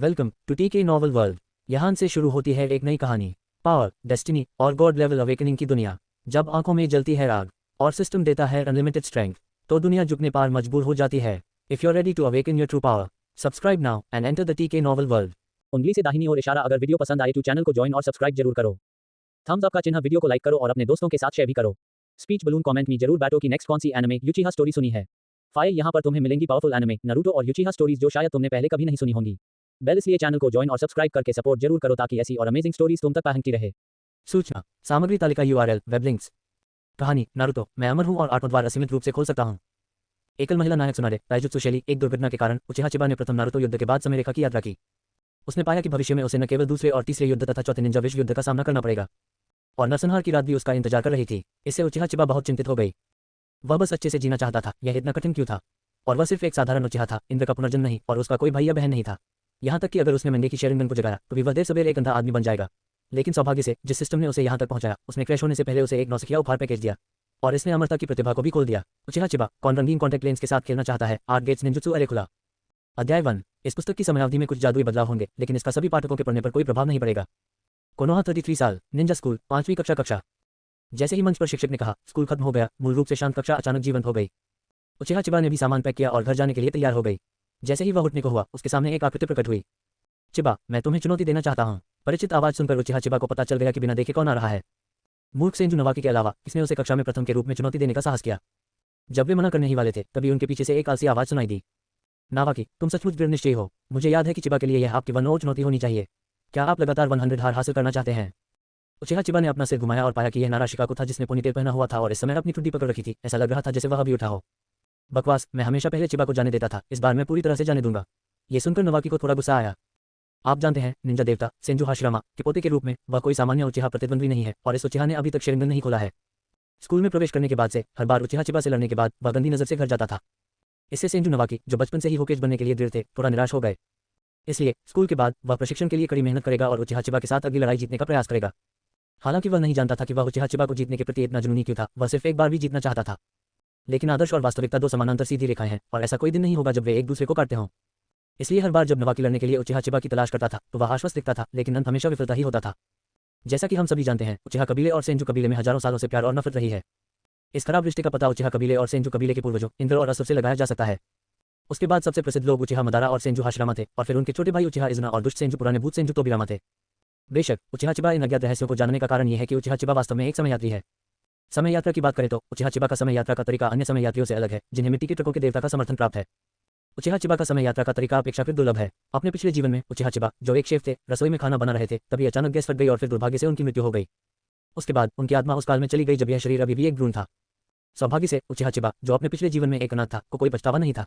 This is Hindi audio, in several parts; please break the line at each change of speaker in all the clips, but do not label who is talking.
वेलकम टू टीके नॉवल वर्ल्ड। यहाँ से शुरू होती है एक नई कहानी, पावर, डेस्टिनी और गॉड लेवल अवेकनिंग की दुनिया। जब आंखों में जलती है आग और सिस्टम देता है अनलिमिटेड स्ट्रेंथ, तो दुनिया झुकने पार मजबूर हो जाती है। If you are ready to awaken your true power, subscribe now and enter the TK novel world. उंगली से दाहिनी ओर इशारा। अगर वीडियो पसंद आए तो चैनल को ज्वाइन और सब्सक्राइब जरूर करो। थम्स अप का चिन्ह, वीडियो को लाइक करो और अपने दोस्तों के साथ शेयर भी करो। स्पीच बलून कमेंट में जरूर बैठो कि नेक्स्ट कौन सी एनिमे यूचिहा स्टोरी सुनी है। फाइल यहाँ पर तुम्हें मिलेंगी पावरफुल एनिमे, नारुतो और यूचिहा स्टोरीज जो शायद तुमने पहले कभी नहीं सुनी होंगी। बेल इसलिए चैनल को ज्वाइन और सब्सक्राइब करके सपोर्ट जरूर करो ताकि ऐसी और अमेजिंग स्टोरीज तुम तक पहुंचती रहे। सूचना, सामग्री तालिका, URL, वेब लिंक्स। कहानी, नारुतो, मैं अमर हूँ और आत्मद्वार असीमित रूप से खोल सकता हूँ। एकल महिला नायक सुनारे ताइजुत्सु शैली। एक दुर्घटना के कारण उचिहा चिबा ने प्रथम नारुतो युद्ध के बाद समय रेखा की यात्रा की। उसने पाया कि भविष्य में उसे न केवल दूसरे और तीसरे युद्ध तथा चौथे निंजा विश्व युद्ध का सामना करना पड़ेगा, और नरसंहार की रात भी उसका इंतजार कर रही थी। इससे उचिहा चिबा बहुत चिंतित हो गई। वह बस अच्छे से जीना चाहता था, यह इतना कठिन क्यों था? और वह सिर्फ एक साधारण उचिहा था, इंद्र का पुनर्जन्म नहीं, और उसका कोई भाई या बहन नहीं था। यहाँ तक कि अगर उसने मंडे की शेरिंगन को जगाया तो भी वह देर सवेरे एक अंधा आदमी बन जाएगा। लेकिन सौभाग्य से जिस सिस्टम ने उसे यहाँ तक पहुंचाया, उसने क्रैश होने से पहले उसे एक नौसिखिया उपहार पैकेज दिया, और इसने अमरता की प्रतिभा को भी खोल दिया। उचिहा चिबा कौन रंगीन कॉन्टैक्ट लेंस के साथ खेलना चाहता है? 8 गेट्स निंजुत्सु अरे खुला। अध्याय 1। इस पुस्तक की समयावधि में कुछ जादुई बदलाव होंगे, लेकिन इसका सभी पाठकों के पढ़ने पर कोई प्रभाव नहीं पड़ेगा। कोनोहा 33 साल, निंजा स्कूल, 5वीं कक्षा। जैसे ही मंच पर शिक्षक ने कहा स्कूल खत्म हो गया, मूल रूप से शांत कक्षा अचानक जीवंत हो गई। उचिहा चिबा ने भी सामान पैक किया और घर जाने के लिए तैयार हो गई। जैसे ही वह उठने को हुआ, उसके सामने एक आकृति प्रकट हुई। चिबा, मैं तुम्हें चुनौती देना चाहता हूँ। परिचित आवाज सुनकर उचिहा चिबा को पता चल गया कि बिना देखे कौन आ रहा है। मूर्ख सेंजू नवाकी के अलावा किसने उसे कक्षा में प्रथम के रूप में चुनौती देने का साहस किया? जब वे मना करने ही वाले थे, तभी उनके पीछे से एक आलसी आवाज सुनाई दी। नावाकी, तुम सचमुच दृढ़ निश्चयी हो। मुझे याद है कि चिबा के लिए यह आपकी वन और चुनौती होनी चाहिए। क्या आप लगातार 100 हार हासिल करना चाहते हैं? उचिहा चिबा ने अपना सिर घुमाया और पाया कि यह नारा शिकाकू था, जिसने पोनीटेल पहना हुआ था और इस समय अपनी ठुड्डी पकड़ रखी थी। ऐसा लग रहा था जैसे वह अभी उठा हो। बकवास, मैं हमेशा पहले चिबा को जाने देता था, इस बार मैं पूरी तरह से जाने दूंगा। ये सुनकर नवाकी को थोड़ा गुस्सा आया। आप जानते हैं, निंजा देवता सेंजू हाशिरामा के पोते के रूप में वह कोई सामान्य उचिहा प्रतिद्वंद्वी नहीं है, और इस उचिहा ने अभी तक शेरिंगन नहीं खोला है। स्कूल में प्रवेश करने के बाद से हर बार उचिहा चिबा से लड़ने के बाद वह गंदी नजर से घर जाता था। इससे सेंजू नवाकी, जो बचपन से ही होकेज बनने के लिए दृढ़ थे, थोड़ा निराश हो गए। इसलिए स्कूल के बाद वह प्रशिक्षण के लिए कड़ी मेहनत करेगा और उचिहा चिबा के साथ अगली लड़ाई जीतने का प्रयास करेगा। हालांकि वह नहीं जानता था कि वह उचिहा चिबा को जीतने के प्रति इतना जुनूनी क्यों था। वह सिर्फ एक बार भी जीतना चाहता था। लेकिन आदर्श और वास्तविकता दो समानांतर सीधी रेखाएं हैं, और ऐसा कोई दिन नहीं होगा जब वे एक दूसरे को काटते हों। इसलिए हर बार जब नवाकी लड़ने के लिए उचिहा चिबा की तलाश करता था तो वह आश्वस्त दिखता था, लेकिन अंत हमेशा विफलता ही होता था। जैसा कि हम सभी जानते हैं, उचिहा कबीले और सेंजू कबीले में हजारों सालों से प्यार और नफरत रही है। इस खराब रिश्ते का पता उचिहा कबीले और सेंजू कबीले के पूर्वजों इंद्र और असुर से लगाया जा सकता है। उसके बाद सबसे प्रसिद्ध लोग उचिहा मदारा और सेंजू हाशिरामा थे, और फिर उनके छोटे भाई उचिहा इजुना और दुष्ट सेंजू पुराने भूत सेंजू तोबिरामा थे। बेशक उचिहा चिबा इन अज्ञात रहस्यों को जानने का कारण यह है कि उचिहा चिबा वास्तव में एक समय यात्री है। समय यात्रा की बात करें तो उचिहा चिबा का समय यात्रा का तरीका अन्य समय यात्रियों से अलग है, जिन्हें मिट्टी के ट्रकों के देवता का समर्थन प्राप्त है। उचिहा चिबा का समय यात्रा का तरीका अपेक्षाकृत दुर्लभ है। अपने पिछले जीवन में उचिहा चिबा, जो एक शेफ थे, रसोई में खाना बना रहे थे, तभी अचानक गैस फट गई और फिर दुर्भाग्य से उनकी मृत्यु हो गई। उसके बाद उनकी आत्मा उस काल में चली गई जब यह शरीर अभी भी एक भ्रूण था। सौभाग्य से उचिहा चिबा, जो अपने पिछले जीवन में एक अनाथ था, को कोई पछतावा नहीं था।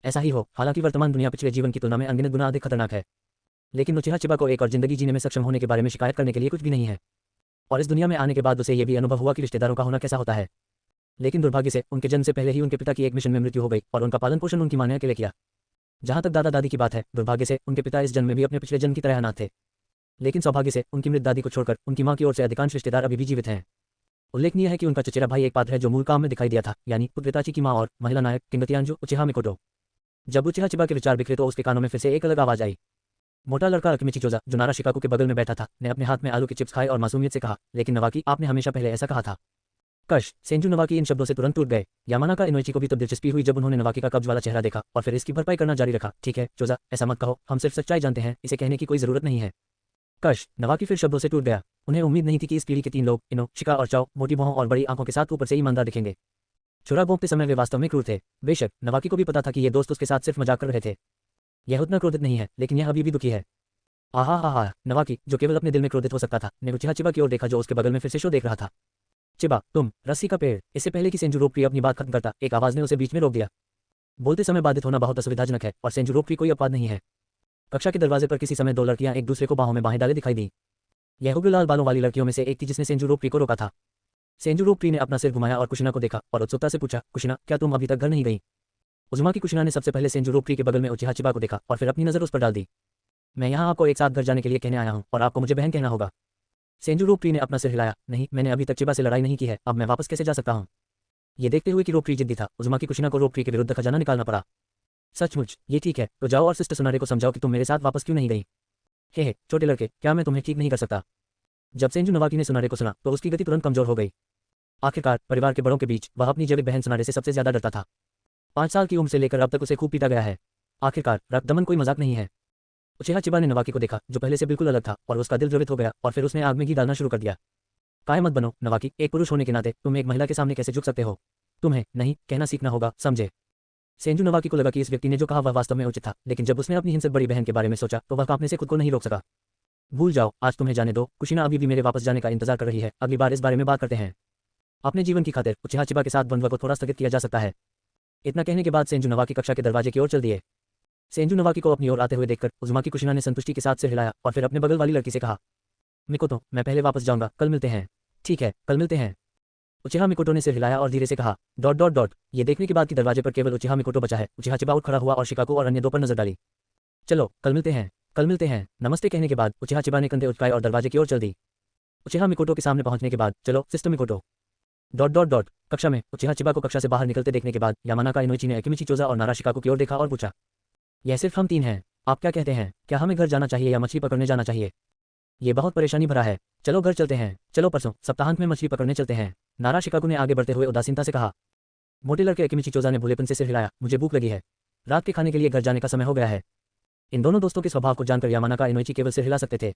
ऐसा ही हो, हालांकि वर्तमान दुनिया पिछले जीवन की तुलना में अनगिनत गुना अधिक खतरनाक है। लेकिन उचिहा चिबा को एक और जिंदगी जीने में सक्षम होने के बारे में शिकायत करने के लिए कुछ भी नहीं है। और इस दुनिया में आने के बाद उसे यह भी अनुभव हुआ कि रिश्तेदारों का होना कैसा होता है। लेकिन दुर्भाग्य से उनके जन्म से पहले ही उनके पिता की एक मिशन में मृत्यु हो गई, और उनका पालन पोषण उनकी मां ने अकेले किया। जहां तक दादा दादी की बात है, दुर्भाग्य से उनके पिता इस जन्म में भी अपने पिछले जन्म की तरह अनाथ थे। लेकिन सौभाग्य से उनकी मृत दादी को छोड़कर उनकी मां की ओर से अधिकांश रिश्तेदार अभी भी जीवित हैं। उल्लेखनीय है कि उनका चचेरा भाई एक पात्र है जो मूल काम में दिखाई दिया था, यानी पुत्रिताची की मां और महिला नायक किंगतियानजू उचिहा मिकोटो। जब उचिहा चिबा के विचार बिखरे तो उसके कानों में फिर से एक अलग आवाज आई। मोटा लड़का अकिमिची चोजा, जो नारा शिकाकू के बगल में बैठा था, ने अपने हाथ में आलू के चिप्स खाए और मासूमियत से कहा, लेकिन नवाकी, आपने हमेशा पहले ऐसा कहा था। कश, सेंजू नवाकी इन शब्दों से तुरंत टूट गए। यामानाका इनोइची को भी तब दिलचस्पी हुई जब उन्होंने नवाकी का कब्ज वाला चेहरा देखा, और फिर इसकी भरपाई करना जारी रखा। ठीक है चोजा, ऐसा मत कहो, हम सिर्फ सच्चाई जानते हैं, इसे कहने की कोई जरूरत नहीं है। कश, नवाकी फिर शब्दों से टूट गया। उन्हें उम्मीद नहीं थी कि इस पीढ़ी के 3 लोग, इनो, शिका और चाओ, मोटी भौहों और बड़ी आंखों के साथ ऊपर से ईमानदार दिखेंगे। छुरा भोंकते समय वे वास्तव में क्रूर थे। बेशक नवाकी को भी पता था कि ये दोस्त उसके साथ सिर्फ मजाक कर रहे थे। यह उतना क्रोधित नहीं है, लेकिन यह अभी भी दुखी है। आहा हा हा, नवाकी, जो केवल अपने दिल में क्रोधित हो सकता था, ने उचिहा चिबा की ओर देखा जो उसके बगल में फिर से शो देख रहा था। चिबा, तुम, रस्सी का पेड़। इससे पहले कि सेंजू रोकप्री अपनी बात खत्म करता, एक आवाज ने उसे बीच में रोक दिया। बोलते समय बाधित होना बहुत असुविधाजनक है, और सेंजू रोकप्री कोई अपवाद नहीं है। कक्षा के दरवाजे पर किसी समय 2 लड़कियां एक दूसरे को बाहों में बाहें डाले दिखाई दी। यह उग्र लाल बालों वाली लड़कियों में से एक थी जिसने सेंजू रोकप्री को रोका था। सेंजू रोकप्री ने अपना सिर घुमाया और कुशिना को देखा और उत्सुकता से पूछा, कुशिना, क्या तुम अभी तक घर नहीं गई? उजुमा कुशिना ने सबसे पहले सेंजू रोकप्री के बगल में उचिहा चिबा को देखा और फिर अपनी नजर उस पर डाल दी। मैं यहाँ आपको एक साथ घर जाने के लिए कहने आया हूँ, और आपको मुझे बहन कहना होगा। सेंजू रोकप्री ने अपना सिर हिलाया। नहीं, मैंने अभी तक चिबा से लड़ाई नहीं की है, अब मैं वापस कैसे जा सकता हूँ? ये देखते हुए कि रोकप्री जिद्दी था, उजुमा कुशिना को रोकप्री के विरुद्ध खजाना निकालना पड़ा। सचमुच, ये ठीक है, तो जाओ और सिस्टर सुनारे को समझाओ कि तुम मेरे साथ वापस क्यों नहीं गई। हे छोटे लड़के, क्या मैं तुम्हें ठीक नहीं कर सकता। जब सेंजू नवाकी ने सुनारे को सुना तो उसकी गति तुरंत कमजोर हो गई। आखिरकार परिवार के बड़ों के बीच वह अपनी जैविक बहन सुनारे से सबसे ज्यादा डरता था। 5 साल की उम्र से लेकर अब तक उसे खूब पीटा गया है। आखिरकार रक्त दमन कोई मजाक नहीं है। उचेहा चिबा ने नवाकी को देखा जो पहले से बिल्कुल अलग था और उसका दिल द्रवित हो गया और फिर उसने आग में घी डालना शुरू कर दिया। काय मत बनो नवाकी, एक पुरुष होने के नाते तुम एक महिला के सामने कैसे झुक सकते हो। तुम्हें नहीं कहना सीखना होगा, समझे। सेंजू नवाकी को लगा कि इस व्यक्ति ने जो कहा वह वास्तव में उचित था, लेकिन जब उसने अपनी हिंसक बड़ी बहन के बारे में सोचा तो वह कांपने से खुद को नहीं रोक सका। भूल जाओ, आज तुम्हें जाने दो, कुशिना अभी भी मेरे वापस जाने का इंतजार कर रही है, अगली बार इस बारे में बात करते हैं। अपने जीवन की खातिर उचिहा चिबा के साथ द्वंद्व को थोड़ा स्थगित किया जा सकता है। इतना कहने के बाद सेंजू नवाकी कक्षा के दरवाजे की ओर चल दिए। सेंजू नवाकी को अपनी ओर आते हुए देखकर उज़ुमाकी कुशिना ने संतुष्टि के साथ सिर हिलाया और फिर अपने बगल वाली लड़की से कहा, मिकोतो, मैं पहले वापस जाऊंगा, कल मिलते हैं। ठीक है, कल मिलते हैं। उचिहा मिकोटो ने सिर हिलाया और धीरे से कहा, डॉट डॉट डॉट। ये देखने के बाद कि दरवाजे पर केवल उचिहा मिकोटो बचा है, उचिहा चिबा उठ खड़ा हुआ और शिकाकू और अन्य दो पर नजर डाली। चलो कल मिलते हैं, कल मिलते हैं। नमस्ते कहने के बाद उचिहा चिबा ने कंधे उचकाए और दरवाजे की ओर चल दी। उचिहा मिकोटो के सामने पहुंचने के बाद, चलो sister Mikoto. Dot dot dot. कक्षा में उचिहा चिबा को कक्षा से बाहर निकलते देखने के बाद यामानाका इनोइची ने अकिमिची चोजा और नारा शिकाकू की ओर देखा और पूछा, यह सिर्फ हम 3 हैं, आप क्या कहते हैं, क्या हमें घर जाना चाहिए या मछली पकड़ने जाना चाहिए। ये बहुत परेशानी भरा है, चलो घर चलते हैं, चलो परसों सप्ताहांत में मछली पकड़ने चलते हैं। नारा शिकाकू ने आगे बढ़ते हुए उदासीनता से कहा। मोटे लड़के अकिमिची चोजा ने भूलेपन से सिर हिलाया, मुझे भूख लगी है, रात के खाने के लिए घर जाने का समय हो गया है। इन दोनों दोस्तों के स्वभाव को जानकर यामानाका इनोइची केवल सिर हिला सकते थे।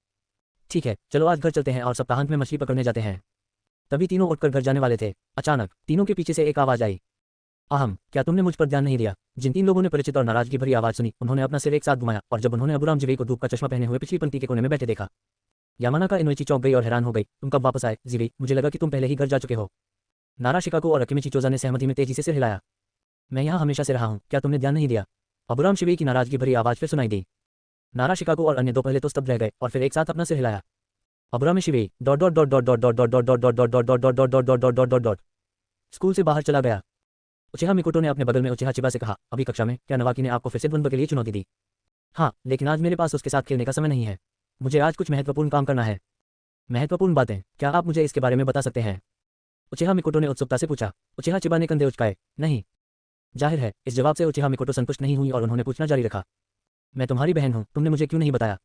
ठीक है, चलो आज घर चलते हैं और सप्ताहांत में मछली पकड़ने जाते हैं। तभी तीनों उठकर घर जाने वाले थे, अचानक तीनों के पीछे से एक आवाज आई, अहम, क्या तुमने मुझ पर ध्यान नहीं दिया। जिन 3 लोगों ने परिचित और नाराजगी भरी आवाज सुनी उन्होंने अपना सिर एक साथ घुमाया और जब उन्होंने अबुराम जिवेई को धूप का चश्मा पहने हुए पिछली पंक्ति के कोने में बैठे देखा, यामानाका इनोइची चौंक गई और हैरान हो गई। तुम कब वापस आए जिवेई, मुझे लगा कि तुम पहले ही घर जा चुके हो। नारा शिकाकू और अकिमिची चोजा ने सहमति में तेजी से सिर हिलाया। मैं यहाँ हमेशा से रहा हूँ, क्या तुमने ध्यान नहीं दिया। अबुराम शिवेई की नाराजगी भरी आवाज फिर सुनाई दी। नारा शिकाकू और अन्य दो पहले तो स्तब्ध रह गए और फिर एक साथ अपना सिर हिलाया। अबुराम शिवेई dot dot dot dot dot dot dot dot dot dot dot dot dot dot dot dot dot dot dot school से बाहर चला गया। उचिहा मिकोटो ने अपने बगल में उचिहा चिबा से कहा, अभी कक्षा में क्या नवाकी ने आपको फिर से द्वंद्व के लिए चुनौती दी। हाँ, लेकिन आज मेरे पास उसके साथ खेलने का समय नहीं है, मुझे आज कुछ महत्वपूर्ण काम करना है। महत्वपूर्ण बातें, क्या आप मुझे इसके बारे में बता सकते हैं। उचिहा मिकोटो ने उत्सुकता से पूछा। उचिहा चिबा ने कंधे उचकाए, नहीं। जाहिर है, इस जवाब से उचिहा मिकोटो संतुष्ट नहीं हुई और उन्होंने पूछना जारी रखा, मैं तुम्हारी बहन हूँ, तुमने मुझे क्यों नहीं बताया।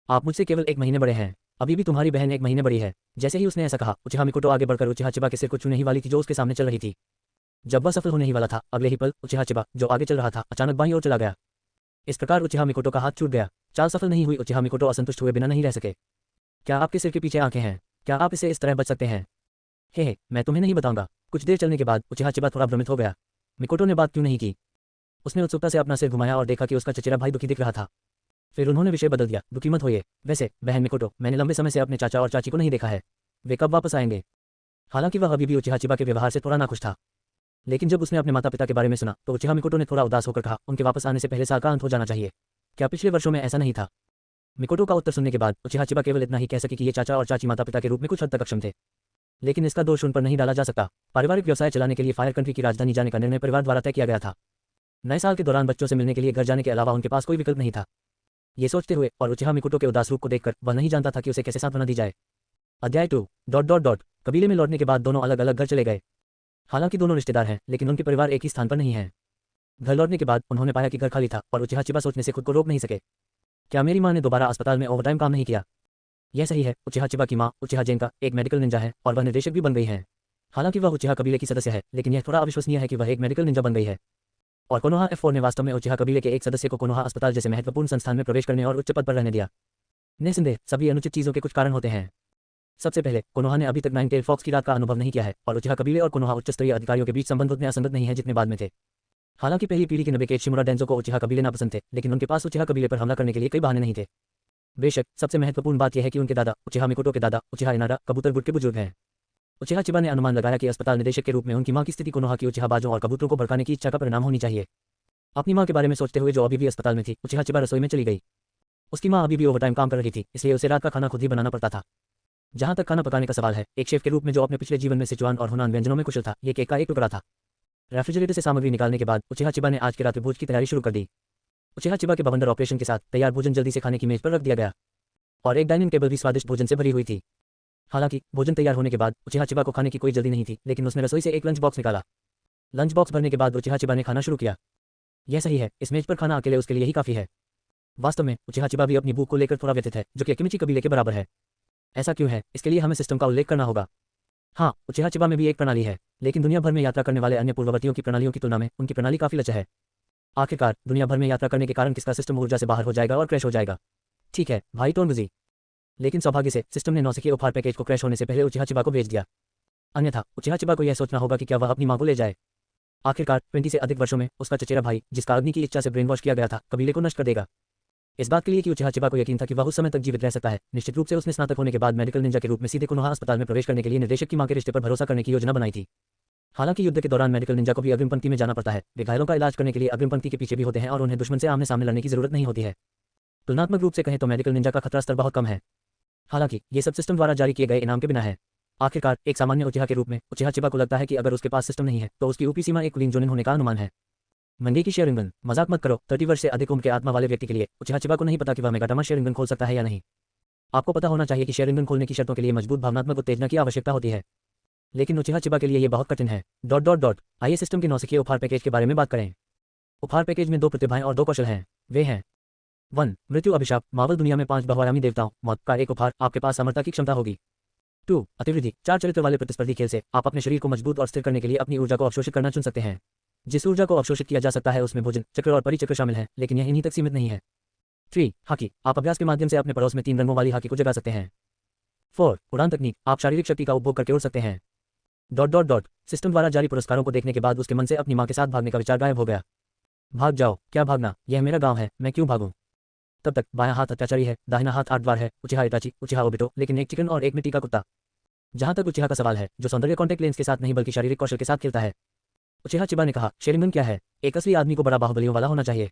आप मुझसे केवल 1 महीने बड़े हैं, अभी भी तुम्हारी बहन 1 महीने बड़ी है। जैसे ही उसने ऐसा कहा उचिहा मिकोटो आगे बढ़कर उचिहा चिबा के सिर को छूने ही वाली थी जो उसके सामने चल रही थी। जब वह सफल होने ही वाला था, अगले ही पल उचिहा चिबा जो आगे चल रहा था अचानक बाईं ओर चला गया। इस प्रकार उचिहा मिकोटो का हाथ छूट गया। चाल सफल नहीं हुई, उचिहा मिकोटो असंतुष्ट हुए बिना नहीं रह सके। क्या आपके सिर के पीछे आंखें हैं, क्या आप इसे इस तरह बच सकते हैं। हे मैं तुम्हें नहीं बताऊंगा। कुछ देर चलने के बाद उचिहा चिबा थोड़ा भ्रमित हो गया। मिकोटो ने बात क्यों नहीं की। उसने उत्सुकता से अपना सिर घुमाया और देखा कि उसका चचेरा भाई दुखी दिख रहा था। फिर उन्होंने विषय बदल दिया, दुखी मत होइए। वैसे बहन मिकोटो, मैंने लंबे समय से अपने चाचा और चाची को नहीं देखा है, वे कब वापस आएंगे। हालांकि वह अभी भी उचिहा चिबा के व्यवहार से थोड़ा नाखुश था, लेकिन जब उसने अपने माता पिता के बारे में सुना तो उचिहा मिकोटो ने थोड़ा उदास होकर कहा, उनके वापस आने से पहले साल का अंत हो जाना चाहिए। क्या पिछले वर्षों में ऐसा नहीं था। मिकोटो का उत्तर सुनने के बाद उचिहा चिबा केवल इतना ही कह सकी कि ये चाचा और चाची माता पिता के रूप में कुछ हद तक अक्षम थे, लेकिन इसका दोष उन पर नहीं डाला जा सकता। पारिवारिक व्यवसाय चलाने के लिए फायर कंट्री की राजधानी जाने का निर्णय परिवार द्वारा तय किया गया था। नए साल के दौरान बच्चों से मिलने के लिए घर जाने के अलावा उनके पास कोई विकल्प नहीं था। ये सोचते हुए और उचिहा मिकोटो के उदास रूप को देखकर वह नहीं जानता था कि उसे कैसे सांत्वना दी जाए। अध्याय 2 डॉट डॉट डॉट। कबीले में लौटने के बाद दोनों अलग अलग घर चले गए। हालांकि दोनों रिश्तेदार हैं, लेकिन उनके परिवार एक ही स्थान पर नहीं हैं। घर लौटने के बाद उन्होंने पाया कि घर खाली था और उचिहा चिबा सोचने से खुद को रोक नहीं सके। क्या मेरी माँ ने दोबारा अस्पताल में ओवरटाइम काम नहीं किया। यह सही है, उचिहा चिबा की माँ उचिहा जेंका एक मेडिकल निंजा है और वह निर्देशक भी बन गई है। हालांकि वह उचिहा कबीले की सदस्य है, लेकिन यह थोड़ा अविश्वसनीय है कि वह एक मेडिकल निंजा बन गई है। और कोनोहा F4 ने वास्तव में उचिहा कबीले के एक सदस्य को कोनोहा अस्पताल जैसे महत्वपूर्ण संस्थान में प्रवेश करने और उच्च पद पर रहने दिया। निस्संदेह सभी अनुचित चीजों के कुछ कारण होते हैं। सबसे पहले कोनोहा ने अभी तक नाइन टेल फॉक्स की रात का अनुभव नहीं किया है और उचिहा कबीले और कोनोहा उच्च स्तरीय अधिकारियों के बीच संबंध उतने असंगत नहीं है जितने बाद में थे। हालांकि पहली पीढ़ी के नबेकेट शिमुरा डेंजो को उचिहा कबीले नापसंद थे, लेकिन उनके पास उचिहा कबीले पर हमला करने के लिए कई बहाने नहीं थे। बेशक सबसे महत्वपूर्ण बात यह है कि उनके दादा उचिहा मिकोटो के दादा उचिहा इनारा कबूतर गुट के बुजुर्ग हैं। उचिहा चिबा ने अनुमान लगाया कि अस्पताल निदेशक के रूप में उनकी मां की स्थिति कोनोहा की उचिहा बाजों और कबूतरों को भड़काने की इच्छा का परिणाम होनी चाहिए। अपनी मां के बारे में सोचते हुए जो अभी भी अस्पताल में थी, उचिहा चिबा रसोई में चली गई। उसकी मां अभी भी ओवरटाइम काम कर रही थी, इसलिए उसे रात का खाना खुद ही बनाना पड़ता था। जहां तक खाना पकाने का सवाल है, एक शेफ के रूप में जो अपने पिछले जीवन में सिचुआन और हुनान व्यंजनों में कुशल था, ये केक का एक टुकड़ा था। रेफ्रिजरेटर से सामग्री निकालने के बाद उचिहा चिबा ने आज के रात्रि भोज की तैयारी शुरू कर दी। उचिहा चिबा के बवंडर ऑपरेशन के साथ तैयार भोजन जल्दी से खाने की मेज पर रख दिया गया और एक डाइनिंग टेबल भी स्वादिष्ट भोजन से भरी हुई थी। हालांकि भोजन तैयार होने के बाद उचिहा चिबा को खाने की कोई जल्दी नहीं थी, लेकिन उसने रसोई से एक लंच बॉक्स निकाला। लंच बॉक्स भरने के बाद उचिहा चिबा ने खाना शुरू किया। यह सही है, इस मेज पर खाना अकेले उसके लिए ही काफी है। वास्तव में उचिहा चिबा भी अपनी भूख को लेकर थोड़ा व्यथित है, जो कि अकिमिची कबीले के बराबर है। ऐसा क्यों है, इसके लिए हमें सिस्टम का उल्लेख करना होगा। हाँ, उचिहा चिबा में भी एक प्रणाली है, लेकिन दुनिया भर में यात्रा करने वाले अन्य पूर्ववर्तियों की प्रणालियों की तुलना में उनकी प्रणाली काफी लचर है। आखिरकार दुनिया भर में यात्रा करने के कारण किसका सिस्टम ऊर्जा से बाहर हो जाएगा और क्रैश हो जाएगा। ठीक है भाई टोनगुजी, लेकिन सौभाग्य से सिस्टम ने नौसिखिए उपहार पैकेज को क्रैश होने से पहले उचिहा चिबा को भेज दिया। अन्यथा उचिहा चिबा को यह सोचना होगा कि क्या वह अपनी मां को ले जाए। आखिरकार 20 से अधिक वर्षों में उसका चचेरा भाई, जिसका अग्नि की इच्छा से ब्रेन वॉश किया गया था, कबीले को नष्ट कर देगा। इस बात के लिए कि उचिहा चिबा को यकीन था कि वह उस समय तक जीवित रह सकता है, निश्चित रूप से उसने स्नातक होने के बाद मेडिकल निंजा के रूप में सीधे कोनोहा अस्पताल में प्रवेश करने के लिए निर्देशक की मां के रिश्ते पर भरोसा करने की योजना बनाई थी। हालांकि युद्ध के दौरान मेडिकल निंजा को भी अग्रिम पंक्ति में जाना पड़ता है, वे घायलों का इलाज करने के लिए अग्रिम पंक्ति के पीछे भी होते हैं और उन्हें दुश्मन से आमने सामने लड़ने की जरूरत नहीं होती है। तुलनात्मक रूप से कहें तो मेडिकल निंजा का खतरा स्तर बहुत कम है। हालांकि ये सब सिस्टम द्वारा जारी किए गए इनाम के बिना है। आखिरकार एक सामान्य उचिहा के रूप में उचिहा चिबा को लगता है कि अगर उसके पास सिस्टम नहीं है तो उसकी ऊपरी सीमा एक क्लीन जोनिन होने का अनुमान है। मंगे की शेयरिंगन, मजाक मत करो, 30 वर्ष से अधिक उम्र के आत्मा वाले व्यक्ति के लिए उचिहा चिबा को नहीं पता कि वह मेगाटामा शेयरिंगन खोल सकता है या नहीं। आपको पता होना चाहिए कि शेयरिंगन खोलने की शर्तों के लिए मजबूत भावनात्मक उत्तेजना की आवश्यकता होती है, लेकिन उचिहा चिबा के लिए यह बहुत कठिन है। आइए सिस्टम के नौसिखिए उपहार पैकेज के बारे में बात करें। उपहार पैकेज में 2 प्रतिभाएं और 2 कौशल हैं। वे हैं 1. मृत्यु अभिशाप, मावल दुनिया में 5 बहुआयामी देवताओं, मौत का एक उपहार, आपके पास समर्था की क्षमता होगी। 2. अतिवृद्धि, 4 चरित्र वाले प्रतिस्पर्धी खेल से आप अपने शरीर को मजबूत और स्थिर करने के लिए अपनी ऊर्जा को अवशोषित करना चुन सकते हैं। जिस ऊर्जा को अवशोषित किया जा सकता है उसमें भोजन चक्र और परिचक्र शामिल हैं, लेकिन यह इन्हीं तक सीमित नहीं है। 3. हॉकी, आप अभ्यास के माध्यम से अपने पड़ोस में 3 रंगों वाली हॉकी को जगा सकते हैं। 4. उड़ान तकनीक, आप शारीरिक शक्ति का उपभोग करके उड़ सकते हैं। सिस्टम द्वारा जारी पुरस्कारों को देखने के बाद उसके मन से अपनी मां के साथ भागने का विचार गायब हो गया। भाग जाओ, क्या भागना, यह मेरा गांव है, मैं क्यों भागूं। तब तक बायां हाथ अत्याचारी है, दाहिना हाथ 8 द्वार है, उचिहा इटाची, उचिहा ओबिटो, लेकिन एक चिकन और एक मिट्टी का कुत्ता। जहां तक उचिहा का सवाल है, जो सौंदर्य कॉन्टेक्ट लेंस के साथ नहीं बल्कि शारीरिक कौशल के साथ खेलता है। उचिहा चिबा ने कहा, शेरिंगन क्या है, एक असली आदमी को बड़ा बाहुबलियों वाला होना चाहिए।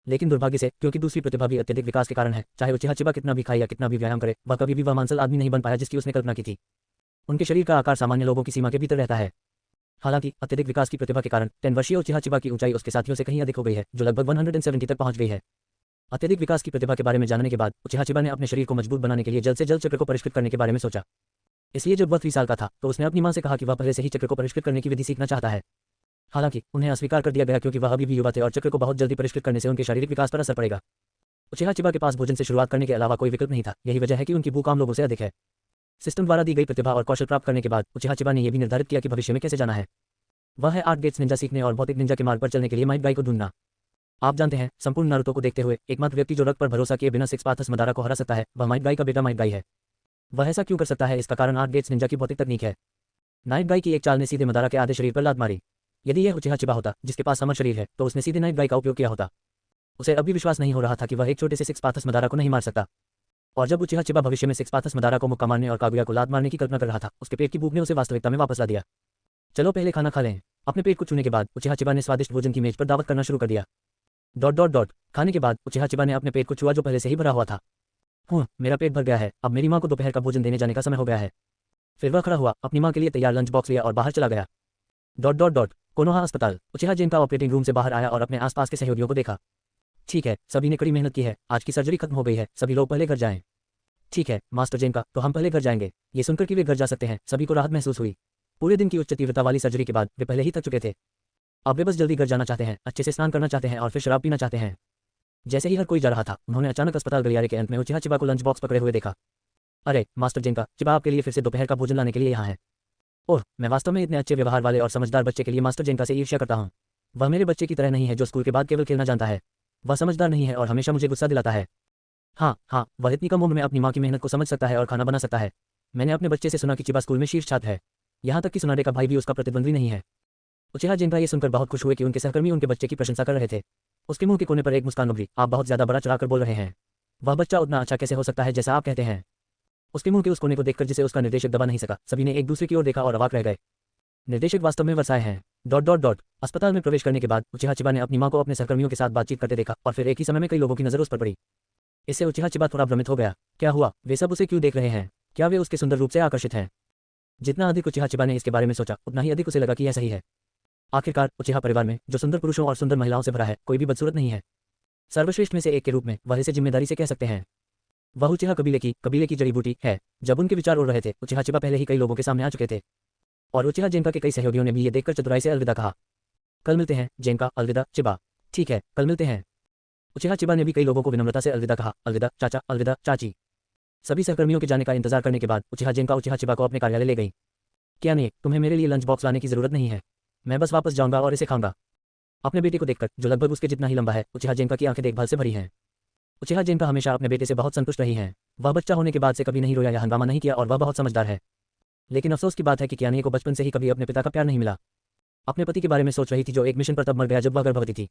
लेकिन दुर्भाग्य से, क्योंकि दूसरी प्रतिभा भी अत्यधिक विकास के कारण है, चाहे उचिहा चिबा कितना भी खाए या कितना भी व्यायाम करे, वह कभी भी वह मांसल आदमी नहीं बन पाया जिसकी उसने कल्पना की थी। उनके शरीर का आकार सामान्य लोगों की सीमा के भीतर रहता है। हालांकि अत्यधिक विकास की प्रतिभा के कारण 10 वर्षीय उचिहा चिबा की ऊंचाई उसके साथियों से कहीं अधिक हो गई है, जो लगभग 170 तक पहुंच गई है। अत्यधिक विकास की प्रतिभा के बारे में जानने के बाद उचिहा चिबा ने अपने शरीर को मजबूत बनाने के लिए जल्द से जल्द चक्र को परिष्कृत करने के बारे में सोचा। इसलिए जब वह 3 साल का था तो उसने अपनी मां से कहा कि वह पहले से ही चक्र को परिष्कृत करने की विधि सीखना चाहता है। हालांकि उन्हें अस्वीकार कर दिया गया क्योंकि वह अभी भी युवा थे और चक्र को बहुत जल्दी परिष्कृत करने से उनके शारीरिक विकास पर असर पड़ेगा। उचिहा चिबा के पास भोजन से शुरुआत करने के अलावा कोई विकल्प नहीं था, यही वजह है कि उनकी भूख आम लोगों से अधिक है। सिस्टम द्वारा दी गई प्रतिभा और कौशल प्राप्त करने के बाद उचिहा चिबा ने यह भी निर्धारित किया कि भविष्य में कैसे जाना है। वह है 8 गेट्स निंजा सीखने और भौतिक निंजा के मार्ग पर चलने के लिए माइट गाई को ढूंढना। आप जानते हैं, संपूर्ण नारुतो को देखते हुए एकमात्र व्यक्ति जो रक्त पर भरोसा किए बिना सिक्स पाथस मदारा को हरा सकता है, वह माइट गाई का बेटा माइट गाई है। वह ऐसा क्यों कर सकता है, इसका कारण 8 गेट्स निंजा की भौतिक तकनीक है। नाइट गाई की एक चाल ने सीधे मदारा के आधे शरीर पर लात मारी। यदि यह उचिहा चिबा होता, जिसके पास समर शरीर है, तो उसने सीधे नाइट गाई का उपयोग किया होता। उसे अब भी विश्वास नहीं हो रहा था कि वह एक छोटे से सिक्स पाथस मदारा को नहीं मार सकता। और जब उचिहा चिबा भविष्य में सिक्स पाथस मदारा को मुक्का मारने और कागुया को लात मारने की कल्पना कर रहा था, उसके पेट की भूख ने उसे वास्तविकता में वापस ला दिया। चलो पहले खाना खा लें। अपने पेट को छूने के बाद उचिहा चिबा ने स्वादिष्ट भोजन की मेज पर दावत करना शुरू कर दिया। खाने के बाद उचिहा चिबा ने अपने पेट को छुआ जो पहले से ही भरा हुआ था। मेरा पेट भर गया है, अब मेरी मां को दोपहर का भोजन देने जाने का समय हो गया है। फिर वह खड़ा हुआ, अपनी मां के लिए तैयार लंच बॉक्स लिया और बाहर चला गया। कोनोहा अस्पताल। उचिहा जेन का ऑपरेटिंग रूम से बाहर आया और अपने आसपास के सहयोगियों को देखा। ठीक है, सभी ने कड़ी मेहनत की है, आज की सर्जरी खत्म हो गई है, सभी लोग पहले घर जाएं। ठीक है मास्टर जेन का, तो हम पहले घर जाएंगे। ये सुनकर कि वे घर जा सकते हैं, सभी को राहत महसूस हुई। पूरे दिन की उच्च तीव्रता वाली सर्जरी के बाद वे पहले ही थक चुके थे। अब वे बस जल्दी घर जाना चाहते हैं, अच्छे से स्नान करना चाहते हैं और फिर शराब पीना चाहते हैं। जैसे ही हर कोई जा रहा था, उन्होंने अचानक अस्पताल गलियारे के अंत में उचिहा चिबा को लंच बॉक्स पकड़े हुए देखा। अरे मास्टर जेन का, चिबा आपके लिए फिर से दोपहर का भोजन लाने के लिए यहाँ है। ओह, मैं वास्तव में इतने अच्छे व्यवहार वाले और समझदार बच्चे के लिए मास्टर जेन का से ईर्ष्या करता हूँ। वह मेरे बच्चे की तरह नहीं है जो स्कूल के बाद केवल खेलना जानता है। वह समझदार नहीं है और हमेशा मुझे गुस्सा दिलाता है। हाँ, वह इतनी कम उम्र में अपनी माँ की मेहनत को समझ सकता है और खाना बना सकता है। मैंने अपने बच्चे से सुना कि चिबा स्कूल में शीर्ष छात्र है, यहाँ तक कि सुनाडे का भाई भी उसका प्रतिद्वंद्वी नहीं है। उचिहा जेनका ये सुनकर बहुत खुश हुए कि उनके सहकर्मी उनके बच्चे की प्रशंसा कर रहे थे। उसके मुंह के कोने पर एक मुस्कान उभरी। आप बहुत ज्यादा बड़ा चढ़ाकर बोल रहे हैं। वह बच्चा उतना अच्छा कैसे हो सकता है जैसा आप कहते हैं। उसके मुंह के उस कोने को देखकर जिसे उसका निर्देशक दबा नहीं सका, सभी ने एक दूसरे की ओर देखा और अवाक रह गए। निर्देशक वास्तव में वर्षाए हैं। अस्पताल में प्रवेश करने के बाद उचिहा चिबा ने अपनी मां को अपने सहकर्मियों के साथ बातचीत करते देखा और फिर एक ही समय में कई लोगों की नजर उस पर पड़ी। इससे उचिहा चिबा थोड़ा भ्रमित हो गया। क्या हुआ, वे सब उसे क्यों देख रहे हैं? क्या वे उसके सुंदर रूप से आकर्षित हैं? जितना अधिक उचिहा चिबा ने इसके बारे में सोचा, उतना ही अधिक उसे लगा कि यह सही है। आखिरकार उचिहा परिवार में, जो सुंदर पुरुषों और सुंदर महिलाओं से भरा है, कोई भी बदसूरत नहीं है। सर्वश्रेष्ठ में से एक के रूप में वह इसे जिम्मेदारी से कह सकते हैं। वह उचिहा कबीले की जड़ी बूटी है। जब उनके विचार उड़ रहे थे, उचिहा चिबा पहले ही कई लोगों के सामने आ चुके थे और उचिहा जेनका के कई सहयोगियों ने भी ये देखकर चतुराई से अलविदा कहा। कल मिलते हैं जेनका, अलविदा चिबा। ठीक है, कल मिलते हैं। उचिहा चिबा ने भी कई लोगों को विनम्रता से अलविदा कहा, अलविदा चाचा, अलविदा चाची। सभी सहकर्मियों के जाने का इंतजार करने के बाद उचिहा जेनका उचिहा चिबा को अपने कार्यालय ले गई। क्या नहीं, तुम्हें मेरे लिए लंच बॉक्स लाने की जरूरत नहीं है, मैं बस वापस जाऊंगा और इसे खाऊंगा। अपने बेटे को देखकर, जो लगभग उसके जितना ही लंबा है, उचिहा जेनका की आंखें देखभाल से भरी हैं। उचिहा जेनका हमेशा अपने बेटे से बहुत संतुष्ट रही हैं। वह बच्चा होने के बाद से कभी नहीं रोया या हंगामा नहीं किया और वह बहुत समझदार है। लेकिन अफसोस की बात है कि कियानी को बचपन से ही कभी अपने पिता का प्यार नहीं मिला। अपने पति के बारे में सोच रही थी जो एक मिशन पर तब मर गया जब वह गर्भवती थी।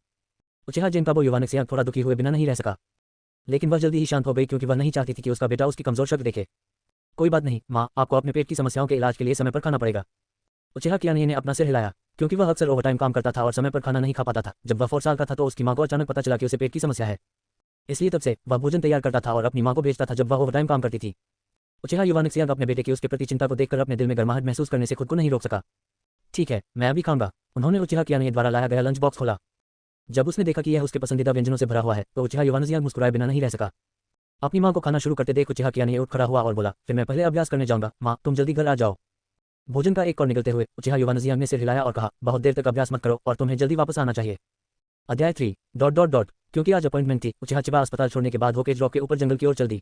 उचिहा जेनकाबो युवानक से थोड़ा दुखी हुए बिना नहीं रह सका, लेकिन वह जल्दी ही शांत हो गई क्योंकि वह नहीं चाहती थी कि उसका बेटा उसकी कमजोर शक्ल देखे। कोई बात नहीं माँ, आपको अपने पेट की समस्याओं के इलाज के लिए समय पर खाना पड़ेगा। उचिहा कियानी ने अपना सिर हिलाया, क्योंकि वह अक्सर ओवरटाइम काम करता था और समय पर खाना नहीं खा पाता था। जब वह 4 साल का था तो उसकी माँ को अचानक पता चला कि उसे पेट की समस्या है। इसलिए तब से वह भोजन तैयार करता था और अपनी माँ को भेजता था जब वह ओवरटाइम काम करती थी। उचिहा युवानक अपने बेटे की उसके प्रति चिंता को देखकर अपने दिल में गर्माहट महसूस करने से खुद को नहीं रोक सका। ठीक है, मैं अभी खाऊंगा। उन्होंने उचिहा कियानी द्वारा लाया गया लंच बॉक्स खोला। जब उसने देखा कि यह उसके पसंदीदा व्यंजनों से भरा हुआ है तो उचिहा युवानक मुस्कुराए बिना नहीं रह सका। अपनी माँ को खाना शुरू करते देख उचिहा कियानी उठ खड़ा हुआ और बोला, फिर मैं पहले अभ्यास करने जाऊंगा, माँ तुम जल्दी घर आ जाओ। भोजन का एक और निकलते हुए उचिहा युवानक ने सिर हिलाया और कहा, बहुत देर तक अभ्यास मत करो और तुम्हें जल्दी वापस आना चाहिए। अध्याय 3 ... क्योंकि आज अपॉइंटमेंट थी, उचिहा चिबा अस्पताल छोड़ने के बाद होकेज रॉक के ऊपर जंगल की ओर चल दी।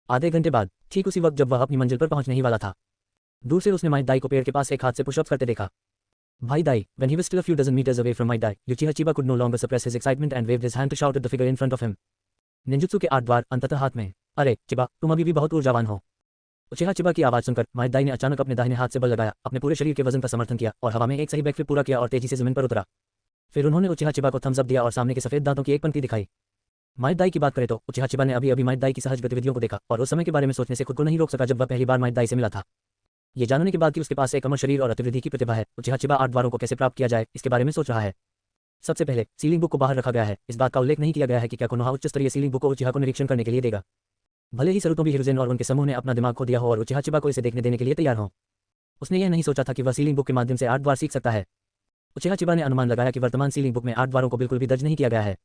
आधे घंटे बाद, ठीक उसी वक्त जब वह अपनी मंजिल पर पहुंचने ही वाला था, दूर से उसने माइट दाई को पेड़ के पास एक हाथ से पुशअप्स करते देखा। भाई दाई, when he was still a few dozen meters away from Might Dai, Uchiha Chiba could no longer suppress his excitement and waved his hand to shout at the figure in front of him. Ninjutsu के 8 द्वार अंततः हाथ में। अरे चिबा, तुम अभी भी बहुत ऊर्जावान हो। उचिहा चिबा की आवाज सुनकर माइट दाई ने अचानक अपने दाहिने हाथ से बल लगाया, अपने पूरे शरीर के वजन का समर्थन किया और हवा में एक सही बैकफ्लिप पूरा किया और तेजी से जमीन पर उतरा। फिर उन्होंने उचिहा चिबा को थम्स अप दिया और सामने के सफेद दांतों की एक पंक्ति दिखाई। माइट दाई की बात करें तो उचिहा चिबा ने अभी माइट दाई की सहज गतिविधियों को देखा और उस समय के बारे में सोचने से खुद को नहीं रोक सका जब वह पहली बार माइट दाई से मिला था। ये जानने के बाद कि उसके पास एक अमर शरीर और अतिवृद्धि की प्रतिभा है, उचिहा चिबा 8 द्वारों को कैसे प्राप्त किया जाए इसके बारे में सोच रहा है। सबसे पहले सीलिंग बुक को बाहर रखा गया है। इस बात का उल्लेख नहीं किया गया है कि क्या कोनोहा उच्च स्तरीय सीलिंग बुक को उचिहा को निरीक्षण करने के लिए देगा। भले ही सरुतोबी हिरुजेन और उनके समूह ने अपना दिमाग खो दिया हो और उचिहा चिबा को इसे देखने देने के लिए तैयार हो, उसने यह नहीं सोचा था कि वह सीलिंग बुक के माध्यम से 8 द्वार सीख सकता है। उचिहा चिबा ने अनुमान लगाया कि वर्तमान सीलिंग बुक में 8 द्वारों को बिल्कुल भी दर्ज नहीं किया गया है।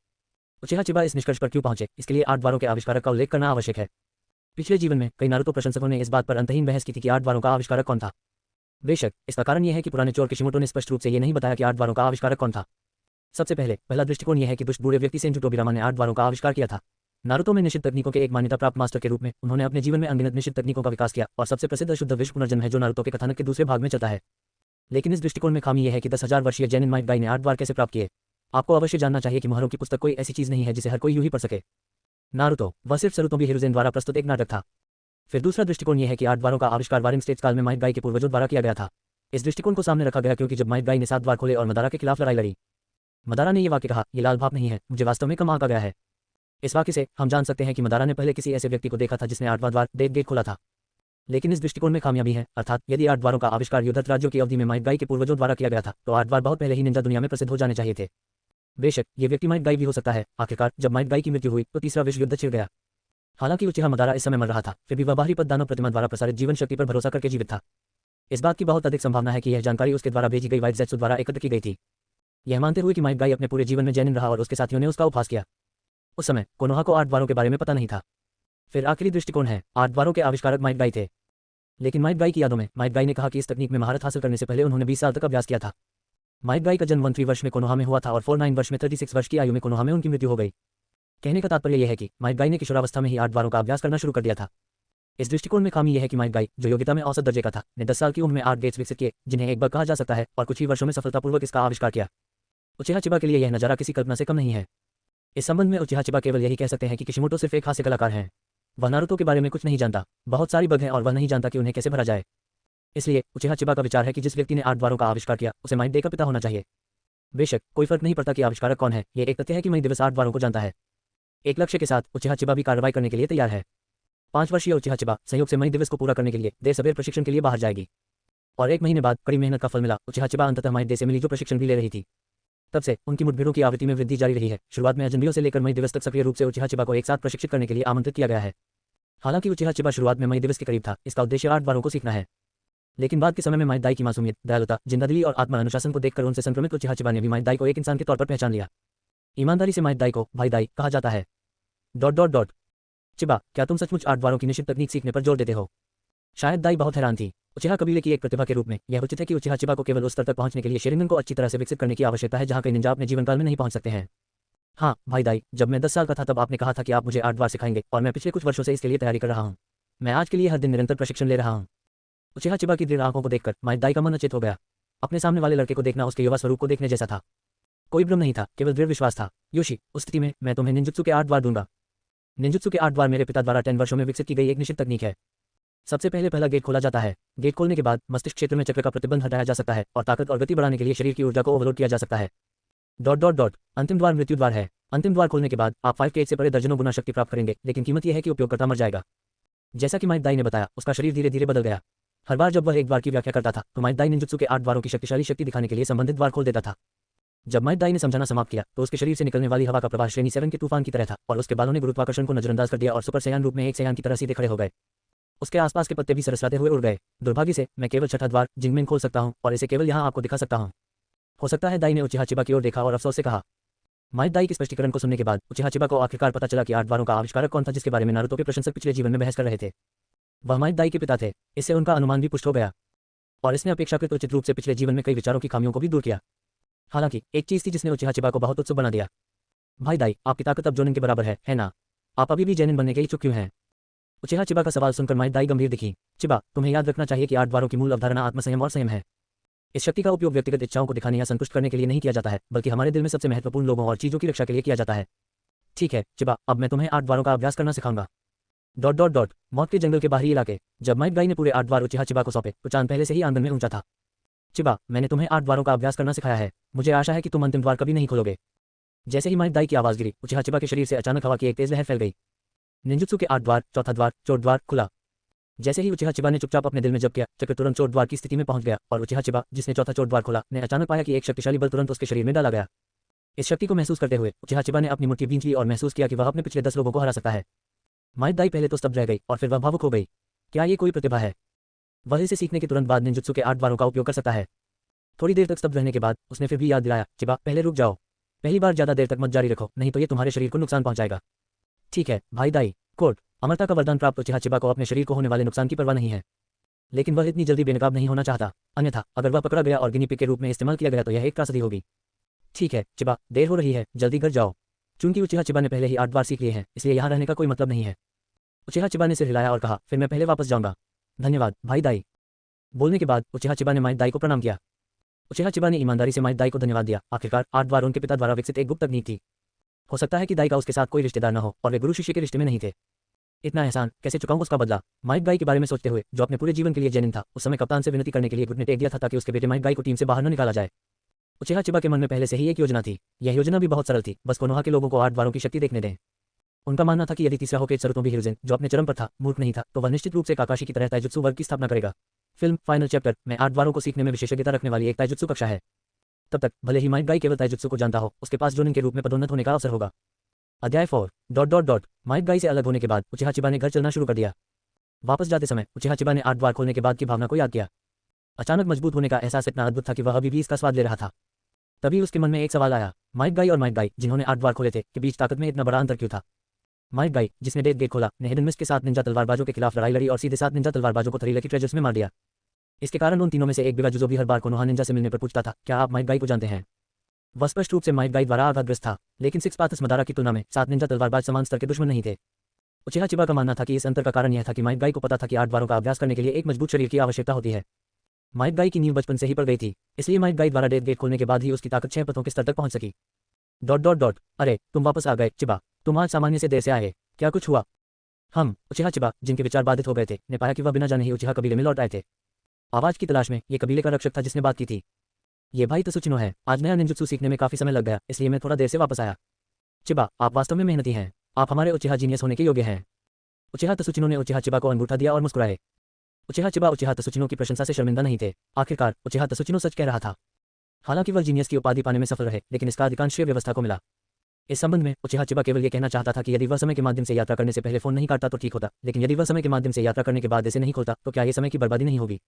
उचिहा चिबा इस निष्कर्ष पर क्यों पहुंचे, इसके लिए 8 द्वारों के आविष्कारक का उल्लेख करना आवश्यक है। पिछले जीवन में कई नारुतो प्रशंसकों ने इस बात पर अंतहीन बहस की थी कि 8 द्वारों का आविष्कारक कौन था। बेशक इसका कारण यह है कि पुराने चोर किशिमोटो ने स्पष्ट रूप से यह नहीं बताया कि 8 द्वारों का आविष्कारक कौन था। सबसे पहला दृष्टिकोण यह है कि दुष्ट बूढ़े व्यक्ति सेंजू टोबिरामा ने 8 द्वारों का आविष्कार किया था। नारुतो में निश्चित तकनीकों के एक मान्यता प्राप्त मास्टर के रूप में उन्होंने अपने जीवन में अनगिनत निश्चित तकनीकों का विकास किया और सबसे प्रसिद्ध अशुद्ध विश्व पुनर्जन्म है जो नारुतो के कथानक के दूसरे भाग में चलता है। लेकिन इस दृष्टिकोण में खामी यह है कि 10,000 वर्षीय जैनिन माइट दाई ने 8 द्वार कैसे प्राप्त किए। आपको अवश्य जानना चाहिए कि मोहरों की पुस्तक कोई ऐसी चीज नहीं है जिसे हर कोई यूं ही पढ़ सके। नारुतो वह सिर्फ सरुतोबी हिरुजेन द्वारा प्रस्तुत एक नाटक था। फिर दूसरा दृष्टिकोण यह है कि 8 द्वारों का आविष्कार वारिंग स्टेट्स काल में माइट दाई के पूर्वजों द्वारा किया गया था। इस दृष्टिकोण को सामने रखा गया क्योंकि जब माइट दाई ने 7 द्वार खोले और मदारा के खिलाफ लड़ाई लड़ी, मदारा ने यह वाक्य कहा, यह लाल भाप नहीं है, मुझे वास्तव में कम आंका गया है। इस वाक्य से हम जान सकते हैं कि मदारा ने पहले किसी ऐसे व्यक्ति को देखा था जिसने 8वां द्वार डेथ गेट खोला था। लेकिन इस दृष्टिकोण में खामियां भी हैं, अर्थात यदि 8 द्वारों का आविष्कार युद्धरत राज्यों की अवधि में माइट दाई के पूर्वजों द्वारा किया गया था तो 8 द्वार बहुत पहले ही निंजा दुनिया में प्रसिद्ध हो जाने चाहिए थे। बेशक ये व्यक्ति माइट दाई भी हो सकता है। आखिरकार जब माइट दाई की मृत्यु हुई तो तीसरा विश्व युद्ध छिड़ गया। हालांकि उचिहा मदारा इस समय मर रहा था, फिर भी वह बाहरी पद्दानव प्रतिमा द्वारा प्रसारित जीवन शक्ति पर भरोसा करके जीवित था। इस बात की बहुत अधिक संभावना है कि यह जानकारी उसके द्वारा भेजी गई वाइट ज़ेत्सु द्वारा एकत्र की गई थी, यह मानते हुए कि माइट दाई अपने पूरे जीवन में जैनिन रहा और उसके साथियों ने उसका उपहास किया। उस समय कोनोहा को 8 द्वारों के बारे में पता नहीं था। फिर आखिरी दृष्टिकोण है, 8 द्वारों के आविष्कारक माइट दाई थे। लेकिन माइट दाई की यादों में माइट दाई ने कहा कि इस तकनीक में महारत हासिल करने से पहले उन्होंने 20 साल तक अभ्यास किया था। माइट दाई का जन्म 13 वर्ष में कोनोहा में हुआ था और 49 वर्ष में 36 वर्ष की आयु में कोनोहा में उनकी मृत्यु हो गई। कहने का तात्पर्य यह है कि माइट दाई ने किशोरावस्था में ही 8 द्वारों का अभ्यास करना शुरू कर दिया था। इस दृष्टिकोण में खामी यह है कि माइट दाई, जो योग्यता में औसत दर्जे का था, ने 10 साल की उम्र में 8 गेट्स विकसित किए जिन्हें एक बग कहा जा सकता है और कुछ ही वर्षों में सफलतापूर्वक इसका आविष्कार किया। उचिहा चिबा के लिए यह नजारा किसी कल्पना से कम नहीं है। इस संबंध में उचिहा चिबा केवल यही कह सकते हैं कि किशिमोटो सिर्फ एक हास्य कलाकार हैं। वह नारुतो के बारे में कुछ नहीं जानता, बहुत सारी बग हैं और वह नहीं जानता कि उन्हें कैसे भरा जाए। इसलिए उचिहा चिबा का विचार है कि जिस व्यक्ति ने 8 द्वारों का आविष्कार किया उसे माइट दाई का पिता होना चाहिए। बेशक कोई फर्क नहीं पड़ता कि आविष्कारक कौन है, यह एक तथ्य है कि मई दिवस 8 द्वारों को जानता है। एक लक्ष्य के साथ उचिहा चिबा भी कार्रवाई करने के लिए तैयार है। 5 वर्षीय उचिहा चिबा संयोग से मई दिवस को पूरा करने के लिए देर सवेर प्रशिक्षण के लिए बाहर जाएगी और 1 महीने बाद कड़ी मेहनत का फल मिला। उचिहा चिबा अंततः माइट दाई से मिली जो प्रशिक्षण भी ले रही थी। तब से उनकी मुठभेड़ों की आवृत्ति में वृद्धि जारी रही है। शुरुआत में अजनबियों से लेकर मई दिवस तक सक्रिय रूप से उचिहा चिबा को एक साथ प्रशिक्षित करने के लिए आमंत्रित किया गया है। हालांकि उचिहा चिबा शुरुआत में मई दिवस के करीब था, इसका उद्देश्य 8 द्वारों को सीखना है। लेकिन बाद के समय में माइट दाई की मासूमियत, दयालुता, जिंदादिली और आत्मा अनुशासन को देखकर उनसे संक्रमित उचिहा चिबा ने भी माइट दाई को एक इंसान के तौर पर पहचान लिया। ईमानदारी से माइट दाई को भाई दाई कहा जाता है। ... चिबा, क्या तुम सचमुच 8 द्वारों की निश्चित तकनीक सीखने पर जोर देते हो? शायद दाई बहुत हैरान थी। उचिहा कबीले की एक प्रतिभा के रूप में यह उचित है कि उचिहा चिबा को केवल उस स्तर तक पहुंचने के लिए शेरिंगन को अच्छी तरह से विकसित करने की आवश्यकता है जहां कई निंजा अपने जीवनकाल में नहीं पहुंच सकते हैं। हाँ भाई दाई, जब मैं 10 साल का था तब आपने कहा था कि आप मुझे 8 बार सिखाएंगे और मैं पिछले कुछ वर्षों से इसके लिए तैयारी कर रहा हूँ। मैं आज के लिए हर दिन निरंतर प्रशिक्षण ले रहा हूँ। उचिहा चिबा की दृढ़ आंखों को देखकर माइट दाई का मन अचेत हो गया। अपने सामने वाले लड़के को देखना उसके युवा स्वरूप को देखने जैसा था। कोई भ्रम नहीं था, केवल दृढ़ विश्वास था। योशी, उस स्थिति में मैं तुम्हें निंजुत्सु के 8 बार दूंगा। निंजुत्सु के 8 बार मेरे पिता द्वारा 10 वर्षों में विकसित की गई एक निश्चित तकनीक है। सबसे पहला गेट खोला जाता है। गेट खोलने के बाद मस्तिष्क क्षेत्र में चक्र का प्रतिबंध हटाया जा सकता है और ताकत और गति बढ़ाने के लिए शरीर की ऊर्जा को ओवरलोड किया जा सकता है। अंतिम द्वार मृत्यु द्वार है। अंतिम द्वार खोलने के बाद आप 5 के एज से परे दर्जनों गुना शक्ति प्राप्त करेंगे, लेकिन कीमत यह है कि उपयोगकर्ता मर जाएगा। जैसा कि माइट दाई ने बताया, उसका शरीर धीरे धीरे बदल गया। हर बार जब वह एक द्वार की व्याख्या करता था तो माइट दाई निंजुत्सु के 8 द्वारों की शक्तिशाली शक्ति दिखाने के लिए संबंधित द्वार खोल देता था। जब माइट दाई ने समझाना समाप्त किया तो उसके शरीर से निकलने वाली हवा का प्रवाह श्रेणी 7 के तूफान की तरह था और उसके बालों ने गुरुत्वाकर्षण को नजरअंदाज कर दिया और सुपर सयान रूप में एक सयान की तरह सीधे खड़े हो गए। उसके आसपास के पत्ते भी सरसराते हुए उड़ गए। दुर्भाग्य से मैं केवल छठा द्वार जिंगमेन खोल सकता हूँ और इसे केवल यहाँ आपको दिखा सकता हूँ। हो सकता है, दाई ने उचिहा चिबा की ओर देखा और अफसोस से कहा। माइट दाई के स्पष्टीकरण को सुनने के बाद उचिहा चिबा को आखिरकार पता चला कि 8 द्वारों का आविष्कारक कौन था जिसके बारे में नारुतो के प्रशंसक पिछले जीवन में बहस कर रहे थे। वह माइट दाई के पिता थे। इससे उनका अनुमान भी पुष्ट हो गया और इसने अपेक्षाकृत उचित रूप से पिछले जीवन में कई विचारों की खामियों को भी दूर किया। हालांकि एक चीज थी जिसने उचिहा चिबा को बहुत उत्सुक बना दिया। भाई दाई, आपकी ताकत अब जोनिन के बराबर है ना? आप अभी भी जेनिन बनने के इच्छुक क्यों हैं? उचिहा चिबा का सवाल सुनकर माइट दाई गंभीर दिखी। चिबा, तुम्हें याद रखना चाहिए कि 8 द्वारों की मूल अवधारणा आत्मसंयम और संयम है। इस शक्ति का उपयोग व्यक्तिगत इच्छाओं को दिखाने या संतुष्ट करने के लिए नहीं किया जाता है, बल्कि हमारे दिल में सबसे महत्वपूर्ण लोगों और चीजों की रक्षा के लिए किया जाता है। ठीक है चिबा, अब मैं तुम्हें 8 द्वारों का अभ्यास करना सिखाऊंगा। मौत के जंगल के बाहरी इलाके। जब माइट दाई ने पूरे 8 द्वार उचिहा चिबा को सौंपे तो चांद पहले से ही आंगन में ऊंचा था। चिबा, मैंने तुम्हें 8 द्वारों का अभ्यास करना सिखाया है। मुझे आशा है कि तुम अंतिम द्वार कभी नहीं खोलोगे। जैसे ही माइट दाई की आवाज गिरी, उचिहा चिबा के शरीर से अचानक हवा की एक तेज लहर फैल गई। निंजुत्सु के 8 द्वार, चौथा द्वार, चोट द्वार खुला। जैसे ही उचिहा चिबा ने चुपचाप अपने दिल में जप किया, चक्र तुरंत चोट द्वार की स्थिति में पहुंच गया और उचिहा चिबा, जिसने चौथा चोट द्वार खोला, ने अचानक पाया कि एक शक्तिशाली बल तुरंत उसके शरीर में डाला गया। इस शक्ति को महसूस करते हुए उचिहा चिबा ने अपनी मुट्ठी भींच ली और महसूस किया कि वह अपने पिछले 10 लोगों को हरा सकता है। माइट दाई पहले तो स्तब्ध रह गई और फिर वह भावुक हो गई। क्या ये कोई प्रतिभा है? वह इसे सीखने के तुरंत बाद निंजुत्सु के 8 द्वारों का उपयोग कर सकता है। थोड़ी देर तक स्तब्ध रहने के बाद उसने फिर भी याद दिलाया, चिबा, पहले रुक जाओ। पहली बार ज्यादा देर तक मत जारी रखो, नहीं तो ये तुम्हारे शरीर को नुकसान पहुंचाएगा। ठीक है भाई दाई। कोर्ट, अमरता का वरदान प्राप्त उचिहा चिबा को अपने शरीर को होने वाले नुकसान की परवाह नहीं है, लेकिन वह इतनी जल्दी बेनकाब नहीं होना चाहता। अन्यथा अगर वह पकड़ा गया और गिनी पिग के रूप में इस्तेमाल किया गया तो यह एक त्रासदी होगी। ठीक है चिबा, देर हो रही है, जल्दी घर जाओ। चूंकि उचिहा चिबा ने पहले ही 8 बार सीख लिए हैं, इसलिए यहाँ रहने का कोई मतलब नहीं है। उचिहा चिबा ने सिर हिलाया और कहा, फिर मैं पहले वापस जाऊंगा। धन्यवाद भाई दाई। बोलने के बाद उचिहा चिबा ने माइट दाई को प्रणाम किया। उचिहा चिबा ने ईमानदारी से माइट दाई को धन्यवाद दिया। आखिरकार 8 द्वार उनके पिता द्वारा विकसित एक गुप्त तकनीक थी। हो सकता है कि दाई का उसके साथ कोई रिश्तेदार न हो और वे गुरु शिष्य के रिश्ते में नहीं थे। इतना एहसान कैसे चुकाऊं उसका बदला? माइट दाई के बारे में सोचते हुए, जो अपने पूरे जीवन के लिए जेनिन था, उस समय कप्तान से विनती करने के लिए घुटने टेक दिया था ताकि उसके बेटे माइट दाई को टीम से बाहर न निकाला जाए। उचिहा चिबा के मन में पहले से ही एक योजना थी। यह योजना भी बहुत सरल थी, बस कोनोहा के लोगों को 8 द्वारों की शक्ति देखने दें। उनका मानना था कि यदि तीसरा होकेज सरुतोबी हिरुजेन, जो अपने चरम पर था, मूर्ख नहीं था, तो वह निश्चित रूप से काकाशी की तरह ताइजुत्सु वर्ग की स्थापना करेगा। फिल्म फाइनल चैप्टर में 8 द्वारों को सीखने में विशेषज्ञता रखने वाली एक ताइजुत्सु कक्षा है। तब तक भले ही माइट दाई केवल ताइजुत्सु को जानता हो, उसके पास जोनिन के रूप में पदोन्नत होने का अवसर होगा। अध्याय 4 माइट दाई से अलग होने के बाद उचिहा चिबा ने घर चलना शुरू कर दिया। वापस जाते समय उचिहा चिबा ने 8 द्वार खोलने के बाद की भावना को याद किया। अचानक मजबूत होने का एहसास इतना अद्भुत था कि वह अभी भी इसका स्वाद ले रहा था। तभी उसके मन में एक सवाल आया, माइट दाई और माइट दाई, जिन्होंने 8 द्वार खोले थे, के बीच ताकत में इतना बड़ा अंतर क्यों था? माइट दाई, जिसने डेथ गेट खोला, ने हिडन मिस्ट के 7 निंजा तलवारबाजों के खिलाफ लड़ाई लड़ी और सीधे 7 निंजा तलवारबाजों को 3 लकी ट्रेजर्स में मार दिया। इसके कारण उन तीनों में से एक बिवाजुजो भी हर बार कोनोहा निंजा से मिलने पर पूछता था, क्या आप माइट दाई को जानते हैं? वह स्पष्ट रूप से माइट दाई द्वारा आघातग्रस्त था, लेकिन 6 पाथस मदारा की तुलना में 7 निंजा तलवारबाज समान स्तर के दुश्मन नहीं थे। उचिहा चिबा का मानना था कि इस अंतर का कारण यह था कि माइट दाई को पता था कि 8 द्वारों का अभ्यास करने के लिए एक मजबूत शरीर की आवश्यकता होती है। माइट दाई की नींव बचपन से ही पड़ गई थी, इसलिए माइट दाई द्वारा डेथ गेट खोलने के बाद ही उसकी ताकत 6 पथों के स्तर तक पहुंच सकी। अरे तुम वापस आ गए चिबा, तुम आज सामान्य से देर से आए, क्या कुछ हुआ? हम, उचिहा चिबा, जिनके विचार बाधित हो गए थे, ने पाया कि वह बिना जाने ही उचिहा कबीले में लौट आए थे। आवाज की तलाश में ये कबीले का रक्षक था जिसने बात की थी। ये भाई तसुचिनो है। आज नया निंजुत्सु सीखने में काफी समय लग गया, इसलिए मैं थोड़ा देर से वापस आया। चिबा, आप वास्तव में मेहनती हैं। आप हमारे उचिहा जीनियस होने के योग्य हैं। उचिहा तसुचिनो ने उचिहा चिबा को अंगूठा दिया और मुस्कुराए। उचिहा चिबा उचिहा तसुचिनो की प्रशंसा से शर्मिंदा नहीं थे। आखिरकार उचिहा तसुचिनो सच कह रहा था। हालांकि वह जीनियस की उपाधि पाने में सफल रहे, लेकिन इसका अधिकांश श्रेय व्यवस्था को मिला। इस संबंध में उचिहा चिबा केवल ये कहना चाहता था कि यदि वह समय के माध्यम से यात्रा करने से पहले फोन नहीं काटता तो ठीक होता, लेकिन यदि वह समय के माध्यम से यात्रा करने के बाद इसे नहीं खोलता तो क्या ये समय की बर्बादी नहीं होगी?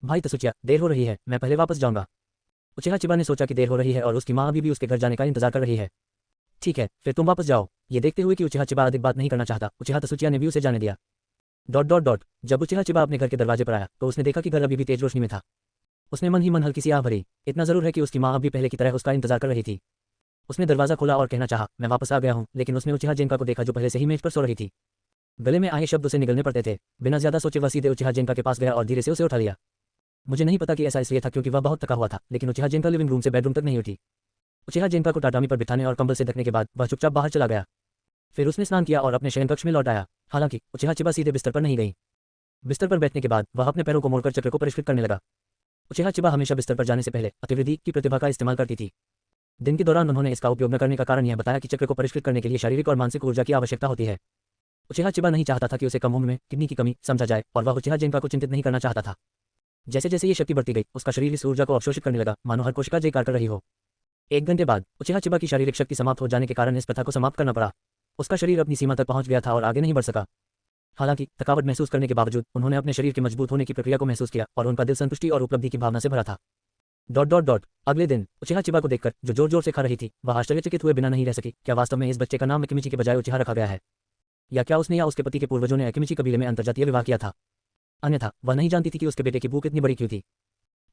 भाई तसुचिया, देर हो रही है, मैं पहले वापस जाऊंगा। उचिहा चिबा ने सोचा कि देर हो रही है और उसकी माँ अभी भी उसके घर जाने का इंतजार कर रही है। ठीक है, फिर तुम वापस जाओ। ये देखते हुए कि उचिहा चिबा अधिक बात नहीं करना चाहता, उचिहा तसुचिया ने भी उसे जाने दिया। जब उचिहा चिबा अपने घर के दरवाजे पर आया तो उसने देखा कि घर अभी भी तेज रोशनी में था। उसने मन ही मन हल्की सी आह भरी। इतना जरूर है कि उसकी माँ अभी पहले की तरह उसका इंतजार कर रही थी। उसने दरवाजा खोला और कहना चाहा, मैं वापस आ गया हूँ, लेकिन उसने उचिहा जेनका को देखा जो पहले से ही मेज पर सो रही थी। गले में आए शब्द उसे निगलने पड़ते थे। बिना ज्यादा सोचे वह सीधे उचिहा जेनका के पास गया और धीरे से उसे उठा लिया। मुझे नहीं पता कि ऐसा इसलिए था क्योंकि वह बहुत थका हुआ था, लेकिन उचिहा जेनका लिविंग रूम से बेडरूम तक नहीं उठी। उचिहा जेनका को टाटामी पर बिठाने और कंबल से ढकने के बाद वह चुपचाप बाहर चला गया। फिर उसने स्नान किया और अपने शयनकक्ष में लौट आया। हालांकि उचिहा चिबा सीधे बिस्तर पर नहीं गई। बिस्तर पर बैठने के बाद वह अपने पैरों को मोड़कर चक्र को परिष्कृत करने लगा। उचिहा चिबा हमेशा बिस्तर पर जाने से पहले अतिवृद्धि की प्रतिभा का इस्तेमाल करती थी। दिन के दौरान उन्होंने इसका उपयोग न करने का कारण यह बताया कि चक्र को परिष्कृत करने के लिए शारीरिक और मानसिक ऊर्जा की आवश्यकता होती है। उचिहा चिबा नहीं चाहता था कि उसे कम उम्र में किडनी की कमी समझा जाए और वह उचिहा जेनका को चिंतित नहीं करना चाहता था। जैसे जैसे ये शक्ति बढ़ती गई, उसका शरीर इस ऊर्जा को अवशोषित करने लगा, मानो हर कोशिका जयकार कर रही हो। 1 घंटे बाद उचिहा चिबा की शारीरिक शक्ति समाप्त हो जाने के कारण इस प्रथा को समाप्त करना पड़ा। उसका शरीर अपनी सीमा तक पहुंच गया था और आगे नहीं बढ़ सका। हालांकि थकावट महसूस करने के बावजूद उन्होंने अपने शरीर के मजबूत होने की प्रक्रिया को महसूस किया और उनका दिल संतुष्टि और उपलब्धि की भावना से भरा था। अगले दिन उचिहा चिबा को देखकर जो जोर जोर से खा रही थी, वह आश्चर्यचकित हुए बिना नहीं रह सकी। क्या वास्तव में इस बच्चे का नाम अकिमिची के बजाय उचिहा रखा गया है, या क्या उसने या उसके पति के पूर्वजों ने अकिमिची कबीले में अंतर्जातीय विवाह किया था? अन्यथा वह नहीं जानती थी कि उसके बेटे की भूख इतनी बड़ी क्यों थी।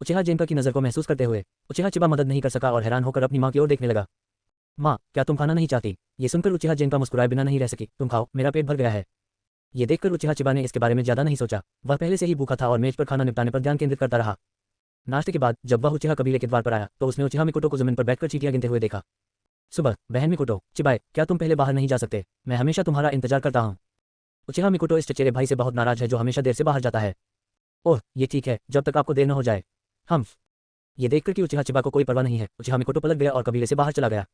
उचिहा जेनका की नज़र को महसूस करते हुए उचिहा चिबा मदद नहीं कर सका और हैरान होकर अपनी माँ की ओर देखने लगा। माँ, क्या तुम खाना नहीं चाहती? ये सुनकर उचिहा जेनका मुस्कुराए बिना नहीं रह सकी। तुम खाओ, मेरा पेट भर गया है। ये देखकर उचिहा चिबा ने इसके बारे में ज्यादा नहीं सोचा। वह पहले से ही भूखा था और मेज पर खाना निपटाने पर ध्यान केंद्रित करता रहा। नाश्ते के बाद जब वह उचिहा कबीले के द्वार पर आया तो उसने उचिहा मिकुटो को जमीन पर बैठकर चींटियां गिनते हुए देखा। सुबह, बहन मिकुटो, चिबाए, क्या तुम पहले बाहर नहीं जा सकते? मैं हमेशा तुम्हारा इंतजार करता हूँ। उचिहा मिकुटो इस चचेरे भाई से बहुत नाराज है जो हमेशा देर से बाहर जाता है। ओह, ये ठीक है, जब तक आपको देर न हो जाए। हम ये देखकर कि उचिहा चिबा को कोई परवाह नहीं है, उचिहा मिकुटो पलट गया और कबीले से बाहर चला गया।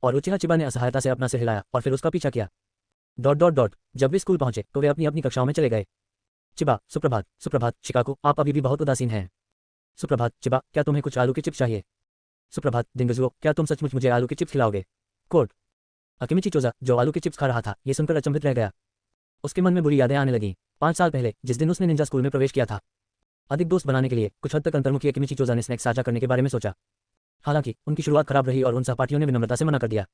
और उचिहा चिबा ने असहायता से अपना सिर हिलाया और फिर उसका पीछा किया। जब वे स्कूल पहुंचे तो वे अपनी अपनी कक्षाओं में चले गए। चिबा, सुप्रभात। सुप्रभात शिकाकू, आप अभी भी बहुत उदासीन हैं। सुप्रभात चिबा, क्या तुम्हें कुछ आलू के चिप्स चाहिए? सुप्रभात दिंगजुओ, क्या तुम सचमुच मुझे आलू के चिप्स खिलाओगे? कोट अकिमिची चोजा, जो आलू के चिप्स खा रहा था, ये सुनकर अचंभित रह गया। उसके मन में बुरी यादें आने लगीं। 5 साल पहले जिस दिन उसने निंजा स्कूल में प्रवेश किया था। अधिक दोस्त बनाने के लिए कुछ हद तक अंतर्मुखी अकिमिची चोजा ने स्नैक्स साझा करने के बारे में सोचा। हालांकि उनकी शुरुआत खराब रही और उन सहपाठियों ने विनम्रता से मना कर दिया।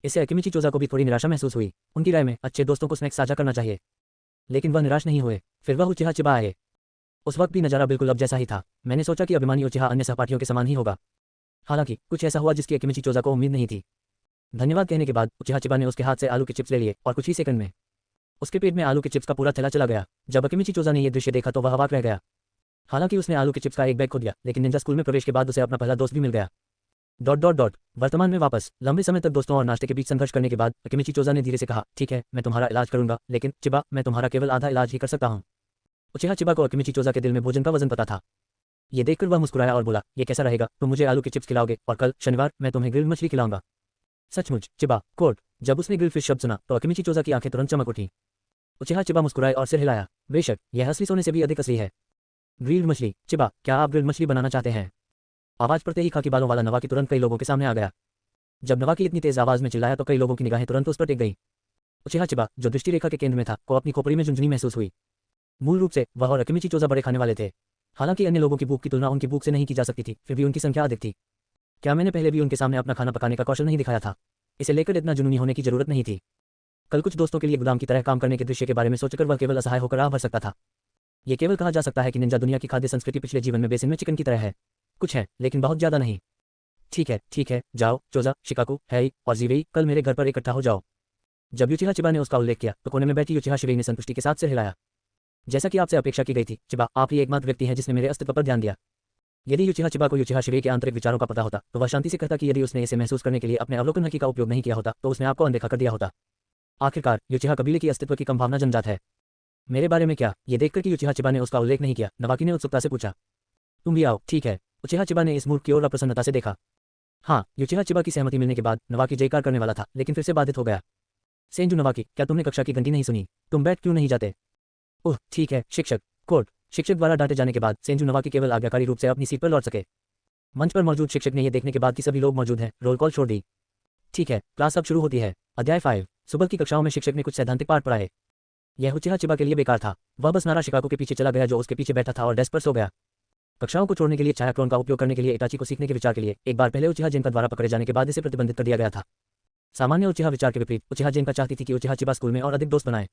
इससे अकिमिची चोजा को भी थोड़ी निराशा महसूस हुई। उनकी राय में अच्छे दोस्तों को स्नैक्स साझा करना चाहिए। लेकिन वह निराश नहीं हुए। फिर वह उचिहा चिबा आए। उस वक्त भी नजारा बिल्कुल अब जैसा ही था। मैंने सोचा कि अभिमानी उचिहा अन्य सहपाठियों के समान ही होगा। हालांकि कुछ ऐसा हुआ जिसकी अकिमिची चोजा को उम्मीद नहीं थी। धन्यवाद कहने के बाद उचिहा चिबा ने उसके हाथ से आलू के चिप्स ले लिए और कुछ ही सेकंड में उसके पेट में आलू के चिप्स का पूरा थैला चला गया। जब अकिमिची चोजा ने यह दृश्य देखा तो वह अवाक रह गया। हालांकि उसने आलू के चिप्स का एक बैग खो दिया, लेकिन निंजा स्कूल में प्रवेश के बाद उसे अपना पहला दोस्त भी मिल गया। वर्तमान में वापस लंबे समय तक दोस्तों और नाश्ते के बीच संघर्ष करने के बाद अकिमिची चोजा ने धीरे से कहा, ठीक है, मैं तुम्हारा इलाज करूंगा, लेकिन चिबा, मैं तुम्हारा केवल आधा इलाज ही कर सकता हूं। उचिहा चिबा को अकिमिची चोजा के दिल में भोजन का वजन पता था। ये देखकर वह मुस्कुराया और बोला, ये कैसा रहेगा, तुम मुझे आलू के चिप्स खिलाओगे और कल शनिवार मैं तुम्हें ग्रिल्ड मछली खिलाऊंगा। सचमुच चिबा? कोट जब उसने ग्रिल्ड फिश शब्द सुना तो अकिमिची चोजा की आंखें तुरंत चमक उठी। उचिहा चिबा मुस्कुराए और सिर हिलाया। बेशक, यह असली सोने से भी अधिक असली है। ग्रिल्ड मछली? चिबा, क्या आप ग्रिल्ड मछली बनाना चाहते हैं? आवाज पड़ते ही खाकी बालों वाला नवाकी तुरंत कई लोगों के सामने आ गया। जब नवाकी इतनी तेज आवाज में चिल्लाया तो कई लोगों की निगाहें तुरंत उस पर टिक गई। उचिहा चिबा, जो दृष्टि रेखा के केंद्र में था, को अपनी खोपड़ी में झुंझुनी महसूस हुई। मूल रूप से वह और अकिमिची चोजा बड़े खाने वाले थे। हालांकि अन्य लोगों की भूख की तुलना उनकी भूख से नहीं की जा सकती थी, फिर भी उनकी संख्या अधिक थी। क्या मैंने पहले भी उनके सामने अपना खाना पकाने का कौशल नहीं दिखाया था? इसे लेकर इतना जुनूनी होने की जरूरत नहीं थी। कल कुछ दोस्तों के लिए गुलाम की तरह काम करने के दृश्य के बारे में सोचकर वह केवल असहाय होकर आह भर सकता था। ये केवल कहा जा सकता है कि निंजा दुनिया की खाद्य संस्कृति पिछले जीवन में बेसिन में चिकन की तरह है। कुछ है, लेकिन बहुत ज्यादा नहीं। ठीक है, जाओ चोजा, शिकाकू, हैई और जीवेई, कल मेरे घर पर इकट्ठा हो जाओ। जब यूचिहा चिबा ने उसका उल्लेख किया तो कोने में बैठी यूचिहा शिवेई ने संतुष्टि के साथ सिर हिलाया। जैसा कि आपसे अपेक्षा की गई थी, चिबा, आप ही एकमात्र व्यक्ति हैं जिसने मेरे अस्तित्व पर ध्यान दिया। यदि यूचिहा चिबा को यूचिहा शिवेई के आंतरिक विचारों का पता होता तो वह शांति से कहता कि यदि उसने इसे महसूस करने के लिए अपने अवलोकन हकी का उपयोग नहीं किया होता तो उसने आपको अनदेखा कर दिया होता। आखिरकार यूचिहा कबीले की अस्तित्व की कम भावना जन्मजात है। मेरे बारे में क्या? ये देखकर कि यूचिहा चिबा ने उसका उल्लेख नहीं किया, नवाकी ने उत्सुकता से पूछा। तुम भी आओ। ठीक है। उचिहा चिबा ने इस मूर्ख की ओर अप्रसन्नता से देखा। हाँ, यूचिहा चिबा की सहमति मिलने के बाद नवाकी जयकार करने वाला था, लेकिन फिर से बाधित हो गया। सेंजू नवाकी, क्या तुमने कक्षा की घंटी नहीं सुनी? तुम बैठ क्यों नहीं जाते? ओह ठीक है शिक्षक। कोर्ट शिक्षक द्वारा डांटे जाने के बाद सेंजू नवाकी केवल आज्ञाकारी रूप से अपनी सीट पर लौट सके। मंच पर मौजूद शिक्षक ने यह देखने के बाद कि सभी लोग मौजूद हैं, रोल कॉल छोड़ दी। ठीक है, क्लास अब शुरू होती है। अध्याय 5। सुबह की कक्षाओं में शिक्षक ने कुछ सैद्धांतिक पाठ पढ़ाए। यह उचिहा चिबा के लिए बेकार था। वह बस नारा शिकागो के पीछे चला गया जो उसके पीछे बैठा था और डेस्क पर सो गया। कक्षाओं को छोड़ने के लिए छायाक्लोन का उपयोग करने के लिए इटाची को सीखने के विचार के लिए एक बार पहले उचिहा जेनका द्वारा पकड़े जाने के बाद इसे प्रतिबंधित कर दिया गया था। सामान्य उचिहा विचार के विपरीत उचिहा जेनका चाहती थी कि उचिहा चिबा स्कूल में और अधिक दोस्त बनाए।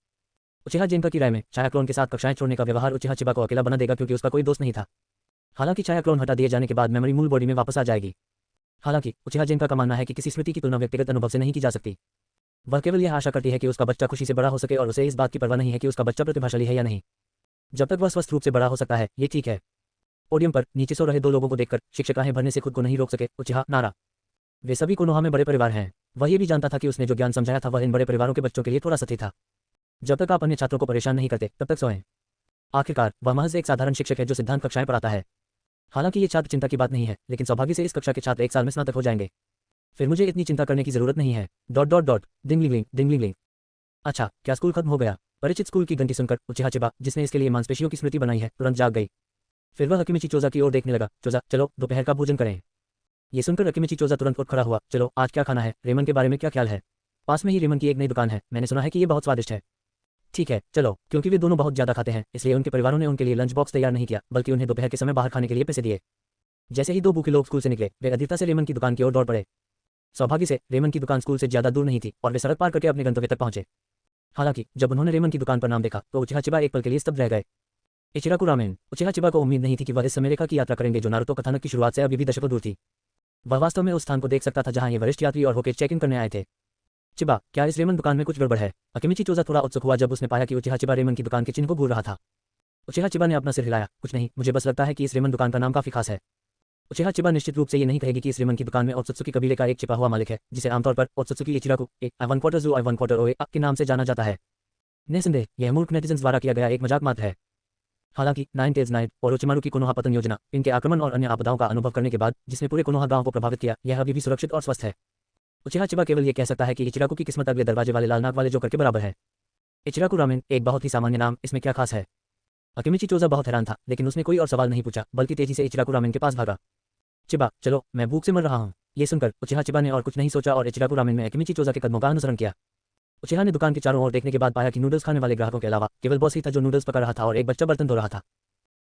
उचिहा जेनका की राय में छायाक्लोन के साथ कक्षाएं छोड़ने का व्यवहार उचिहा चिबा को अकेला बना देगा क्योंकि उसका कोई दोस्त नहीं था। हालांकि छायाक्लोन हटा दिए जाने के बाद मेमोरी मूल बॉडी में वापस आ जाएगी। हालांकि उचिहा जिनका का मानना है कि किसी स्मृति की तुलना व्यक्तिगत अनुभव से नहीं की जा सकती। वह केवल यह आशा करती है कि उसका बच्चा खुशी से बड़ा हो सके और उसे इस बात की परवाह नहीं है कि उसका बच्चा प्रतिभाशाली है या नहीं। जब तक वह स्वस्थ रूप से बड़ा हो सकता है, ये ठीक है। पोडियम पर नीचे सो रहे दो लोगों को देखकर शिक्षक आहें भरने से खुद को नहीं रोक सके। उचिहा नारा। वे सभी कोनोहा में बड़े परिवार हैं। वह ये भी जानता था कि उसने जो ज्ञान समझाया था वह इन बड़े परिवारों के बच्चों के लिए थोड़ा सती था। जब तक आप अन्य छात्रों को परेशान नहीं करते तब तक सोएं। आखिरकार वह महज एक साधारण शिक्षक है जो सिद्धांत कक्षाएं पढ़ाता है। हालांकि ये छात्र चिंता की बात नहीं है, लेकिन सौभाग्य से इस कक्षा के छात्र 1 साल में स्नातक हो जाएंगे। फिर मुझे इतनी चिंता करने की जरूरत नहीं है। Dot dot dot dingling dingling. अच्छा, क्या स्कूल खत्म हो गया? परिचित स्कूल की घंटी सुनकर उचिहा चिबा, जिसने इसके लिए मांसपेशियों की स्मृति बनाई है, तुरंत जाग गई। फिर वह अकिमिची चोजा की ओर देखने लगा। चोजा, चलो दोपहर का भोजन करें। ये सुनकर अकिमिची चोजा तुरंत उठ खड़ा हुआ। चलो, आज क्या खाना है? रेमन के बारे में क्या ख्याल है? पास में ही रेमन की एक नई दुकान है, मैंने सुना है कि ये बहुत स्वादिष्ट है। ठीक है, चलो। क्योंकि वे दोनों बहुत ज्यादा खाते हैं, इसलिए उनके परिवारों ने उनके लिए लंच बॉक्स तैयार नहीं किया, बल्कि उन्हें दोपहर के समय बाहर खाने के लिए पैसे दिए। जैसे ही दो भूखे लोग स्कूल से निकले, वे अधीरता से रेमन की दुकान की ओर दौड़ पड़े। सौभाग्य से रेमन की दुकान स्कूल से ज्यादा दूर नहीं थी और वे सड़क पार करके अपने गंतव्य तक पहुंचे। हालांकि जब उन्होंने रेमन की दुकान पर नाम देखा तो उचिहा चिबा एक पल के लिए स्तब्ध रह गए। इचिराकु रामेन। उचिहा चिबा को उम्मीद नहीं थी कि वह इस समय रेखा की यात्रा करेंगे जो नारुतो कथानक की शुरुआत से अभी भी दशकों दूर थी। वह वास्तव में उस स्थान को देख सकता था जहां ये वरिष्ठ यात्री और होके चेक इन करने आए थे। चिबा, क्या इस रेमन दुकान में कुछ गड़बड़ है? अकिमिची चोजा थोड़ा उत्सुक हुआ जब उसने पाया कि उचिहा चिबा रेमन की दुकान के चिन्ह को घूर रहा था। उचिहा चिबा ने अपना सिर हिलाया। कुछ नहीं, मुझे बस लगता है कि इस रेमन दुकान का नाम काफी खास है। उचिहा चिबा निश्चित रूप से ये नहीं कहेगी कि इस रेमन की दुकान में ओत्सुत्सुकी कबीले का एक छिपा हुआ मालिक है, जिसे आमतौर पर ओत्सुत्सुकी इचिराकु वन क्वार्टर जू वन क्वार्टर ओए के नाम से जाना जाता है। निसंदेह यह मूर्ख नेटिजन्स द्वारा किया गया एक मजाक मात्र है। हालांकि नाइन टेल्स नाइट और ओचिमारू की कोनोहा पतन योजना, इनके आक्रमण और अन्य आपदाओं का अनुभव करने के बाद, जिसने पूरे कोनोहा गांव को प्रभावित किया, यह अभी भी सुरक्षित और स्वस्थ है। उचिहा चिबा केवल ये कह सकता है कि इचिराकु की किस्मत अगले दरवाजे वाले लाल नाग वाले जोकर के बराबर है। इचिराकु रामेन एक बहुत ही सामान्य नाम, इसमें क्या खास है? अकिमिची चोजा बहुत हैरान था, लेकिन उसने कोई और सवाल नहीं पूछा, बल्कि तेजी से इचिराकु रामेन के पास भागा। चिबा, चलो, मैं भूख से मर रहा हूँ। ये सुनकर उचिहा चिबा ने और कुछ नहीं सोचा और इचिराकु रामेन में अकिमिची चोजा के कदमों का अनुसरण किया। उचिहा ने दुकान के चारों ओर देखने के बाद पाया कि नूडल्स खाने वाले ग्राहकों के अलावा केवल बॉस ही था जो नूडल्स पका रहा था और एक बच्चा बर्तन धो रहा था।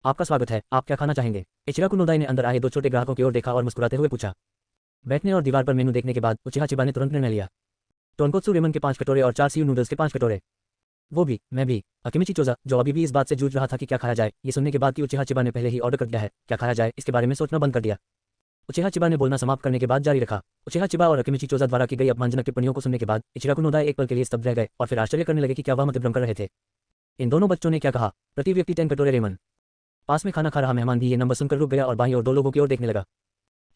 आपका स्वागत है, आप क्या खाना चाहेंगे? इचिराकु नोदाई ने अंदर आए दो छोटे ग्राहकों की ओर देखा और मुस्कुराते हुए पूछा। बैठने और दीवार पर मेनू देखने के बाद उचिहा चिबा ने तुरंत निर्णय लिया। टोनकोत्सु रेमन के 5 कटोरे और 4 सीयू नूडल्स के 5 कटोरे। वो भी, मैं भी। अकिमिची चोजा, जो अभी भी इस बात से जूझ रहा था कि क्या खाया जाए, ये सुनने के बाद कि उचिहा चिबा ने पहले ही ऑर्डर कर दिया है, क्या खाया जाए इसके बारे में सोचना बंद कर दिया। उचिहा चिबा ने बोलना समाप्त करने के बाद जारी रखा। उचिहा चिबा और अकिमिची चोजा द्वारा की गई अपमानजनक टिप्पणियों को सुनने के बाद इचिराकु नोदाई एक पल के लिए स्तब्ध रह गए और फिर आश्चर्य करने लगे कि क्या वह मतिभ्रम कर रहे थे। इन दोनों बच्चों ने क्या कहा? प्रति व्यक्ति 10 कटोरे रेमन। पास में खाना खा रहा मेहमान भी ये नंबर सुनकर रुक गया और बाईं ओर दो लोगों की ओर देखने लगा।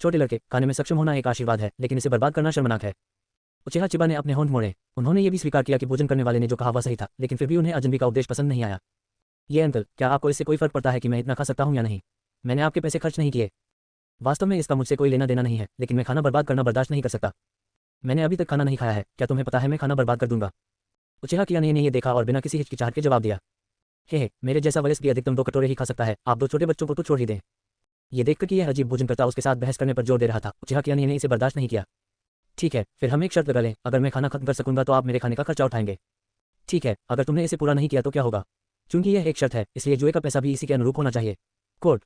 छोटे लड़के, खाने में सक्षम होना एक आशीर्वाद है, लेकिन इसे बर्बाद करना शर्मनाक है। उचिहा चिबा ने अपने होंठ मोड़े। उन्होंने ये भी स्वीकार किया कि भोजन करने वाले ने जो कहा वह सही था, लेकिन फिर भी उन्हें अजनबी का उपदेश पसंद नहीं आया। ये अंकल, क्या आपको इससे कोई फर्क पड़ता है कि मैं इतना खा सकता हूँ या नहीं? मैंने आपके पैसे खर्च नहीं किए। वास्तव में इसका मुझसे कोई लेना देना नहीं है, लेकिन मैं खाना बर्बाद करना बर्दाश्त नहीं कर सकता। मैंने अभी तक खाना नहीं खाया है, क्या तुम्हें पता है मैं खाना बर्बाद कर दूंगा? उचिहा कियाने ने ये देखा और बिना किसी हिचकिचाहट के जवाब दिया। हे, मेरे जैसा वयस्क भी अधिकतम 2 कटोरे ही खा सकता है, आप 2 छोटे बच्चों को तो छोड़ ही दें। ये देखकर कि यह अजीब भोजनकर्ता उसके साथ बहस करने पर जोर दे रहा था, उचिहा कियाने ने इसे बर्दाश्त नहीं किया। ठीक है, फिर हम एक शर्त लगा लें, अगर मैं खाना खत्म कर सकूंगा तो आप मेरे खाने का खर्चा उठाएंगे। ठीक है, अगर तुमने इसे पूरा नहीं किया तो क्या होगा? चूंकि यह एक शर्त है, इसलिए जुए का पैसा भी इसी के अनुरूप होना चाहिए। कोर्ट।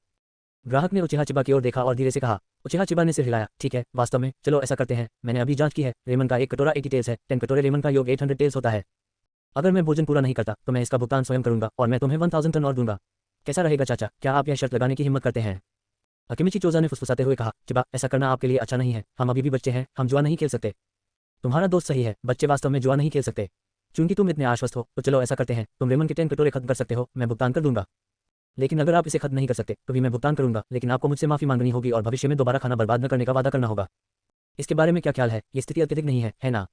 ग्राहक ने उचिहा चिबा की ओर देखा और धीरे से कहा। उचिहा चिबा ने सिर हिलाया। ठीक है, वास्तव में, चलो ऐसा करते हैं, मैंने अभी जांच की है, रेमन का 1 कटोरा 80 टेल्स है, 10 कटोरे रेमन का योग 800 टेल्स होता है। अगर मैं भोजन पूरा नहीं करता तो मैं इसका भुगतान स्वयं करूंगा और मैं तुम्हें 1000 टन और दूंगा। कैसा रहेगा चाचा, क्या आप यह शर्त लगाने की हिम्मत करते हैं? अकिमिची चोजा ने फुसफुसाते हुए कहा। चिबा, ऐसा करना आपके लिए अच्छा नहीं है, हम अभी भी बच्चे हैं, हम जुआ नहीं खेल सकते। तुम्हारा दोस्त सही है, बच्चे वास्तव में जुआ नहीं खेल सकते। चूंकि तुम इतने आश्वस्त हो तो चलो ऐसा करते हैं, तुम रेमन के 10 कटोरे खत्म कर सकते हो, मैं भुगतान कर दूंगा। लेकिन अगर आप इसे खत्म नहीं कर सकते तो भी मैं भुगतान करूंगा, लेकिन आपको मुझसे माफी मांगनी होगी और भविष्य में दोबारा खाना बर्बाद न करने का वादा करना होगा। इसके बारे में क्या ख्याल है? ये स्थिति अत्यधिक नहीं है ना?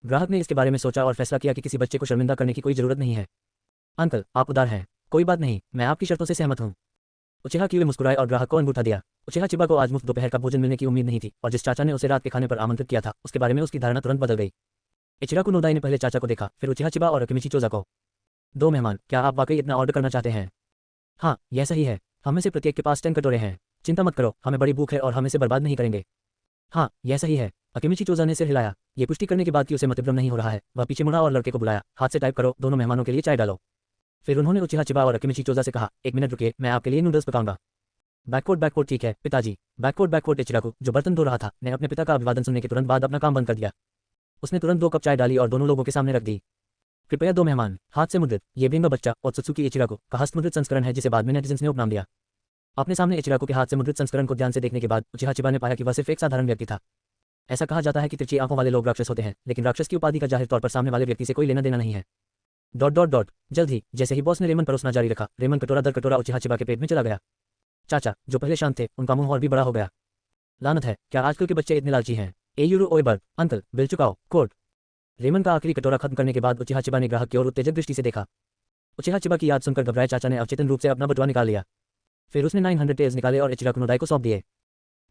ग्राहक ने इसके बारे में सोचा और फैसला किया कि किसी बच्चे को शर्मिंदा करने की कोई जरूरत नहीं है। अंकल, आप उदार हैं, कोई बात नहीं, मैं आपकी शर्तों से सहमत हूँ। उचिहा किवे मुस्कुराए और ग्राहक को अंगूठा दिया। उचिहा चिबा को आज मुफ्त दोपहर का भोजन मिलने की उम्मीद नहीं थी और जिस चाचा ने उसे रात के खाने पर आमंत्रित किया था उसके बारे में उसकी धारणा तुरंत बदल गई। इचिराकु नोदाई ने पहले चाचा को देखा, फिर उचिहा चिबा और अकिमिची चोजा को। 2 मेहमान, क्या आप वाकई इतना ऑर्डर करना चाहते हैं? हाँ, यह सही है, हम में से प्रत्येक के पास 10 कटोरे हैं। चिंता मत करो, हमें बड़ी भूख है और हम इसे बर्बाद नहीं करेंगे। हाँ, यह सही है। अकिमिची चोजा ने सिर हिलाया। ये पुष्टि करने के बाद कि उसे मतिभ्रम नहीं हो रहा है, वह पीछे मुड़ा और लड़के को बुलाया। हाथ से टाइप करो, दोनों मेहमानों के लिए चाय डालो। फिर उन्होंने उचिहा चिबा और अकिमिची चोजा से कहा, 1 मिनट रुकिए, मैं आपके लिए नूडल्स पकाऊंगा। बैकवर्ड ठीक है पिताजी। बैकवर्ड इचिराकु, जो बर्तन धो रहा था, ने अपने पिता का अभिवादन सुनने के तुरंत बाद अपना काम बंद कर दिया। उसने तुरंत 2 कप चाय डाली और दोनों लोगों के सामने रख दी। कृपया 2 मेहमान, हाथ से मुद्रित। ये बिंगो बच्चा ओत्सुत्सुकी इचिराकु का हस्तमुद्रित संस्करण है जिसे बाद में नेटिजन्स ने उपनाम दिया। अपने सामने इचिराको के हाथ से मुद्रित संस्करण को ध्यान से देखने के बाद उचिहा चिबा ने पाया कि वह सिर्फ एक साधारण व्यक्ति था। ऐसा कहा जाता है कि तिरछी आंखों वाले लोग राक्षस होते हैं, लेकिन राक्षस की उपाधि का जाहिर तौर पर सामने वाले व्यक्ति से कोई लेना देना नहीं है। जल्द ही जैसे ही बॉस ने रेमन परोसना जारी रखा, रेमन कटोरा दर कटोरा उचिहा चिबा के पेट में चला गया। चाचा, जो पहले शांत थे, उनका मुंह और भी बड़ा हो गया। लानत है, क्या आजकल के बच्चे इतने लालची हैं? ए यूरो ओएबर्ग, अंकल, बिल चुकाओ, कोर्ट। रेमन का आखिरी कटोरा खत्म करने के बाद उचिहा चिबा ने ग्राहक की ओर उत्तेजक दृष्टि से देखा। उचिहा चिबा की याद सुनकर घबराए चाचा ने अवचेतन रूप से अपना बटुआ निकाल लिया। फिर उसने 900 टेल्स निकाले और इचिराको नोडाई को सौंप दिए।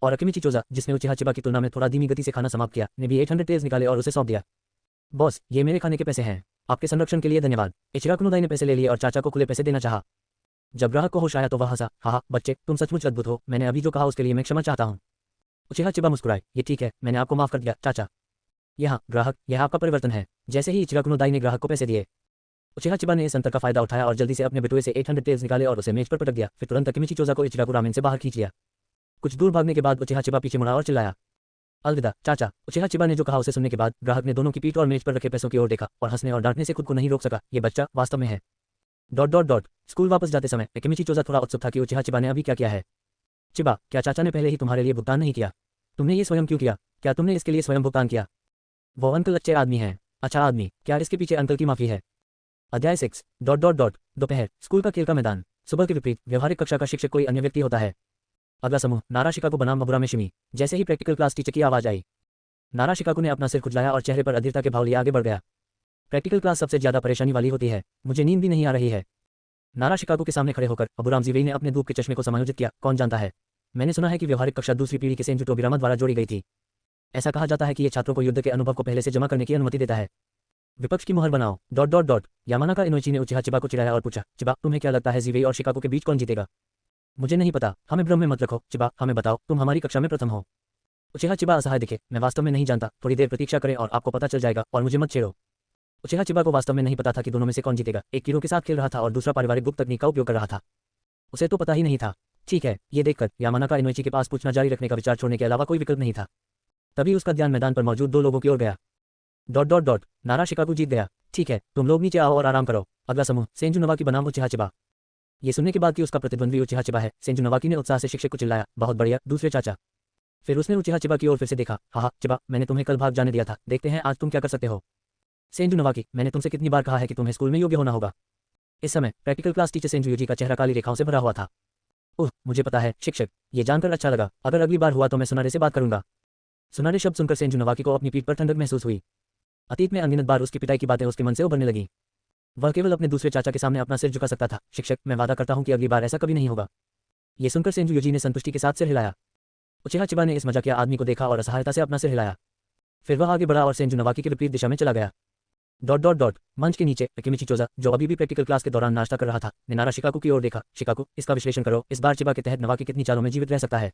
और अकिमिची चोजा, जिसने उचिहा चिबा की तुलना में थोड़ा धीमी गति से खाना समाप्त किया, ने भी 800 टेल्स निकाले और उसे सौंप दिया। बॉस, ये मेरे खाने के पैसे हैं, आपके संरक्षण के लिए धन्यवाद। इचिराको नोडाई ने पैसे ले लिए और चाचा को खुले पैसे देना चाहा। जब ग्राहक को होश आया तो वह हंसा, हा, बच्चे, तुम सचमुच अद्भुत हो, मैंने अभी जो कहा उसके लिए मैं क्षमा चाहता हूँ। उचिहा चिबा मुस्कुराए, ये ठीक है, मैंने आपको माफ कर दिया चाचा। यहाँ ग्राहक, यह आपका परिवर्तन है। जैसे ही इचिराको नोडाई ने ग्राहक को पैसे दिए, उचिहा चिबा ने इस अंतर का फायदा उठाया और जल्दी से अपने बटुए से 800 टेल्स निकाले और उसे मेज पर पटक दिया। फिर तुरंत अकिमिची चोजा को इचिराको रामेन से बाहर खींच लिया। कुछ दूर भागने के बाद उचिहा चिबा पीछे मुड़ा और चिल्लाया, अलविदा चाचा। उचिहा चिबा ने जो कहा उसे सुनने के बाद ग्राहक ने दोनों की पीठ और मेज पर रखे पैसों की ओर देखा और हंसने और डांटने से खुद को नहीं रोक सका। ये बच्चा वास्तव में है। स्कूल वापस जाते समय अकिमिची चोजा थोड़ा उत्सुक था कि उचिहा चिबा ने अभी क्या किया है। चिबा, क्या चाचा ने पहले ही तुम्हारे लिए भुगतान नहीं किया? तुमने ये स्वयं क्यों किया? क्या तुमने इसके लिए स्वयं भुगतान किया? वो अंकल अच्छे आदमी हैं। अच्छा आदमी, क्या इसके पीछे अंकल की माफी है? अध्याय 6 दोपहर, स्कूल का खेल का मैदान। सुबह के विपरीत व्यवहारिक कक्षा का शिक्षक कोई अन्य व्यक्ति होता है। अगला समूह नारा शिकागो बनाम मबुरा में शिमी। जैसे ही प्रैक्टिकल क्लास टीचर की आवाज आई, नारा शिकागो ने अपना सिर खुजलाया और चेहरे पर अधीरता के भाव लिए आगे बढ़ गया। प्रैक्टिकल क्लास सबसे ज्यादा परेशानी वाली होती है, मुझे नींद भी नहीं आ रही है। नारा शिकागो के सामने खड़े होकर अबुराम जीवेई ने अपने धूप के चश्मे को समायोजित किया। कौन जानता है, मैंने सुना है कि व्यवहारिक कक्षा दूसरी पीढ़ी के सेंजू टोबिरामा द्वारा जोड़ी गई थी। ऐसा कहा जाता है कि ये छात्रों को युद्ध के अनुभव को पहले से जमा करने की अनुमति देता है। विपक्ष की मुहर बनाओ। यामानाका इनोइची ने उचिहा चिबा को चिढ़ाया और पूछा, चिबा, तुम्हें क्या लगता है जीवेई और शिकागो के बीच कौन जीतेगा? मुझे नहीं पता, हमें भ्रम में मत रखो। चिबा, हमें बताओ, तुम हमारी कक्षा में प्रथम हो। उचिहा चिबा असहाय दिखे, मैं वास्तव में नहीं जानता, थोड़ी देर प्रतीक्षा करें और आपको पता चल जाएगा, और मुझे मत छेड़ो। उचिहा चिबा को वास्तव में नहीं पता था कि दोनों में से कौन जीतेगा। एक कीड़ों के साथ खेल रहा था और दूसरा पारिवारिक गुप्त तकनीक का उपयोग कर रहा था। उसे तो पता ही नहीं था। ठीक है, ये देखकर यामानाका इनोइची के पास पूछना जारी रखने का विचार छोड़ने के अलावा कोई विकल्प नहीं था। तभी उसका ध्यान मैदान पर मौजूद दो लोगों की ओर गया। नारा शिकागो जीत गया। ठीक है, तुम लोग नीचे आओ और आराम करो। अगला समूह सेंजू नवाकी बनाम उचिहा चिबा। ये सुनने के बाद कि उसका प्रतिद्वंद्वी उचिहा चिबा है, सेंजू नवाकी ने उत्साह से शिक्षक को चिल्लाया, बहुत बढ़िया दूसरे चाचा। फिर उसने उचिहा चिबा की ओर फिर से देखा। हा, चिबा, मैंने तुम्हें कल भाग जाने दिया था, देखते हैं आज तुम क्या कर सकते हो। सेंजू नवाकी, मैंने तुमसे कितनी बार कहा है कि तुम्हें स्कूल में योग्य होना होगा। इस समय practical class teacher Senju Yuji का चेहरा काली रेखाओं से भरा हुआ था। ओह, मुझे पता है शिक्षक, ये जानकर अच्छा लगा। अगर अगली बार हुआ तो मैं सुनारे से बात करूंगा। सुनारे शब्द सुनकर सेंजू नवाकी को अपनी पीठ पर ठंडक महसूस हुई। अतीत में अनगिनत बार उसकी पिटाई की बातें उसके मन से उभरने लगी। वह केवल अपने दूसरे चाचा के सामने अपना सिर झुका सकता था। शिक्षक, मैं वादा करता हूं कि अगली बार ऐसा कभी नहीं होगा। ये सुनकर सेंजू यूजी ने संतुष्टि के साथ सिर हिलाया। उचिहा चिबा ने इस मजाकिया आदमी को देखा और असहायता से अपना सिर हिलाया। फिर वह आगे बढ़ा और सेंजू नवाकी के विपरीत दिशा में चला गया। मंच के नीचे अकिमिची चोजा, जो अभी भी प्रैक्टिकल क्लास के दौरान नाश्ता कर रहा था, ने नारा शिकागो की ओर देखा। शिकागो, इसका विश्लेषण करो, इस बार चिबा के तहत नवाकी कितनी चालों में जीवित रह सकता है?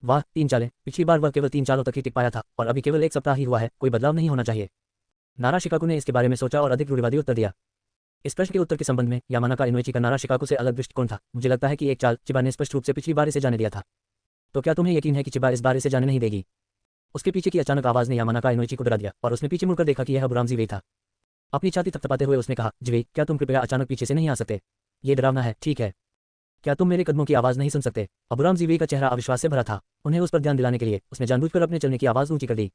वाह, 3 चालें। पिछली बार वह केवल 3 चालों तक ही टिक पाया था और अभी केवल 1 सप्ताह ही हुआ है, कोई बदलाव नहीं होना चाहिए। नारा शिकागो ने इसके बारे में सोचा और अधिक रूढ़िवादी उत्तर दिया। इस प्रश्न के उत्तर के संबंध में यामानाका इनोइची का नारा शिकागो से अलग दृष्टिकोण था। मुझे लगता है कि एक चाल चिबा ने स्पष्ट रूप से पिछली बार इसे जाने दिया था। तो क्या तुम्हें यकीन है कि चिबा इस बार इसे जाने नहीं देगी? उसके पीछे की अचानक आवाज ने यामानाका इनोइची को डरा दिया और उसने पीछे मुड़कर देखा कि यह अबुराम जीवेई था। अपनी छाती थपथपाते हुए उसने कहा, जीवेई, क्या तुम कृपया अचानक पीछे से नहीं आ सकते? ये डरावना है, ठीक है? क्या तुम मेरे कदमों की आवाज नहीं सुन सकते? अबुराम जीवेई का चेहरा अविश्वास से भरा था। उन्हें उस पर ध्यान दिलाने के लिए उसने जानबूझकर अपने चलने की आवाज ऊंची कर दी।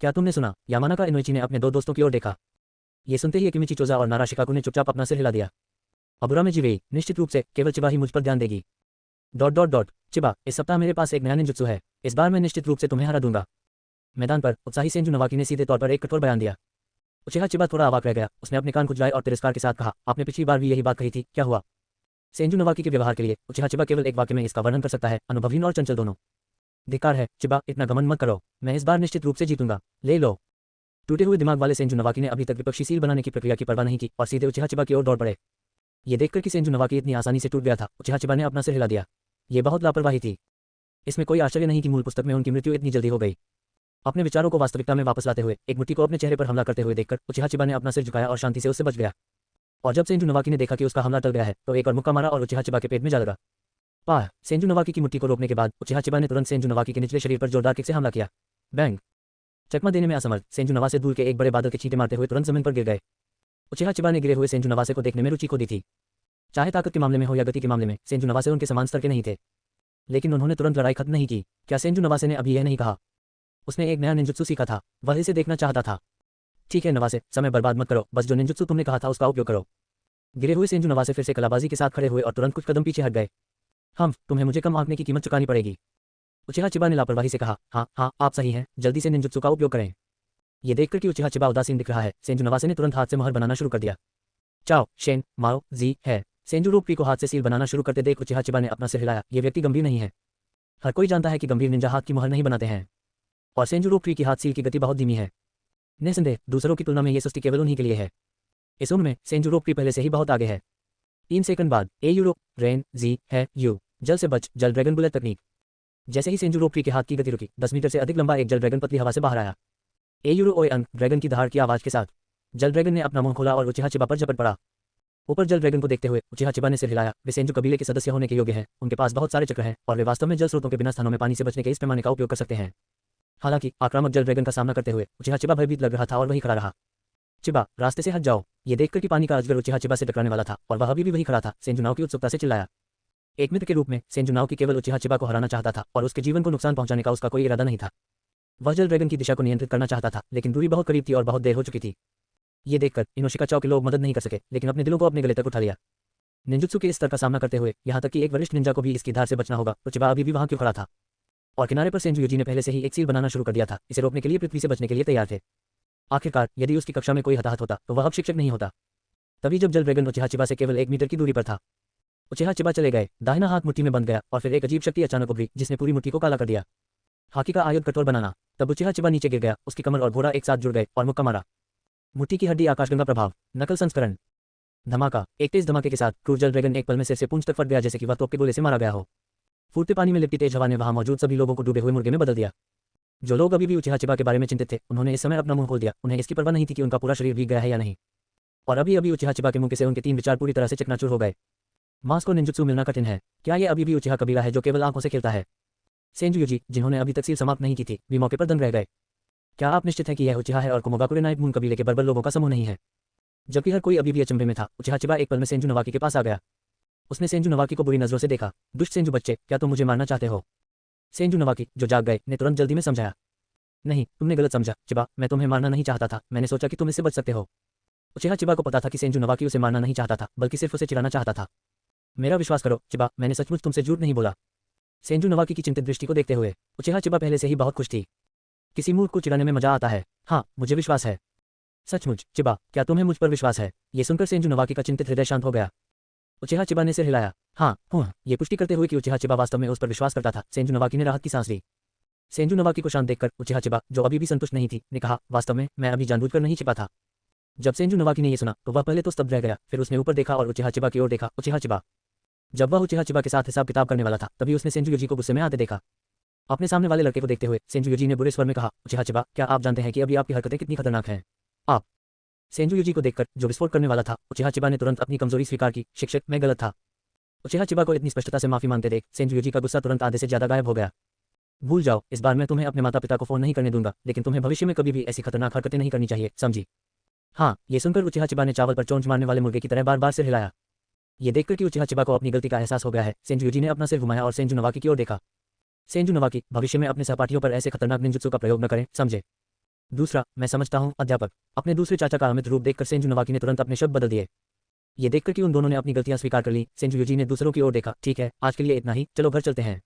क्या तुमने सुना? यामानाका इनोइची ने अपने 2 दोस्तों की ओर देखा। ये सुनते ही अकिमिची चोजा और नारा शिकागो ने चुपचाप अपना सिर हिला दिया। अबुराम जीवेई, निश्चित रूप से केवल चिबा ही मुझ पर ध्यान देगी। चिबा, इस सप्ताह मेरे पास एक नया निंजुत्सु है, इस बार मैं निश्चित रूप से तुम्हें हरा दूंगा। मैदान पर उत्साही सेंजू नवाकी ने सीधे तौर पर एक कठोर बयान दिया। उचिहा चिबा थोड़ा अवाक रह गया। उसने अपने कान खुजलाए और तिरस्कार के साथ कहा, आपने पिछली बार भी यही बात कही थी, क्या हुआ? सेंजू नवाकी के व्यवहार के लिए उचिहा चिबा केवल एक वाक्य में इसका वर्णन कर सकता है, अनुभवहीन और चंचल दोनों। धिक्कार है चिबा, इतना घमंड मत करो, मैं इस बार निश्चित रूप से जीतूंगा, ले लो। टूटे हुए दिमाग वाले सेंजू नवाकी ने अभी तक विपक्षी सील बनाने की प्रक्रिया की परवाह नहीं की और सीधे उचिहा चिबा की ओर दौड़ पड़े। ये देखकर कि सेंजू नवाकी इतनी आसानी से टूट गया था, उचिहा चिबा ने अपना सिर हिला दिया। ये बहुत लापरवाही थी। इसमें कोई आश्चर्य नहीं कि मूल पुस्तक में उनकी मृत्यु इतनी जल्दी हो गई। अपने विचारों को वास्तविकता में वापस लाते हुए एक मुट्ठी को अपने चेहरे पर हमला करते हुए देखकर उचिहा चिबा ने अपना सिर झुकाया और शांति से उससे बच गया। और जब सेंजू नवाकी ने देखा कि उसका हमला टल गया है तो एक और मुक्का मारा और उचिहा चिबा के पेट में जा लगा। पाह! सेंजू नवाकी की मुट्ठी को रोकने के बाद उचिहा चिबा ने तुरंत सेंजू नवाकी के निचले शरीर पर जोरदार किक से हमला किया। बैंग! चकमा देने में असमर्थ सेंजू नवासे दूर के एक बड़े बादल के छींटे मारते हुए तुरंत जमीन पर गिर गए। उचिहा चिबा ने गिरे हुए सेंजू नवासे को देखने में रुचि खो दी थी। चाहे ताकत के मामले में हो या गति के मामले में सेंजू नवासे उनके समान स्तर के नहीं थे। लेकिन उन्होंने तुरंत लड़ाई खत्म नहीं की। क्या सेंजू नवासे ने अभी यह नहीं कहा? उसने एक नया निंजुत्सु सीखा था, वह इसे देखना चाहता था। ठीक है नवासे, समय बर्बाद मत करो, बस जो निंजुत्सु तुमने कहा था उसका उपयोग करो। गिरे हुए सेंजू नवासे फिर से कलाबाजी के साथ खड़े हुए और तुरंत कुछ कदम पीछे हट गए। तुम्हें मुझे कम आंकने की कीमत चुकानी पड़ेगी। उचिहा चिबा ने लापरवाही से कहा। हाँ, आप सही हैं, जल्दी से निंजुत्सु का उपयोग करें। ये देखकर कि उचिहा चिबा उदासीन दिख रहा है, सेंजू नवासे ने तुरंत हाथ से मोहर बनाना शुरू कर दिया। चाओ, शेन, माओ, जी, है। सेंजू रूपी को हाथ से सील बनाना शुरू करते देख उचिहा चिबा ने अपना सिर हिलाया। ये व्यक्ति गंभीर नहीं है। हर कोई जानता है कि गंभीर निंजा हाथ की मोहर नहीं बनाते हैं। और सेंजू रूपी की हाथ सील की गति बहुत धीमी है। निसंदेह दूसरों की तुलना में ये सुस्ती केवल उन्हीं के लिए है। इस उम्र में सेंजू रूपी पहले से ही बहुत आगे है। 3 सेकंड बाद ए यूरो रेन जी है यू जल से बच जल ड्रैगन बुलेट तकनीक। जैसे ही सेंजू रूपी के हाथ की गति रुकी, 10 मीटर से अधिक लंबा एक जल ड्रैगन पतली हवा से बाहर आया। ए यूरो ओए अंक ड्रैगन की दहाड़ की आवाज के साथ जल ड्रैगन ने अपना मुंह खोला और उचिहा चिबा पर झपट पड़ा। ऊपर जल ड्रैगन को देखते हुए उचिहा चिबा ने सिर हिलाया। वे सेंजू कबीले के सदस्य होने के योग्य हैं, उनके पास बहुत सारे चक्र हैं और वे वास्तव में जल स्रोतों के बिना स्थानों में पानी से बचने के इस पैमाने का उपयोग कर सकते हैं। हालांकि आक्रामक जल ड्रैगन का सामना करते हुए उचिहा चिबा भयभीत लग रहा था और वहीं खड़ा रहा। चिबा, रास्ते से हट जाओ। ये देखकर कि पानी का अजगर उचिहा चिबा से टकराने वाला था और वह अभी भी वहीं खड़ा था, सेंजू नाव की उत्सुकता से चिल्लाया। एक मित्र के रूप में सेंजू नाव की केवल उचिहा चिबा को हराना चाहता था और उसके जीवन को नुकसान पहुंचाने का उसका कोई इरादा नहीं था। वह जल ड्रैगन की दिशा को नियंत्रित करना चाहता था, लेकिन दूरी बहुत करीब थी और बहुत देर हो चुकी थी। ये देखकर इनोशिका चाओ के लोग मदद नहीं कर सके, लेकिन अपने दिलों को अपने गले तक उठा लिया। निंजुत्सु के इस स्तर का सामना करते हुए यहाँ तक कि एक वरिष्ठ निंजा को भी इसकी धार से बचना होगा, तो चिबा अभी भी वहां क्यों खड़ा था? और किनारे पर सेंजू यूजी ने पहले से ही एक सील बनाना शुरू कर दिया था, इसे रोकने के लिए पृथ्वी से बचने के लिए तैयार थे। आखिरकार यदि उसकी कक्षा में कोई हताहत होता तो वह अब शिक्षक नहीं होता। तभी जब जल ड्रैगन उचिहा चिबा से केवल 1 मीटर की दूरी पर था, उचिहा चिबा चले गए। दाहिना हाथ मुट्ठी में बंध गया और फिर एक अजीब शक्ति अचानक उभरी जिसने पूरी मुट्ठी को काला कर दिया। हाकी का आयुध कठोर बनाना। तब उचिहा चिबा नीचे गिर गया, उसकी कमर और घोड़ा एक साथ जुड़ गए और मुक्का मारा। मुट्ठी की हड्डी आकाशगंगा प्रभाव। नकल संस्करण। धमाका। एक तेज धमाके के साथ क्रूर जल ड्रैगन एक पल में सिर से पूंछ तक फट गया, जैसे कि वह तोप के गोले से मारा गया हो। फूटते पानी में लिपटी तेज हवा ने वहां मौजूद सभी लोगों को डूबे हुए मुर्गे में बदल दिया। जो लोग अभी भी उचिहा चिबा के बारे में चिंतित थे, उन्होंने इस समय अपना मुंह खोल दिया। उन्हें इसकी परवाह नहीं थी कि उनका पूरा शरीर भीग गया है या नहीं। और अभी अभी उचिहा चिबा के मुंह से उनके 3 विचार पूरी तरह से चकनाचूर हो गए। मांस को निंजुत्सु मिलना कठिन है। क्या ये अभी भी उचिहा कबीला है जो केवल आंखों से खेलता है? सेंजू यूजी, जिन्होंने अभी तक सील समाप्त नहीं की थी, भी मौके पर दंग रह गए। क्या आप निश्चित हैं कि यह उचिहा है और कुमोगाकुरे नाइट मून कबीले के बर्बर लोगों का समूह नहीं है? जबकि हर कोई अभी भी अचंभे में था, उचिहा चिबा एक पल में सेंजू नवाकी के पास आ गया। उसने सेंजू नवाकी को बुरी नजरों से देखा। दुष्ट सेंजू बच्चे, क्या तुम मुझे मारना चाहते हो? सेंजू नवाकी, जो जाग गए, ने तुरंत जल्दी में समझाया। नहीं, तुमने गलत समझा चिबा, मैं तुम्हें मारना नहीं चाहता था, मैंने सोचा कि तुम इससे बच सकते हो। उचिहा चिबा को पता था कि सेंजू नवाकी उसे मारना नहीं चाहता था, बल्कि सिर्फ उसे चिढ़ाना चाहता था। मेरा विश्वास करो चिबा, मैंने सचमुच तुमसे झूठ नहीं बोला। सेंजू नवाकी की चिंतित दृष्टि को देखते हुए उचिहा चिबा पहले से ही बहुत खुश थी। किसी मूर्ख को चिढ़ाने में मजा आता है। हाँ, मुझे विश्वास है। सचमुच चिबा, क्या तुम्हें मुझ पर विश्वास है? ये सुनकर सेंजू नवाकी का चिंतित हृदय शांत हो गया। उचिहा चिबा ने सिर हिलाया। हाँ, ये पुष्टि करते हुए कि उचिहा चिबा वास्तव में उस पर विश्वास करता था, सेंजू नवाकी ने राहत की सांस ली। सेंजू नवाकी को शांत देखकर उचिहा चिबा, जो अभी भी संतुष्ट नहीं थी, ने कहा, वास्तव में मैं अभी जानबूझकर नहीं छिपा था। जब सेंजू नवाकी ने यह सुना तो वह पहले तो स्तब्ध रह गया, फिर उसने ऊपर देखा और उचिहा चिबा की ओर देखा। उचिहा चिबा। जब वह उचिहा चिबा के साथ हिसाब किताब करने वाला था, तभी उसने सेंजू यूजी को गुस्से में आते देखा। अपने सामने वाले लड़के को देखते हुए सेंजू यूजी ने बुरे स्वर में कहा, उचिहा चिबा, क्या आप जानते हैं कि अभी आपकी हरकतें कितनी खतरनाक हैं? आप। सेंजू यूजी को देखकर जो विस्फोट करने वाला था, उचिहा चिबा ने तुरंत अपनी कमजोरी स्वीकार की। शिक्षक, मैं गलत था। उचिहा चिबा को इतनी स्पष्टता से माफी मांगते देख सेंजू यूजी का गुस्सा तुरंत आधे से ज्यादा गायब हो गया। भूल जाओ, इस बार मैं तुम्हें अपने माता पिता को फोन नहीं करने दूंगा, लेकिन तुम्हें भविष्य में कभी भी ऐसी खतरनाक हरकतें नहीं करनी चाहिए, समझी? हाँ, ये सुनकर उचिहा चिबा ने चावल पर चोंच मारने वाले मुर्गे की तरह बार बार सिर हिलाया। ये देखकर कि उचिहा चिबा को अपनी गलती का एहसास हो गया है, सेंजू यूजी ने अपना सिर घुमाया और सेंजू नवाकी की ओर देखा। सेंजू नवाकी, भविष्य में अपने सहपाठियों पर ऐसे खतरनाक निंजुत्सु का प्रयोग न करें, समझे? दूसरा, मैं समझता हूँ अध्यापक। अपने दूसरे चाचा का अमित रूप देखकर सेंजू नवाकी ने तुरंत अपने शब्द बदल दिए। ये देखकर कि उन दोनों ने अपनी गलतियां स्वीकार कर ली, सेंजू यूजी ने दूसरों की ओर देखा। ठीक है, आज के लिए इतना ही, चलो घर चलते हैं।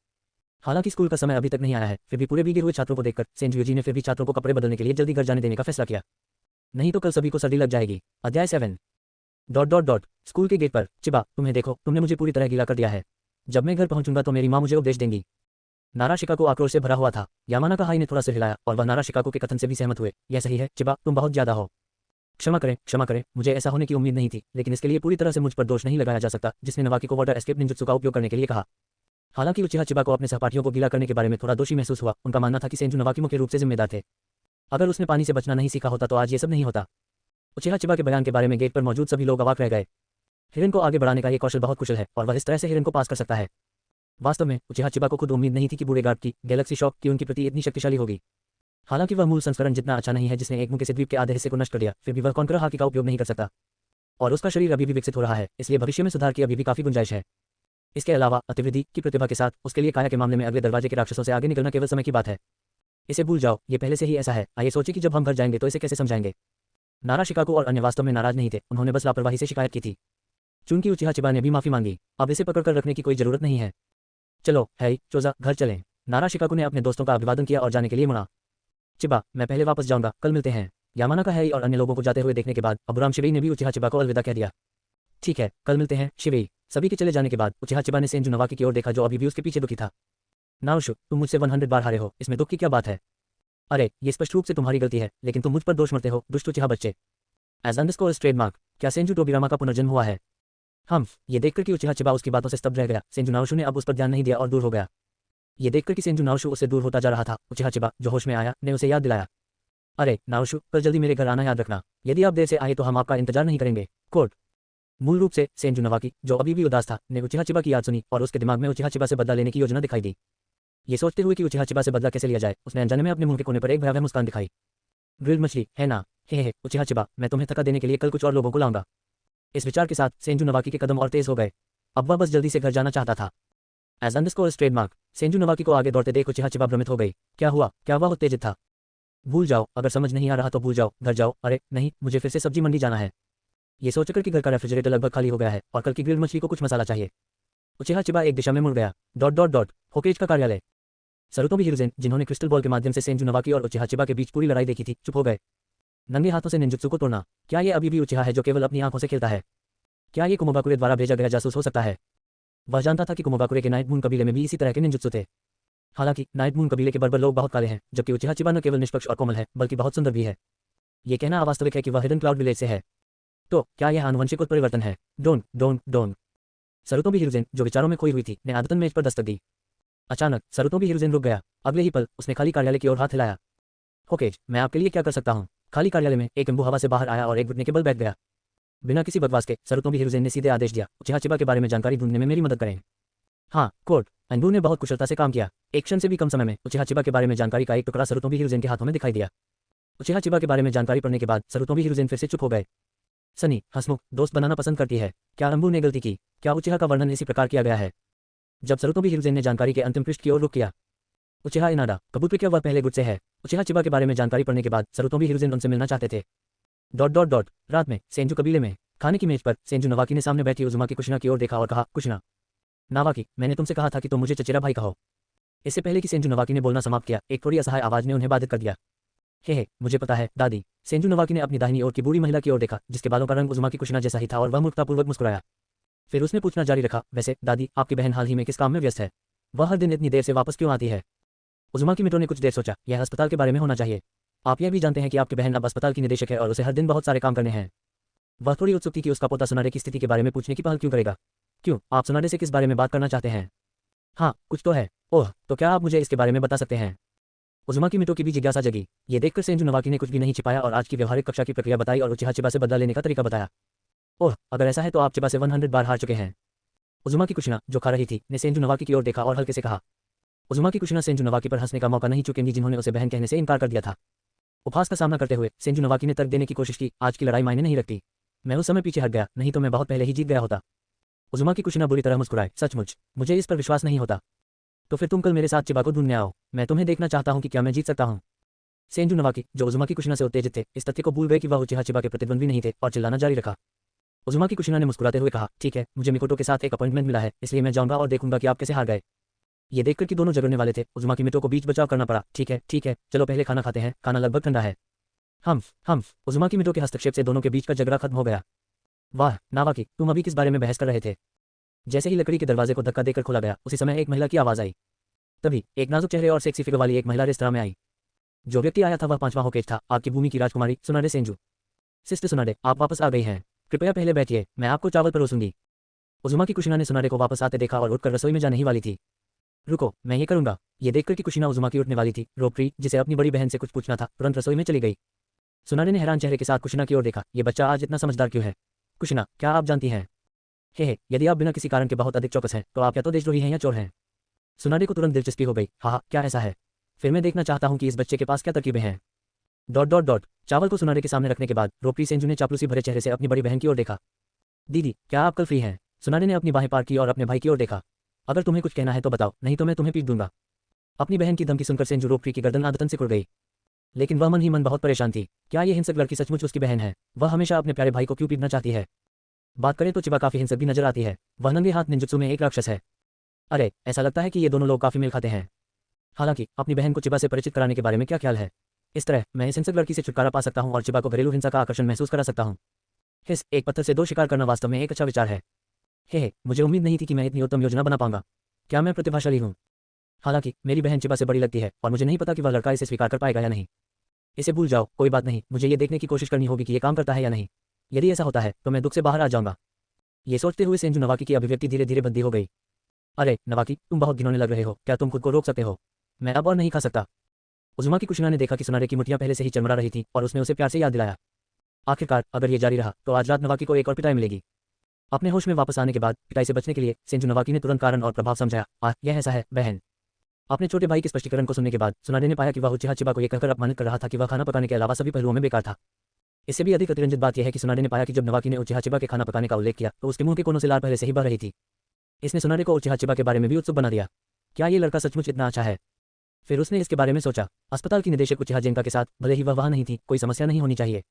हालांकि स्कूल का समय अभी तक नहीं आया है, फिर भी पूरे भीगे हुए छात्रों को देखकर सेंजू यूजी ने फिर भी छात्रों को कपड़े बदलने के लिए जल्दी घर जाने देने का फैसला किया। नहीं तो कल सभी को सर्दी लग जाएगी। अध्याय 7 ... स्कूल के गेट पर, चिबा, तुम्हें देखो, तुमने मुझे पूरी तरह गीला कर दिया है। जब मैं घर पहुंचूंगा तो मेरी माँ मुझे उपदेश देंगी। नारा शिकाकू आक्रोश से भरा हुआ था। यामानाका हाई ने थोड़ा सिर हिलाया और वह नारा शिकाकू के कथन से भी सहमत हुए। यह सही है चिबा, तुम बहुत ज्यादा हो। क्षमा करें, मुझे ऐसा होने की उम्मीद नहीं थी, लेकिन इसके लिए पूरी तरह से मुझ पर दोष नहीं लगाया जा सकता, जिसने नवाकी को वाटर एस्केप निंजुत्सु का उपयोग करने के लिए कहा। हालांकि उचिहा चिबा को अपने सहपाठियों को गीला करने के बारे में थोड़ा दोषी महसूस हुआ। उनका मानना था कि सेंजू नवाकी मुख्य रूप से जिम्मेदार थे। अगर उसने पानी से बचना नहीं सीखा होता तो आज ये सब नहीं होता। उचिहा चिबा के बयान के बारे में गेट पर मौजूद सभी लोग अवाक रह गए। हिरन को आगे बढ़ाने का ये कौशल बहुत कुशल है और वह इस तरह से हिरन को पास कर सकता है। वास्तव में उचिहा चिबा को खुद उम्मीद नहीं थी कि बूढ़े गार्ड की गैलेक्सी शॉक की उनकी प्रति इतनी शक्तिशाली होगी। हालांकि वह मूल संस्करण जितना अच्छा नहीं है जिसने एक मुंह से द्वीप के आधे हिस्से को नष्ट कर दिया, फिर भी वह कॉन्करर हाकी का उपयोग नहीं कर सकता। और उसका शरीर अभी भी विकसित हो रहा है, इसलिए भविष्य में सुधार की अभी भी काफी गुंजाइश है। इसके अलावा अतिवृद्धि की प्रतिभा के साथ उसके लिए काया के मामले में अगले दरवाजे के राक्षसों से आगे निकलना केवल समय की बात है। इसे भूल जाओ, ये पहले से ही ऐसा है। आइए सोचिए कि जब हम घर जाएंगे तो इसे कैसे समझाएंगे। नारा शिकाकू और अन्य वास्तव में नाराज नहीं थे, उन्होंने बस लापरवाही से शिकायत की थी। चूंकि उचिहा चिबा ने भी माफी मांगी, अब इसे पकड़कर रखने की कोई जरूरत नहीं है। चलो हैरी, चोजा, घर चलें। नारा शिकाकू ने अपने दोस्तों का अभिवादन किया और जाने के लिए मुड़ा। चिबा, मैं पहले वापस जाऊंगा, कल मिलते हैं। यामाना का हैरी और अन्य लोगों को जाते हुए देखने के बाद अबुराम शिवेई ने भी उचिहा चिबा को अलविदा कह दिया। ठीक है, कल मिलते हैं शिवेई। सभी के चले जाने के बाद उचिहा चिबा ने सेंजू नवाकी की ओर देखा जो अभी भी उसके पीछे दुखी था। नारुशु, तुम मुझसे 100 बार हारे हो, इसमें दुख की क्या बात है? अरे, ये स्पष्ट रूप से तुम्हारी गलती है, लेकिन तुम मुझ पर दोष मरते हो, दुष्ट उचिहा बच्चे। एज अंडरस्कोर ट्रेडमार्क, क्या सेंजू टोबिरामा का पुनर्जन्म हुआ है? ये देखकर कि उचिहा चिबा उसकी बातों से स्तब्ध रह गया, सेंजू नारुशु ने अब उस पर ध्यान नहीं दिया और दूर हो गया। ये देखकर कि सेंजू नारुशु उससे दूर होता जा रहा था, उचिहा चिबा, जो होश में आया, ने उसे याद दिलाया। अरे नारुशु, कल जल्दी मेरे घर आना याद रखना। यदि आप देर से आए तो हम आपका इंतजार नहीं करेंगे। कोर्ट। मूल रूप से सेंजू नवाकी, जो अभी भी उदास था, ने उचिहा चिबा की याद सुनी और उसके दिमाग में उचिहा चिबा से बदला लेने की योजना दिखाई दी। ये सोचते हुए कि उचिहा चिबा से बदला कैसे लिया जाए, उसने अनजाने में अपने मुंह के कोने पर एक भयावह मुस्कान दिखाई। ग्रिल्ड मछली है ना? हे उचिहा चिबा, मैं तुम्हें थका देने के लिए कल कुछ और लोगों को लाऊंगा। इस विचार के साथ सेंजू नवाकी के कदम और तेज हो गए। अब वह बस जल्दी से घर जाना चाहता था। एज अंडरस्कोर ट्रेडमार्क, सेंजू नवाकी को आगे दौड़ते देख उचिहा चिबा भ्रमित हो गई। क्या हुआ? क्या वह उत्तेजित था? भूल जाओ, अगर समझ नहीं आ रहा तो भूल जाओ, घर जाओ। अरे नहीं, मुझे फिर से सब्जी मंडी जाना है। ये सोचकर कि घर का रेफ्रिजरेटर लगभग खाली हो गया है और कल की ग्रिल्ड मछली को कुछ मसाला चाहिए, उचिहा चिबा एक दिशा में मुड़ गया। होकेज का कार्यालय। सरुतोबी हिरुजेन, जिन्होंने क्रिस्टल बॉल के माध्यम से सेंजू नवाकी और उचिहा चिबा के बीच पूरी लड़ाई देखी थी, चुप हो गए। नंगे हाथों से निंजुत्सु को तोड़ना, क्या ये अभी भी उचिहा है जो केवल अपनी आंखों से खेलता है? क्या ये कुमोबाकुरे द्वारा भेजा गया जासूस हो सकता है? वह जानता था कि कुमोबाकुरे के नाइट मून कबीले में भी इसी तरह के निंजुत्सु थे। हालांकि नाइट मून कबीले के बर्बर लोग बहुत काले हैं, जबकि उचिहा चिबा न केवल निष्पक्ष और कोमल है, बल्कि बहुत सुंदर भी है। ये कहना अवास्तविक है कि वह हिडन क्लाउड विलेज से है। तो क्या यह आनुवंशिक उत्परिवर्तन है? डोंग। सरुतोबी हिरुजेन, जो विचारों में खोई हुई थी, ने आदतन मेज पर दस्तक दी। अचानक सरुतोबी हिरुजेन रुक गया। अगले ही पल उसने खाली कार्यालय की ओर हाथ हिलाया। होकेज, मैं आपके लिए क्या कर सकता हूँ? खाली कार्यालय में एक एम्बू हवा से बाहर आया और एक घुटने के बल बैठ गया। बिना किसी बकवास के सरुतोबी हिरुजेन ने सीधे आदेश दिया, उचिहा चिबा के बारे में जानकारी ढूंढने में मेरी मदद करें। हाँ कोर्ट। एम्बू ने बहुत कुशलता से काम किया। एक क्षण से भी कम समय में उचिहा चिबा के बारे में जानकारी का एक टुकड़ा सरुतोबी हिरुजेन के हाथों में दिखाई दिया। उचिहा चिबा के बारे में जानकारी पढ़ने के बाद सरुतोबी हिरुजेन फिर से चुप हो गए। सनी हंसमुख दोस्त बनाना पसंद करती है। क्या एम्बू ने गलती की? क्या उचिहा का वर्णन इसी प्रकार किया गया है? जब सरुतोबी हिरुजेन ने जानकारी के अंतिम पृष्ठ की ओर रुख किया। उचिहा इनाडा कबूतर, क्या वह पहले गुट से है? उचिहा चिबा के बारे में जानकारी पढ़ने के बाद सरुतोबी हिरुजेन उनसे मिलना चाहते थे। रात में सेंजू कबीले में खाने की मेज पर सेंजू नवाकी ने सामने बैठी उजुमा की कुशिना की ओर देखा और कहा, कुशिना नावाकी, मैंने तुमसे कहा था कि तुम मुझे चचेरा भाई कहो। इससे पहले कि सेंजू नवाकी ने बोलना समाप्त किया, एक थोड़ी असहाय आवाज ने उन्हें बाधित कर दिया। हे मुझे पता है दादी। सेंजू नवाकी ने अपनी दाहिनी ओर की बूढ़ी महिला की ओर देखा, जिसके बालों का रंग उजुमा की कुशिना जैसा ही था और वह मूर्खतापूर्वक मुस्कुराया। फिर उसने पूछना जारी रखा, वैसे दादी, आपकी बहन हाल ही में किस काम में व्यस्त है? वह हर दिन इतनी देर से वापस क्यों आती है? उजुमा की मिटो ने कुछ देर सोचा, यह अस्पताल के बारे में होना चाहिए। आप यह भी जानते हैं कि आपकी बहन अब अस्पताल की निदेशक है और उसे हर दिन बहुत सारे काम करने हैं। वह थोड़ी उत्सुक थी कि उसका पोता सुनाडे की स्थिति के बारे में पूछने की पहल क्यों करेगा। क्यों, आप सुनाडे से किस बारे में बात करना चाहते हैं? हाँ कुछ तो है। ओह, तो क्या आप मुझे इसके बारे में बता सकते हैं? उजुमा की मिटो की भी जिज्ञासा जगी। ये देखकर सेंजू नवाकी ने कुछ भी नहीं छिपाया और आज की व्यवहारिक कक्षा की प्रक्रिया बताई और उचिहा चिबा से बदला लेने का तरीका बताया। ओह, अगर ऐसा है तो आप चिबा से 100 बार हार चुके हैं। उजुमा की कुशिना, जो खा रही थी, ने सेंजू नवाकी की ओर देखा और हल्के से कहा। उजुमा की कुशिना सेंजू नवाकी पर हंसने का मौका नहीं चुकेंगी जिन्होंने उसे बहन कहने से इनकार कर दिया था। उपहास का सामना करते हुए सेंजू नवाकी ने तर्क देने की कोशिश की, आज की लड़ाई मायने नहीं रखती। मैं उस समय पीछे हट गया, नहीं तो मैं बहुत पहले ही जीत गया होता। उजुमा की कुशिना बुरी तरह मुस्कुराए, सचमुच मुझे इस पर विश्वास नहीं होता। तो फिर तुम कल मेरे साथ चिबा को ढूंढने आओ, मैं तुम्हें देखना चाहता हूँ कि क्या मैं जीत सकता हूँ। सेंजू नवाकी, जो उजुमा की कुशिना से उत्तेजित थे, इस तथ्य को भूल गए कि वह उचिहा चिबा के प्रतिद्वंद्वी नहीं थे और चिल्लाना जारी रखा। उजुमा की कुशिना ने मुस्कुराते हुए कहा, ठीक है, मुझे मिकोटो के साथ एक अपॉइंटमेंट मिला है, इसलिए मैं जाऊंगा और देखूंगा कि आप कैसे हार गए। ये देखकर कि दोनों झगड़ने वाले थे, उजुमा की मिटो को बीच बचाव करना पड़ा। ठीक है, चलो पहले खाना खाते हैं, खाना लगभग ठंडा है। हम उजुमा की मिटो के हस्तक्षेप से दोनों के बीच का झगड़ा खत्म हो गया। वाह नावाकी, तुम अभी किस बारे में बहस कर रहे थे? जैसे ही लकड़ी के दरवाजे को धक्का देकर खोला गया, उसी समय एक महिला की आवाज आई। तभी एक नाजुक चेहरे और सेक्सी फिगर वाली एक महिला रेस्तरां में आई। जो व्यक्ति आया था वह 5वां होकेज था, आपकी भूमि की राजकुमारी सुनाडे सेंजू। सिस्टर सुनाडे, आप वापस आ गई हैं। कृपया पहले बैठिए, मैं आपको चावल परोसूंगी। उजुमा की कुशिना ने सुनाडे को वापस आते देखा और उठकर रसोई में जाने ही वाली थी। रुको, मैं ये करूंगा। ये देखकर कि कुशिना उजुमा की उठने वाली थी, रोकप्री, जिसे अपनी बड़ी बहन से कुछ पूछना था, तुरंत रसोई में चली गई। सुनाडे ने हैरान चेहरे के साथ कुशिना की ओर देखा, ये बच्चा आज इतना समझदार क्यों है? कुशिना, क्या आप जानती हैं? यदि आप बिना किसी कारण के बहुत अधिक चौकस हैं, तो आप या तो देशद्रोही हैं या चोर हैं। सुनाडे को तुरंत दिलचस्पी हो गई। हाँ, क्या ऐसा है? फिर मैं देखना चाहता हूँ कि इस बच्चे के पास क्या तरकीबें हैं। चावल को सुनाडे के सामने रखने के बाद रोकप्री सेंजू ने चापलूसी भरे चेहरे से अपनी बड़ी बहन की ओर देखा। दीदी, क्या आप कल फ्री हैं? सुनाने ने अपनी बाहें पार की और अपने भाई की ओर देखा। अगर तुम्हें कुछ कहना है तो बताओ, नहीं तो मैं तुम्हें पीट दूंगा। अपनी बहन की धमकी सुनकर सेंजू रोकरी की गर्दन आदतन सिकुड़ गई। लेकिन वह मन ही मन बहुत परेशान थी। क्या ये हिंसक लड़की सचमुच उसकी बहन है? वह हमेशा अपने प्यारे भाई को क्यों पीटना चाहती है? बात करें तो चिबा काफी हिंसक भी नजर आती है। वह नंगे हाथ निंजुत्सु में एक राक्षस है। अरे, ऐसा लगता है कि ये दोनों लोग काफी मेल खाते हैं। हालांकि अपनी बहन को चिबा से परिचित कराने के बारे में क्या ख्याल है? इस तरह मैं इस हिंसक लड़की से छुटकारा पा सकता हूँ और चिबा को घरेलू हिंसा का आकर्षण महसूस करा सकता हूँ। एक पत्थर से दो शिकार करना वास्तव में एक अच्छा विचार है। मुझे उम्मीद नहीं थी कि मैं इतनी उत्तम योजना बना पाऊंगा। क्या मैं प्रतिभाशाली हूँ? हालांकि मेरी बहन चिबा से बड़ी लगती है और मुझे नहीं पता कि वह लड़का इसे स्वीकार कर पाएगा या नहीं। इसे भूल जाओ, कोई बात नहीं। मुझे ये देखने की कोशिश करनी होगी कि ये काम करता है या नहीं। यदि ऐसा होता है तो मैं दुख से बाहर आ जाऊंगा। ये सोचते हुए सेंजू नवाकी की अभिव्यक्ति धीरे धीरे बंदी हो गई। अरे नवाकी, तुम बहुत घिनौने लग रहे हो। क्या तुम खुद को रोक सकते हो? मैं अब और नहीं खा सकता। उजुमा की कुशिना ने देखा कि सुनारे की मुठियां पहले से ही चरमरा रही थी और उसने उसे प्यार से याद दिलाया। आखिरकार अगर ये जारी रहा तो आज रात नवाकी को एक और पिटाई मिलेगी। अपने होश में वापस आने के बाद पिटाई से बचने के लिए सेंजू नवाकी ने तुरंत कारण और प्रभाव समझाया। यह ऐसा है बहन। अपने छोटे भाई के स्पष्टीकरण को सुनने के बाद सुनारे ने पाया कि वह उचिहा चिबा को यह कहकर अपमानित कर रहा था कि वह खाना पकाने के अलावा सभी पहलुओं में बेकार था। इससे भी अधिक अतिरंजित बात यह है कि सुनारे ने पाया कि जब नवाकी ने उचिहा चिबा के खाना पकाने का उल्लेख किया तो उसके मुंह के कोनों से लार पहले से ही बह रही थी। इसने सुनारे को उचिहा चिबा के बारे में भी उत्सुक बना दिया। क्या ये लड़का सचमुच इतना अच्छा है? फिर उसने इसके बारे में सोचा। अस्पताल की निदेशक उचिहा जेंका के साथ भले ही वह वहां नहीं थी, कोई समस्या नहीं होनी चाहिए।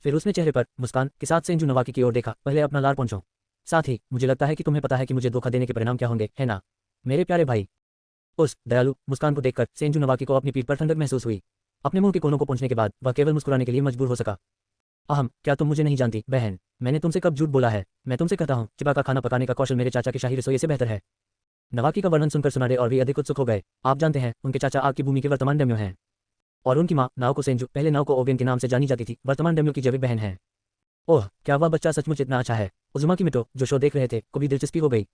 फिर उसने चेहरे पर मुस्कान के साथ सेंजू नवाकी की ओर देखा। पहले अपना लार पहुंचो। साथ ही मुझे लगता है कि तुम्हें पता है कि मुझे धोखा देने के परिणाम क्या होंगे, है ना मेरे प्यारे भाई? उस दयालु मुस्कान को देखकर सेंजू नवाकी को अपनी पीठ पर ठंडक महसूस हुई। अपने मुंह के कोनों को पहुंचने के बाद वह केवल मुस्कुराने के लिए मजबूर हो सका। क्या तुम मुझे नहीं जानती बहन? मैंने तुमसे कब झूठ बोला है? मैं तुमसे कहता हूँ, चिबा का खाना पकाने का कौशल मेरे चाचा की शाही रसोई से बेहतर है। नवाकी का वर्णन सुनकर सुनारे और भी अधिक उत्सुक हो गए। आप जानते हैं, उनके चाचा आग की भूमि के वर्तमान डेम्यो हैं और उनकी माँ नाओको सेंजू पहले नाओको ओगेन के नाम से जानी जाती थी, वर्तमान डेम्यो की जैविक बहन है। ओह, क्या वह बच्चा सचमुच इतना अच्छा है? उजुमा की मिटो, जो शो देख रहे थे, को भी दिलचस्पी हो गई।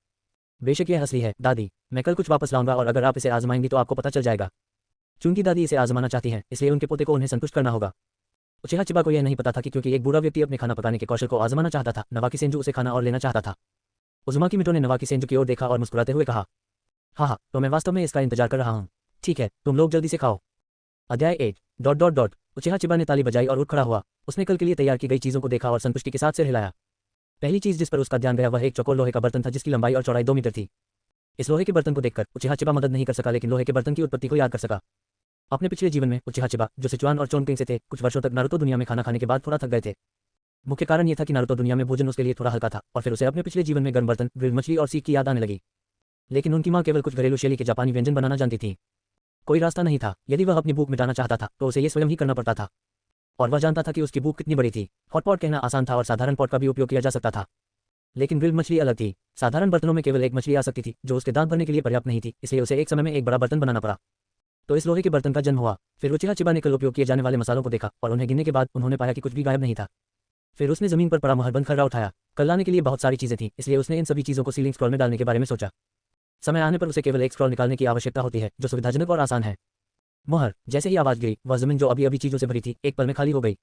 बेशक यह असली है दादी। मैं कल कुछ वापस लाऊंगा और अगर आप इसे आजमाएंगी तो आपको पता चल जाएगा। चूंकि दादी इसे आजमाना चाहती हैं, इसलिए उनके पोते को उन्हें संतुष्ट करना होगा। उचिहा चिबा को यह नहीं पता था कि क्योंकि एक बूढ़ा व्यक्ति अपने खाना पकाने के कौशल को आजमाना चाहता था, नवाकी सेंजू उसे खाना और लेना चाहता था। उजुमा की मिटो ने नवाकी सेंजू की ओर देखा और मुस्कुराते हुए कहा, हाँ, तो मैं वास्तव में इसका इंतजार कर रहा हूँ। ठीक है, तुम लोग जल्दी से खाओ। अध्याय 8 ... उचिहा चिबा ने ताली बजाई और उठ खड़ा हुआ। उसने कल के लिए तैयार की गई चीजों को देखा और संतुष्टि के साथ सिर हिलाया। पहली चीज जिस पर उसका ध्यान गया वह एक चौकोर लोहे का बर्तन था जिसकी लंबाई और चौड़ाई 2 मीटर थी। इस लोहे के बर्तन को देखकर उचिहा चिबा मदद नहीं कर सका, लेकिन लोहे के बर्तन की उत्पत्ति को याद कर सका। अपने पिछले जीवन में उचिहा चिबा, जो सिचुआन और चोनकिंग से थे, कुछ वर्षों तक नारुतो दुनिया में खाना खाने के बाद थोड़ा थक गए थे। मुख्य कारण यह था कि नारुतो दुनिया में भोजन उसके लिए थोड़ा हल्का था और फिर उसे अपने पिछले जीवन में गर्म बर्तन, ग्रिल्ड मछली और सीख की याद आने लगी। लेकिन उनकी माँ केवल कुछ घरेलू शैली के जापानी व्यंजन बनाना जानती थी। कोई रास्ता नहीं था। यदि वह अपनी भूख मिटाना चाहता था तो उसे ये स्वयं ही करना पड़ता था। और वह जानता था कि उसकी भूख कितनी बड़ी थी। हॉट पॉट कहना आसान था और साधारण पॉट का भी उपयोग किया जा सकता था, लेकिन ग्रिल्ड मछली अलग थी। साधारण बर्तनों में केवल एक मछली आ सकती थी जो उसके दांत भरने के लिए पर्याप्त नहीं थी, इसलिए उसे एक समय में एक बड़ा बर्तन बनाना पड़ा। तो इस लोहे के बर्तन का जन्म हुआ। फिर उचिहा चिबा ने कल उपयोग किए जाने वाले मसालों को देखा और उन्हें गिनने के बाद उन्होंने पाया कि कुछ भी गायब नहीं था। फिर उसने जमीन पर पड़ा मुहरबंद खर्रा उठाया। कल लाने के लिए बहुत सारी चीजें थीं, इसलिए उसने इन सभी चीजों को सीलिंग स्क्रॉल में डालने के बारे में सोचा। समय आने पर उसे केवल एक स्क्रॉल निकालने की आवश्यकता होती है, जो सुविधाजनक और आसान है। मुहर जैसे ही आवाज गिरी, वह जमीन जो अभी अभी चीजों से भरी थी एक पल में खाली हो गई।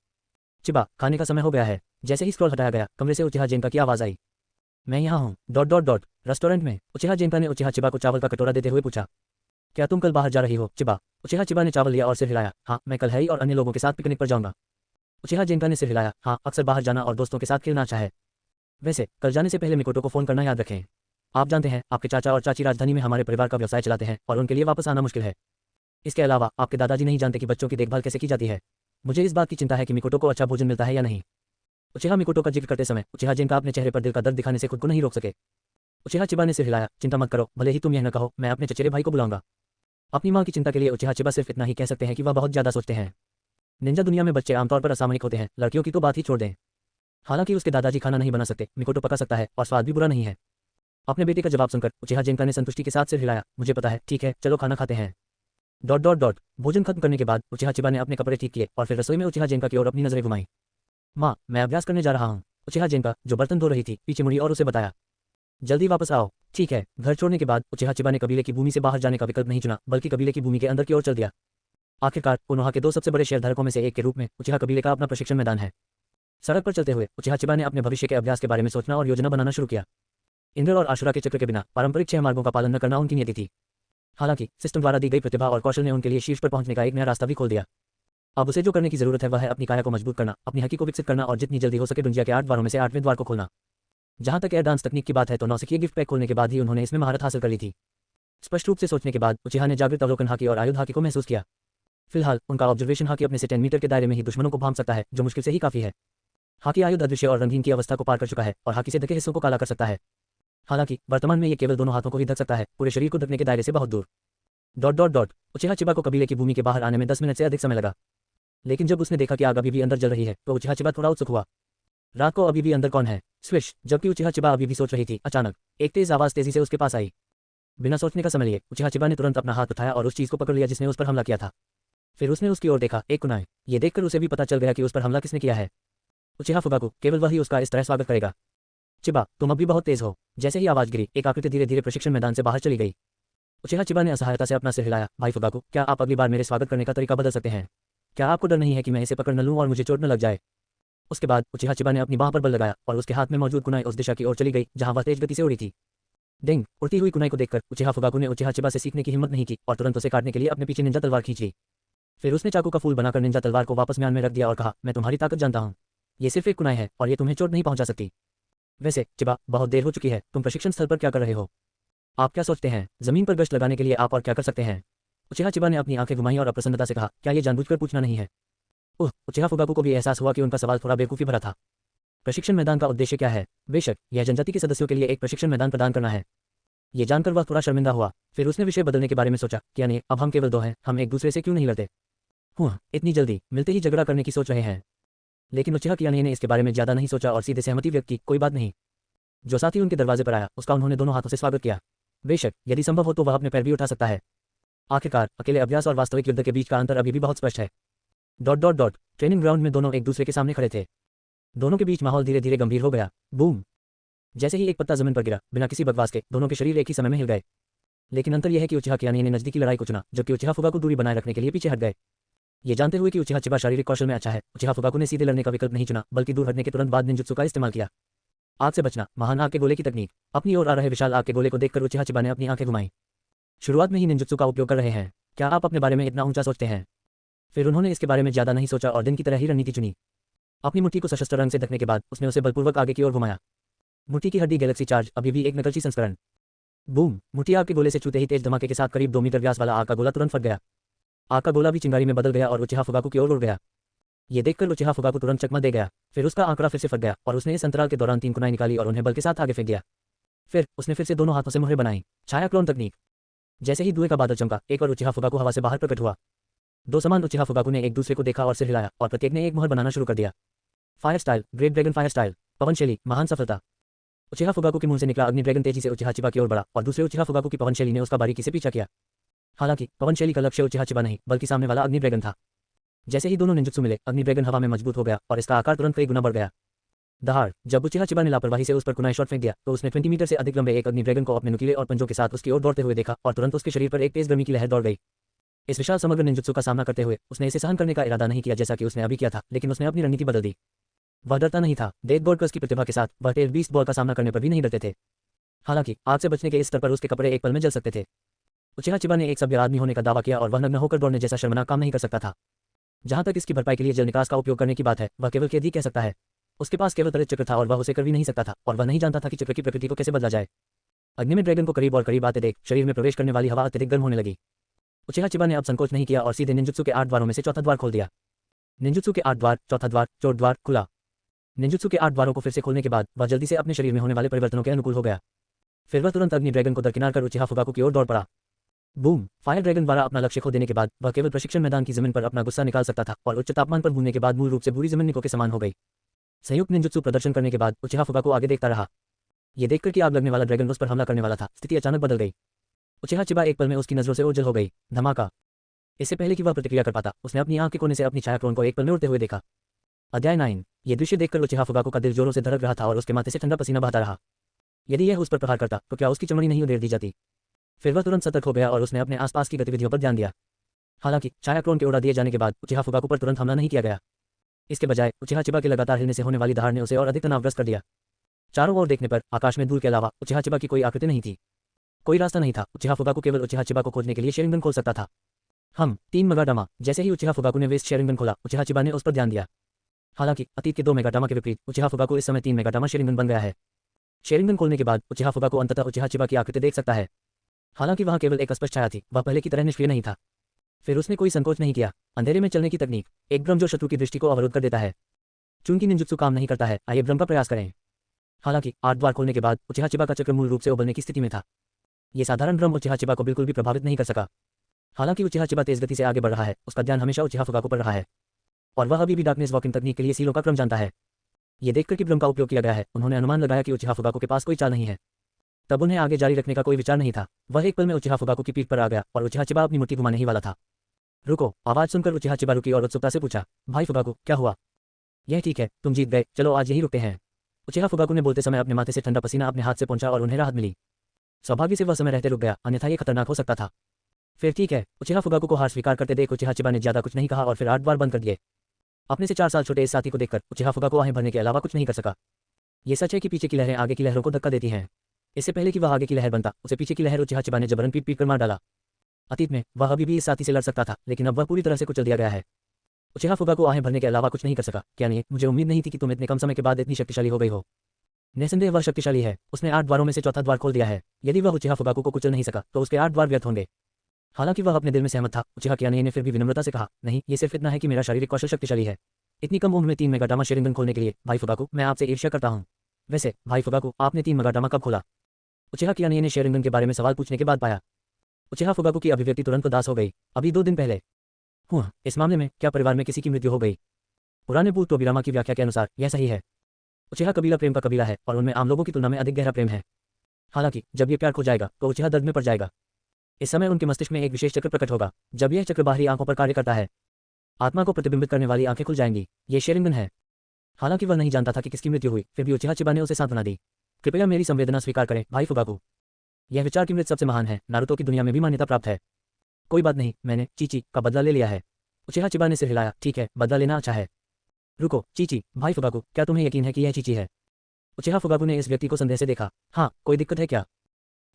चिबा, खाने का समय हो गया है। जैसे ही स्क्रॉल हटाया गया, कमरे से उचिहा जेंका की आवाज आई। मैं यहाँ हूँ ... रेस्टोरेंट में। उचिहा जेंका ने उचिहा चिबा को चावल का कटोरा देते हुए पूछा, क्या तुम कल बाहर जा रही हो चिबा? उचिहा चिबा ने चावल लिया और सिर हिलाया। हाँ, मैं कल हैरी और अन्य लोगों के साथ पिकनिक पर जाऊंगा। उचिहा जेंका ने सिर हिलाया। हाँ, अक्सर बाहर जाना और दोस्तों के साथ खेलना अच्छा है। वैसे कल जाने से पहले मिकोटो को फोन करना याद रखें। आप जानते हैं, आपके चाचा और चाची राजधानी में हमारे परिवार का व्यवसाय चलाते हैं और उनके लिए वापस आना मुश्किल है। इसके अलावा आपके दादाजी नहीं जानते कि बच्चों की देखभाल कैसे की जाती है। मुझे इस बात की चिंता है कि मिकोटो को अच्छा भोजन मिलता है या नहीं। उचिहा मिकोटो का जिक्र करते समय उचिहा जेंका अपने चेहरे पर दिल का दर्द दिखाने से खुद को नहीं रोक सके। उचिहा चिबा ने सिर हिलाया। चिंता मत करो, भले ही तुम यह न कहो, मैं अपने चचेरे भाई को बुलाऊंगा। अपनी माँ की चिंता के लिए उचिहा चिबा सिर्फ इतना ही कह सकते हैं कि वह बहुत ज्यादा सोचते हैं। निंजा दुनिया में बच्चे आमतौर पर असामयिक होते हैं, लड़कियों की तो बात ही छोड़ दें। हालांकि उसके दादाजी खाना नहीं बना सकते, मिकोटो पका सकता है और स्वाद भी बुरा नहीं है। अपने बेटे का जवाब सुनकर उचिहा जेंका ने संतुष्टि के साथ सिर हिलाया। मुझे पता है, ठीक है, चलो खाना खाते हैं। ... भोजन खत्म करने के बाद उचिहा चिबा ने अपने कपड़े ठीक किए और फिर रसोई में उचिहा जेंका की ओर अपनी नजरें घुमाई। माँ, मैं अभ्यास करने जा रहा हूँ। उचिहा जेंका, जो बर्तन धो रही थी, पीछे मुड़ी और उसे बताया, जल्दी वापस आओ। ठीक है। घर छोड़ने के बाद उचिहा चिबा ने कबीले की भूमि से बाहर जाने का विकल्प नहीं चुना, बल्कि कबीले की भूमि के अंदर की ओर चल दिया। आखिरकार कोनोहा के 2 सबसे बड़े शेयरधारकों में से एक के रूप में उचिहा कबीले का अपना प्रशिक्षण मैदान है। सड़क पर चलते हुए उचिहा चिबा ने अपने भविष्य के अभ्यास के बारे में सोचना और योजना बनाना शुरू किया। इंद्र और आशुरा के चक्र के बिना पारंपरिक 6 मार्गों का पालन न करना उनकी नियति थी। हालांकि सिस्टम द्वारा दी गई प्रतिभा और कौशल ने उनके लिए शीर्ष पर पहुंचने का एक नया रास्ता भी खोल दिया। अब उसे जो करने की जरूरत है वह है अपनी काया को मजबूत करना, अपनी हकी को विकसित करना और जितनी जल्दी हो सके दुनिया के 8 द्वारों में से 8वें द्वार को खोलना। जहां तक एयर डांस तकनीक की बात है तो नौसिखिए गिफ्ट पैक खोलने के बाद ही उन्होंने इसमें महारत हासिल कर ली थी। स्पष्ट रूप से सोचने के बाद उचिहा ने जागृत अवलोकन हाकी और आयुध हाकी को महसूस किया। फिलहाल उनका ऑब्जर्वेशन हाकी अपने से 10 मीटर के दायरे में ही दुश्मनों को भांप सकता है, जो मुश्किल से ही काफी है। हाकी आयुध अदृश्य और रंगीन की अवस्था को पार कर चुका है और हाकी से ढके हिस्सों को काला कर सकता है। हालांकि वर्तमान में ये केवल दोनों हाथों को ही ढक सकता है, पूरे शरीर को ढकने के दायरे से बहुत दूर। उचिहा चिबा को कबीले की भूमि के बाहर आने में 10 मिनट से अधिक समय लगा। लेकिन जब उसने देखा कि आग अभी भी अंदर जल रही है तो उचिहा चिबा थोड़ा उत्सुक हुआ। रात को अभी भी अंदर कौन है? स्विश। जबकि उचिहा चिबा अभी भी सोच रही थी, अचानक एक तेज आवाज तेजी से उसके पास आई। बिना सोचने का समय लिए उचिहा चिबा ने तुरंत अपना हाथ उठाया और उस चीज को पकड़ लिया जिसने उस पर हमला किया था। फिर उसने उसकी ओर देखा, एक कुनाई। ये देखकर उसे भी पता चल गया कि उस पर हमला किसने किया है। उचिहा फुगाकू, केवल वही उसका इस तरह स्वागत करेगा। चिबा, तुम अब भी बहुत तेज हो। जैसे ही आवाज गिरी, एक आकृति धीरे धीरे प्रशिक्षण मैदान से बाहर चली गई। उचिहा चिबा ने असहायता से अपना सिर हिलाया। भाई फुगाकू, क्या आप अगली बार मेरे स्वागत करने का तरीका बदल सकते हैं? क्या आपको डर नहीं है कि मैं इसे पकड़ न लूं और मुझे चोट न लग जाए? उसके बाद उचिहा चिबा ने अपनी बाह पर बल लगाया और उसके हाथ में मौजूद कुनाई उस दिशा की ओर चली गई जहां वह तेज गति से उड़ी थी। डिंग। उड़ती हुई कुनाई को देखकर उचिहा फुगाकू ने उचिहा चिबा से सीखने की हिम्मत नहीं की और तुरंत उसे काटने के लिए अपने पीछे निंजा तलवार खींच ली। फिर उसने चाकू का फूल बनाकर निंजा तलवार को वापस म्यान में रख दिया और कहा, मैं तुम्हारी ताकत जानता हूं। ये सिर्फ एक कुनाई है और ये तुम्हें चोट नहीं पहुंचा सकती। वैसे चिबा, बहुत देर हो चुकी है, तुम प्रशिक्षण स्थल पर क्या कर रहे हो? आप क्या सोचते हैं, जमीन पर गश्त लगाने के लिए आप और क्या कर सकते हैं? उचिहा चिबा ने अपनी आंखें घुमाई और अप्रसन्नता से कहा, क्या ये जानबूझकर पूछना नहीं है? उचिहा फुगाकू को भी एहसास हुआ कि उनका सवाल थोड़ा बेवकूफी भरा था। प्रशिक्षण मैदान का उद्देश्य क्या है? बेशक, यह जनजाति के सदस्यों के लिए एक प्रशिक्षण मैदान प्रदान करना है। ये जानकर वह थोड़ा शर्मिंदा हुआ। फिर उसने विषय बदलने के बारे में सोचा, क्या नहीं, अब हम केवल दो हैं, हम एक दूसरे से क्यों नहीं लड़ते? इतनी जल्दी मिलते ही झगड़ा करने की सोच रहे हैं। लेकिन उचिहा कियाने ने इसके बारे में ज्यादा नहीं सोचा और सीधे सहमति व्यक्त की, कोई बात नहीं। जो साथी उनके दरवाजे पर आया उसका उन्होंने दोनों हाथों से स्वागत किया। बेशक, यदि संभव हो तो वह अपने पैर भी उठा सकता है। आखिरकार अकेले अभ्यास और वास्तविक युद्ध के बीच का अंतर अभी भी बहुत स्पष्ट है। ट्रेनिंग ग्राउंड में दोनों एक दूसरे के सामने खड़े थे। दोनों के बीच माहौल धीरे धीरे गंभीर हो गया। बूम। जैसे ही एक पत्ता जमीन पर गिरा, बिना किसी बकवास के दोनों के शरीर एक ही समय में हिल गए। लेकिन अंतर यह है कि उचिहा कियाने ने नजदीकी लड़ाई को चुना, जबकि उचिहा फुगाकू दूरी बनाए रखने के लिए पीछे हट गए। ये जानते हुए कि उचिहा चिबा शारीरिक कौशल में अच्छा है, उचिहा फुगाकू ने सीधे लड़ने का विकल्प नहीं चुना, बल्कि दूर हटने के तुरंत बाद निंजुत्सु का इस्तेमाल किया। आग से बचना, महान आग के गोले की तकनीक। अपनी ओर आ रहे विशाल आग के गोले को देखकर उचिहा चिबा ने अपनी आंखें घुमाई। शुरुआत में ही निंजुत्सु का उपयोग कर रहे हैं, क्या आप अपने बारे में इतना ऊंचा सोचते हैं? फिर उन्होंने इसके बारे में ज्यादा नहीं सोचा और दिन की तरह ही रणनीति चुनी। अपनी मुट्ठी को सशस्त्र रंग से ढकने के बाद उसने उसे बलपूर्वक आगे की ओर घुमाया। मुट्ठी की हड्डी गैलेक्सी चार्ज, अभी भी एक नकलची संस्करण। बूम। मुट्ठी आग के गोले से छूते ही तेज धमाके के साथ करीब 2 मीटर व्यास वाला आग का गोला तुरंत फट गया। आग का गोला भी चिंगारी में बदल गया और उचिहा फुगाकू की ओर उड़ गया। ये देखकर उचिहा फुगाकू तुरंत चकमा दे गया। फिर उसका आंकड़ा फिर से फट गया और उसने इस अंतराल के दौरान 3 कुनाई निकाली और उन्हें बल के साथ आगे फेंक दिया। फिर उसने फिर से दोनों हाथों से मुहरें बनाई। छाया क्लोन तकनीक। जैसे ही धुएं का बादल चमका, एक और उचिहा फुगाकू हवा से बाहर प्रकट हुआ। दो समान उचिहा फुगाकू ने एक दूसरे को देखा और सिर हिलाया और प्रत्येक ने एक मुहर बनाना शुरू कर दिया। Fire style, great dragon fire style, पवन शैली, महान सफलता। उचिहा फुगाकू के मुंह से निकला अग्नि ड्रैगन तेजी से उचिहा चिबा की ओर बढ़ा और दूसरे उचिहा फुगाकू की पवन शैली ने उसका बारीकी से पीछा किया। हालांकि पवन शैली का लक्ष्य उचिहा चिबा नहीं बल्कि सामने वाला अग्नि ड्रैगन था। जैसे ही दोनों निंजुत्सु मिले, अग्नि ड्रैगन हवा में मजबूत हो गया और इसका आकार तुरंत कई गुना बढ़ गया। दहाड़। जब उचिहा चिबा ने लापरवाही से उस पर कुनाई शॉट फेंक दिया तो उसने 20 मीटर से अधिक लंबे एक अग्नि ड्रैगन को अपने नुकीले और पंजों के साथ उसकी ओर दौड़ते हुए देखा और तुरंत उसके शरीर पर एक तेज गर्मी की लहर दौड़ गई। इस विशाल समग्र निंजुत्सु का सामना करते हुए उसने इसे सहन करने का इरादा नहीं किया जैसा कि उसने अभी किया था, लेकिन उसने अपनी रणनीति बदल दी। वह डरता नहीं था। डेथ बॉर्डर्स की प्रतिभा के साथ वह टेल बीस्ट बॉल का सामना करने पर भी नहीं डरते थे। हालांकि आग से बचने के इस स्तर पर उसके कपड़े एक पल में जल सकते थे। उचिहा चिबा ने एक सभ्य आदमी होने का दावा किया और वह नग्न होकर दौड़ने जैसा शर्मनाक काम नहीं कर सकता था। जहां तक इसकी भरपाई के लिए जल निकास का उपयोग करने की बात है, वह केवल कैद ही कह सकता है। उसके पास केवल त्वरित चक्र था और वह उसे कर भी नहीं सकता था और वह नहीं जानता था कि चक्र की प्रकृति को कैसे बदला जाए। अग्नि में ड्रैगन को करीब और करीब आते देख शरीर में प्रवेश करने वाली हवा अत्यधिक गर्म होने लगी। उचिहा चिबा ने अब संकोच नहीं किया और सीधे निंजुत्सु के 8 द्वारों में से चौथा द्वार खोल दिया। निंजुत्सु के 8 द्वार, चौथा द्वार, चोट द्वार, खुला। निंजुत्सु के 8 द्वारों को फिर से खोलने के बाद वह जल्दी से अपने शरीर में होने वाले परिवर्तनों के अनुकूल हो गया। फिर वह तुरंत अग्नि ड्रैगन को दरकिनार कर उचिहा फुगाकू की ओर दौड़ पड़ा। बूम। फायर ड्रैगन द्वारा अपना लक्ष्य खो देने के बाद वह केवल प्रशिक्षण मैदान की जमीन पर अपना गुस्सा निकाल सकता था और उच्च तापमान पर भूनने के बाद मूल रूप से बुरी जमीन निको के समान हो गई। संयुक्त निंजुत्सु प्रदर्शन करने के बाद उचिहा फुगाकू आगे देखता रहा। ये देखकर कि आग लगने वाला ड्रैगन उस पर हमला करने वाला था, स्थिति अचानक बदल गई। उचिहा चिबा एक पल में उसकी नजरों से ओझल हो गई। धमाका। इससे पहले कि वह प्रतिक्रिया कर पाता, उसने अपनी आंख के कोने से अपनी छाया क्लोन को एक पल में उड़ते हुए देखा। अध्याय 9। ये दृश्य देखकर उचिहा फुगाकू का दिल जोरों से धड़क रहा था और उसके माथे से ठंडा पसीना बहता रहा। यदि यह उस पर प्रहार करता तो क्या उसकी चमड़ी नहीं उधेड़ दी जाती? फिर वह तुरंत सतर्क हो गया और उसने अपने आसपास की गतिविधियों पर ध्यान दिया। हालांकि छाया क्लोन के उड़ा दिए जाने के बाद उचिहा फुगाकू पर तुरंत हमला नहीं किया गया। इसके बजाय उचिहा चिबा के लगातार हिलने से होने वाली दहाड़ ने उसे और अधिक तनावग्रस्त कर दिया। चारों ओर देखने पर आकाश में धूल के अलावा उचिहा चिबा की कोई आकृति नहीं थी। कोई रास्ता नहीं था। उचिहा फुगाकू केवल उचिहा चिबा को खोजने के लिए शेरिंगन खोल सकता था। 3 मेगाडामा। जैसे ही उचिहा फुगाकू ने वेस्ट शेरिंगन खोला, उचिहा चिबा ने उस पर ध्यान दिया। हालांकि अतीत के 2 मेगाडामा के विपरीत उचिहा फुगाकू इस समय 3 मेगाडामा शेरिंगन बन गया है। शेरिंगन खोलने के बाद उचिहा फुगाकू अंततः उचिहा चिबा की आकृति देख सकता है। हालांकि वहां केवल एक अस्पष्ट छाया थी, वह पहले की तरह निष्क्रिय नहीं था। फिर उसने कोई संकोच नहीं किया। अंधेरे में चलने की तकनीक, एक भ्रम जो शत्रु की दृष्टि को अवरुद्ध कर देता है। चूंकि निंजुत्सु काम नहीं करता है, आइए भ्रम का प्रयास करें। हालांकि 8 द्वार खोलने के बाद उचिहा चिबा का चक्र मूल रूप से उबलने की स्थिति में था। ये साधारण भ्रम उचिहा चिबा को बिल्कुल भी प्रभावित नहीं कर सका। हालांकि उचिहा चिबा तेज गति से आगे बढ़ रहा है, उसका ध्यान हमेशा उचिहा फुगाकू पर रहा है और वह अभी भी डार्कनेस वॉकिंग तकनीक के लिए सीलों का क्रम जानता है। ये देखकर कि भ्रम का उपयोग किया गया है, उन्होंने अनुमान लगाया कि उचिहा फुगाकू के पास कोई चाल नहीं है। तब उन्हें आगे जारी रखने का कोई विचार नहीं था। वह एक पल में उचिहा फुगाकू की पीठ पर आ गया और उचिहा चिबा अपनी मुट्ठी घुमाने ही वाला था। रुको, आवाज सुनकर उचिहा चिबा रुकी और उत्सुकता से पूछा, भाई फुगाकू क्या हुआ? यह ठीक है, तुम जीत गए, चलो आज यही रुकते हैं। उचिहा फुगाकू ने बोलते समय अपने माथे से ठंडा पसीना अपने हाथ से पहुंचा और उन्हें राहत मिली। सौभाग्य से वह समय रहते रुक गया, अन्यथा ये खतरनाक हो सकता था। फिर ठीक है, उचिहा फुगाकू को हार स्वीकार करते देख उचिहा चिबा ने ज्यादा कुछ नहीं कहा और फिर 8 द्वार बंद कर दिए। अपने से 4 साल छोटे इस साथी को देखकर उचिहा फुगाकू आहें भरने के अलावा कुछ नहीं कर सका। ये सच है कि पीछे की लहरें आगे की लहरों को धक्का देती हैं। इससे पहले कि वह आगे की लहर बनता, उसे पीछे की लहर उचिहा चिबा ने जबरन पीट कर मार डाला। अतीत में वह अभी भी इस साथी से लड़ सकता था, लेकिन अब वह पूरी तरह से कुचल दिया गया है। उचिहा फुगाकू आहें भरने के अलावा कुछ नहीं कर सका। क्या नहीं, मुझे उम्मीद नहीं थी कि तुम इतने कम समय के बाद इतनी शक्तिशाली हो गई हो। निसंदेह वह शक्तिशाली है, उसने 8 द्वारों में से चौथा द्वार खोल दिया है। यदि वह उचिहा फुगाकू को कुचल नहीं सका तो उसके 8 द्वार व्यर्थ होंगे। हालांकि वह अपने दिल में सहमत था, उचिहा कियाने ने फिर भी विनम्रता से कहा, नहीं, ये सिर्फ इतना है कि मेरा शारीरिक कौशल शक्तिशाली है। इतनी कम उम्र में 3 मेगाटामा शेरिंगन खोलने के लिए भाई फुगाकू, मैं आपसे ईर्ष्या करता हूँ। वैसे भाई फुगाकू, आपने 3 मेगाटामा कब खोला? उचिहा कियाने ने शेरिंगन के बारे में सवाल पूछने के बाद पाया। उचिहा फुगाकू की अभिव्यक्ति तुरंत उदास हो गई। अभी 2 दिन पहले। इस मामले में क्या परिवार में किसी की मृत्यु हो गई? पुराने भूत टोबिरामा की व्याख्या के अनुसार यह सही है। उचिहा कबीला प्रेम का कबीला है और उनमें आम लोगों की तुलना में अधिक गहरा प्रेम है। हालांकि जब ये प्यार खो जाएगा तो उचिहा दर्द में पड़ जाएगा। इस समय उनके मस्तिष्क में एक विशेष चक्र प्रकट होगा। जब यह चक्र बाहरी आंखों पर कार्य करता है, आत्मा को प्रतिबिंबित करने वाली आंखें खुल जाएंगी। ये शेरिंगन है। हालांकि वह नहीं जानता था कि किसकी मृत्यु हुई, फिर भी उचिहा चिबा ने उसे सांत्वना दी। कृपया मेरी संवेदना स्वीकार करें भाई फुगाकू। यह विचार की मृत सबसे महान है, नारुतो की दुनिया में भी मान्यता प्राप्त है। कोई बात नहीं, मैंने चीची का बदला ले लिया है। उचिहा चिबा ने सिर हिलाया, ठीक है, बदला लेना अच्छा है। रुको, चीची, भाई फुगाकू, क्या तुम्हें यकीन है कि यह चीची है? उचिहा फुगाकू ने इस व्यक्ति को संदेह से देखा। हाँ, कोई दिक्कत है क्या?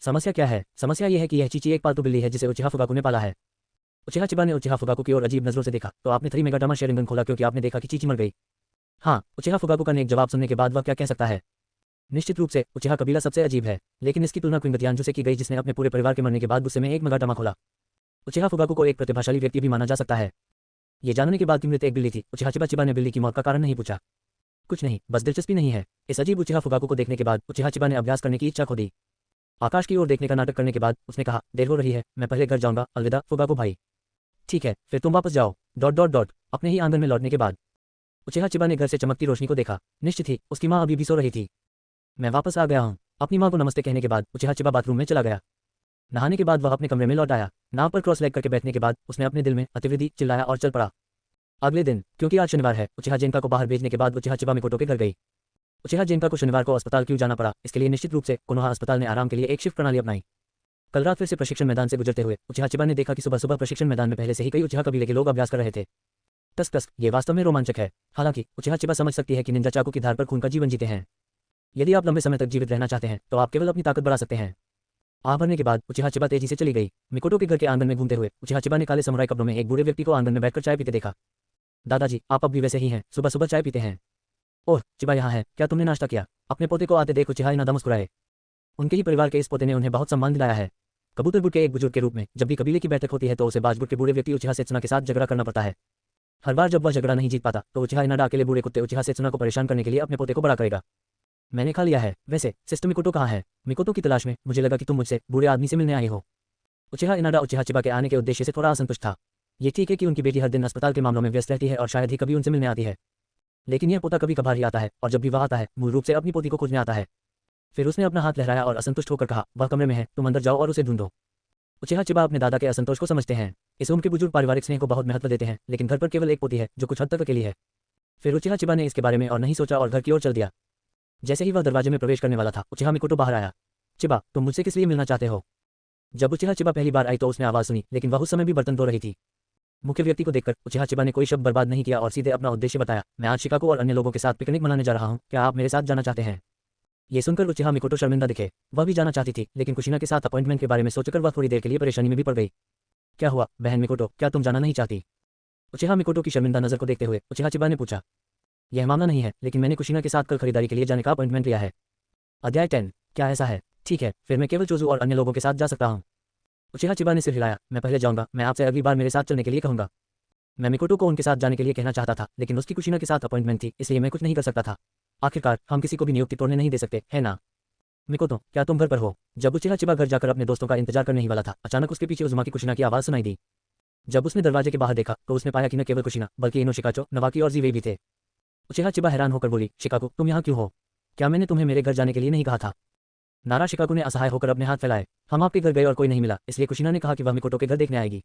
समस्या क्या है? समस्या यह है कि यह चीची एक पालतू बिल्ली है जिसे उचिहा फुगाकू ने पाला है। उचिहा चिबा ने उचिहा फुगाकू की ओर अजीब नजरों से देखा। तो आपने 3 मेगाटामा शेरिंगन खोला क्योंकि आपने देखा कि चीची मर गई? हाँ, उचिहा फुगाकू का नेक जवाब सुनने के बाद वह क्या कह सकता है? निश्चित रूप से उचिहा कबीला सबसे अजीब है, लेकिन इसकी तुलना क्विंग तियानजू से की गई जिसने अपने पूरे परिवार के मरने के बाद गुस्से में 1 मेगाटामा खोला। उचिहा फुगाकू को एक प्रतिभाशाली व्यक्ति भी माना जा सकता है। ये जानने के बाद कि मृत एक बिल्ली थी, उचिहा चिबा ने बिल्ली की मौत का कारण नहीं पूछा। कुछ नहीं, बस दिलचस्पी नहीं है। इस अजीब उचिहा फुगाकू को देखने के बाद उचिहा चिबा ने अभ्यास करने की इच्छा खो दी। आकाश की ओर देखने का नाटक करने के बाद उसने कहा, देर हो रही है, मैं पहले घर जाऊंगा, अलविदा फुगाकू भाई। ठीक है, फिर तुम वापस जाओ। अपने ही आंगन में लौटने के बाद उचिहा चिबा ने घर से चमकती रोशनी को देखा। निश्चित ही उसकी माँ अभी भी सो रही थी। मैं वापस आ गया हूँ। अपनी माँ को नमस्ते कहने के बाद उचिहा चिबा बाथरूम में चला गया। नहाने के बाद वह अपने कमरे में लौट आया। नाव पर क्रॉस लेग करके बैठने के बाद उसने अपने दिल में अतिवृद्धि चिल्लाया और चल पड़ा। अगले दिन, क्योंकि आज शनिवार है, उचिहा जेनका को बाहर भेजने के बाद उचिहा चिबा मिकोटो के घर गई। उचिहा जेनका को शनिवार को अस्पताल क्यों जाना पड़ा, इसके लिए निश्चित रूप से कोनोहा अस्पताल ने आराम के लिए एक शिफ्ट प्रणाली अपनाई। कल रात फिर से प्रशिक्षण मैदान से गुजरते हुए उचिहा चिबा ने देखा कि सुबह सुबह प्रशिक्षण मैदान में पहले से ही कई उचिहा कबीले के लोग अभ्यास कर रहे थे। टस, ये वास्तव में रोमांचक है। हालांकि उचिहा चिबा समझ सकती है कि निंजा चाकू की धार पर खून का जीवन जीते हैं। यदि आप लंबे समय तक जीवित रहना चाहते हैं तो आप केवल अपनी ताकत बढ़ा सकते हैं। आह भरने के बाद उचिहा चिबा तेजी से चली गई। मिकोटो के घर के आंगन में घूमते हुए उचिहा चिबा ने काले समुराई कपड़ों में एक बूढ़े व्यक्ति को आंगन में बैठकर चाय पीते देखा। दादाजी, आप अब भी वैसे ही हैं, सुबह सुबह चाय पीते हैं। ओह, चिबा यहाँ है, क्या तुमने नाश्ता किया? अपने पोते को आते देख उचिहा इनादा मुस्कुराए। उनके ही परिवार के इस पोते ने उन्हें बहुत सम्मान दिलाया है। कबूतरबुट के एक बुजुर्ग के रूप में जब भी कबीले की बैठक होती है तो उसे बाजबुट के बूढ़े व्यक्ति उचिहा सेत्सुना के साथ झगड़ा करना पड़ता है। हर बार जब वह झगड़ा नहीं जीत पाता तो उचिहा इनाडा अकेले बूढ़े कुत्ते उचिहा सेत्सुना को परेशान करने के लिए अपने पोते को बड़ा करेगा। मैंने खा लिया है। वैसे सिस्टर मिकोटो कहाँ है? मिकोटो की तलाश में मुझे लगा कि तुम मुझसे बूढ़े आदमी से मिलने आई हो। उचिहा इनाडा उचिहा चिबा के आने के उद्देश्य से थोड़ा असंतुष्ट था। ये ठीक है कि उनकी बेटी हर दिन अस्पताल के मामलों में व्यस्त रहती है और शायद ही कभी उनसे मिलने आती है, लेकिन यह पोता कभी कभार ही आता है और जब भी वह आता है मूल रूप से अपनी पोती को खोजने आता है। फिर उसने अपना हाथ लहराया और असंतुष्ट होकर कहा, वह कमरे में है, तुम अंदर जाओ और उसे ढूंढो। उचिहा चिबा अपने दादा के असंतोष को समझते हैं। इस उम्र के बुजुर्ग पारिवारिक स्नेह को बहुत महत्व देते हैं, लेकिन घर पर केवल एक पोती है जो कुछ हद तक अकेली है। फिर उचिहा चिबा ने इसके बारे में और नहीं सोचा और घर की ओर चल दिया। जैसे ही वह दरवाजे में प्रवेश करने वाला था, उचिहा मिकोटो बाहर आया। चिबा, तुम मुझसे किस लिए मिलना चाहते हो? जब उचिहा चिबा पहली बार आई तो उसने आवाज सुनी, लेकिन वह उस समय भी बर्तन धो रही थी। मुख्य व्यक्ति को देखकर उचिहा चिबा ने कोई शब्द बर्बाद नहीं किया और सीधे अपना उद्देश्य बताया, मैं आज शिकागो और अन्य लोगों के साथ पिकनिक मनाने जा रहा हूँ, क्या आप मेरे साथ जाना चाहते हैं? ये सुनकर उचिहा मिकोटो शर्मिंदा दिखे। वह भी जाना चाहती थी, लेकिन कुशिना के साथ अपॉइंटमेंट के बारे में सोचकर वह थोड़ी देर के लिए परेशानी में भी पड़ गई। क्या हुआ बहन मिकोटो, क्या तुम जाना नहीं चाहती? उचिहा मिकोटो की शर्मिंदा नजर को देखते हुए उचिहा चिबा ने पूछा। यह मामला नहीं है, लेकिन मैंने कुशिना के साथ कल खरीदारी के लिए जाने का अपॉइंटमेंट लिया है। अध्याय 10। क्या ऐसा है? ठीक है, फिर मैं केवल चोजू और अन्य लोगों के साथ जा सकता हूँ। उचिहा चिबा ने सिर हिलाया। मैं पहले जाऊंगा, मैं आपसे अगली बार मेरे साथ चलने के लिए कहूंगा। मैं मिकोटो को उनके साथ जाने के लिए कहना चाहता था, लेकिन उसकी कुशीना के साथ अपॉइंटमेंट थी, इसलिए मैं कुछ नहीं कर सकता था। आखिरकार हम किसी को भी नियुक्ति तोड़ने नहीं दे सकते, है ना? मिकोटो, क्या तुम घर पर हो? जब उचिहा चिबा घर जाकर अपने दोस्तों का इंतजार करने ही वाला था, अचानक उसके पीछे उजुमा की कुशीना की आवाज सुनाई दी। जब उसने दरवाजे के बाहर देखा तो उसने पाया कि न केवल कुशीना बल्कि इनो शिकाचो, नवाकी और जीवे भी थे। उचिहा चिबा हैरान होकर बोली, शिकाको, तुम यहाँ क्यों हो? क्या मैंने तुम्हें मेरे घर जाने के लिए नहीं कहा था? नारा शिकाकू ने असहाय होकर अपने हाथ फैलाए। हम आपके घर गए और कोई नहीं मिला, इसलिए कुशीना ने कहा कि वह मिकोटो के घर देखने आएगी।